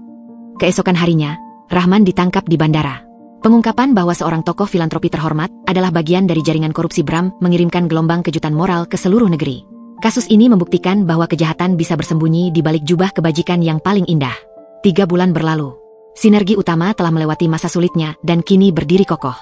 Keesokan harinya, Rahman ditangkap di bandara. Pengungkapan bahwa seorang tokoh filantropi terhormat adalah bagian dari jaringan korupsi Bram mengirimkan gelombang kejutan moral ke seluruh negeri. Kasus ini membuktikan bahwa kejahatan bisa bersembunyi di balik jubah kebajikan yang paling indah. 3 bulan berlalu. Sinergi Utama telah melewati masa sulitnya dan kini berdiri kokoh.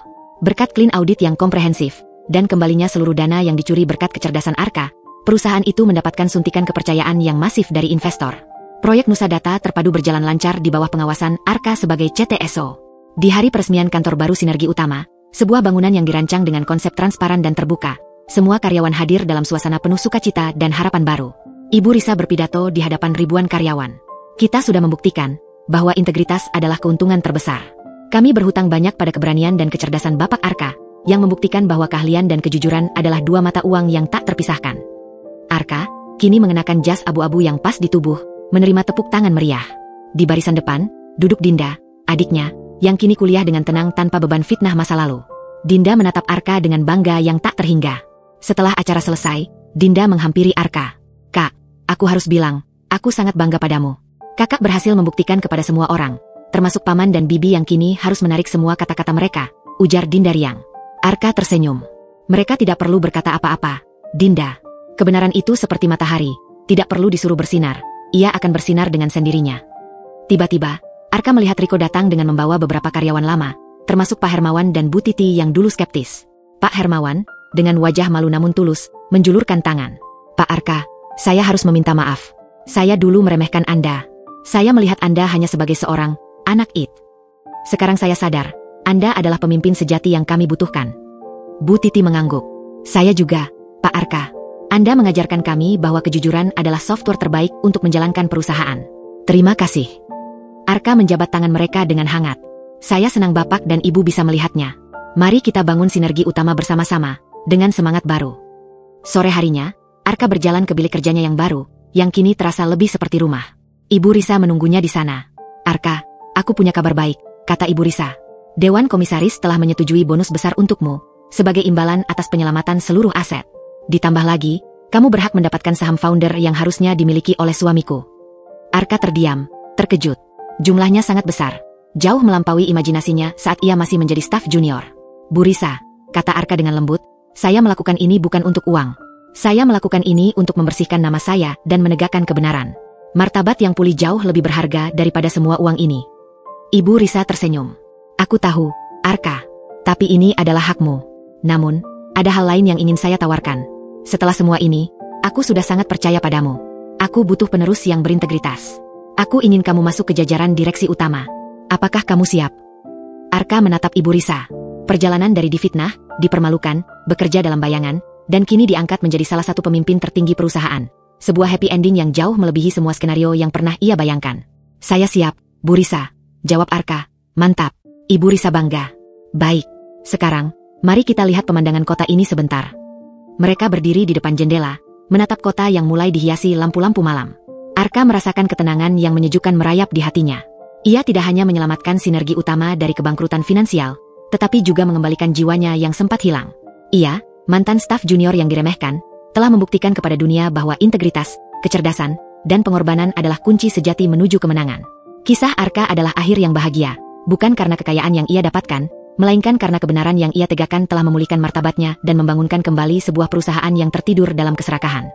Berkat clean audit yang komprehensif, dan kembalinya seluruh dana yang dicuri berkat kecerdasan Arka, perusahaan itu mendapatkan suntikan kepercayaan yang masif dari investor. Proyek Nusa Data terpadu berjalan lancar di bawah pengawasan Arka sebagai CTSO. Di hari peresmian kantor baru Sinergi Utama, sebuah bangunan yang dirancang dengan konsep transparan dan terbuka, semua karyawan hadir dalam suasana penuh sukacita dan harapan baru. Ibu Risa berpidato di hadapan ribuan karyawan. Kita sudah membuktikan bahwa integritas adalah keuntungan terbesar. Kami berhutang banyak pada keberanian dan kecerdasan Bapak Arka, yang membuktikan bahwa keahlian dan kejujuran adalah dua mata uang yang tak terpisahkan. Arka, kini mengenakan jas abu-abu yang pas di tubuh, menerima tepuk tangan meriah. Di barisan depan, duduk Dinda, adiknya, yang kini kuliah dengan tenang tanpa beban fitnah masa lalu. Dinda menatap Arka dengan bangga yang tak terhingga. Setelah acara selesai, Dinda menghampiri Arka. Kak, aku harus bilang, aku sangat bangga padamu. Kakak berhasil membuktikan kepada semua orang, termasuk Paman dan Bibi yang kini harus menarik semua kata-kata mereka, ujar Dinda riang. Arka tersenyum. Mereka tidak perlu berkata apa-apa. Dinda, kebenaran itu seperti matahari, tidak perlu disuruh bersinar, ia akan bersinar dengan sendirinya. Tiba-tiba, Arka melihat Riko datang dengan membawa beberapa karyawan lama, termasuk Pak Hermawan dan Bu Titi yang dulu skeptis. Pak Hermawan, dengan wajah malu namun tulus, menjulurkan tangan. Pak Arka, saya harus meminta maaf. Saya dulu meremehkan Anda. Saya melihat Anda hanya sebagai seorang anak IT. Sekarang saya sadar, Anda adalah pemimpin sejati yang kami butuhkan. Bu Titi mengangguk. Saya juga, Pak Arka. Anda mengajarkan kami bahwa kejujuran adalah software terbaik untuk menjalankan perusahaan. Terima kasih. Arka menjabat tangan mereka dengan hangat. Saya senang Bapak dan Ibu bisa melihatnya. Mari kita bangun sinergi utama bersama-sama, dengan semangat baru. Sore harinya, Arka berjalan ke bilik kerjanya yang baru, yang kini terasa lebih seperti rumah. Ibu Risa menunggunya di sana. Arka, aku punya kabar baik, kata Ibu Risa. Dewan Komisaris telah menyetujui bonus besar untukmu, sebagai imbalan atas penyelamatan seluruh aset. Ditambah lagi, kamu berhak mendapatkan saham founder yang harusnya dimiliki oleh suamiku. Arka terdiam, terkejut. Jumlahnya sangat besar, jauh melampaui imajinasinya saat ia masih menjadi staf junior. Bu Risa, kata Arka dengan lembut, saya melakukan ini bukan untuk uang. Saya melakukan ini untuk membersihkan nama saya dan menegakkan kebenaran. Martabat yang pulih jauh lebih berharga daripada semua uang ini. Ibu Risa tersenyum. Aku tahu, Arka. Tapi ini adalah hakmu. Namun, ada hal lain yang ingin saya tawarkan. Setelah semua ini, aku sudah sangat percaya padamu. Aku butuh penerus yang berintegritas. Aku ingin kamu masuk ke jajaran direksi utama. Apakah kamu siap? Arka menatap Ibu Risa. Perjalanan dari difitnah, dipermalukan, bekerja dalam bayangan, dan kini diangkat menjadi salah satu pemimpin tertinggi perusahaan. Sebuah happy ending yang jauh melebihi semua skenario yang pernah ia bayangkan. Saya siap, Bu Risa, jawab Arka. Mantap. Ibu Risa bangga. Baik. Sekarang, mari kita lihat pemandangan kota ini sebentar. Mereka berdiri di depan jendela, menatap kota yang mulai dihiasi lampu-lampu malam. Arka merasakan ketenangan yang menyejukkan merayap di hatinya. Ia tidak hanya menyelamatkan sinergi utama dari kebangkrutan finansial, tetapi juga mengembalikan jiwanya yang sempat hilang. Ia, mantan staf junior yang diremehkan, telah membuktikan kepada dunia bahwa integritas, kecerdasan, dan pengorbanan adalah kunci sejati menuju kemenangan. Kisah Arka adalah akhir yang bahagia, bukan karena kekayaan yang ia dapatkan, melainkan karena kebenaran yang ia tegakkan telah memulihkan martabatnya dan membangunkan kembali sebuah perusahaan yang tertidur dalam keserakahan.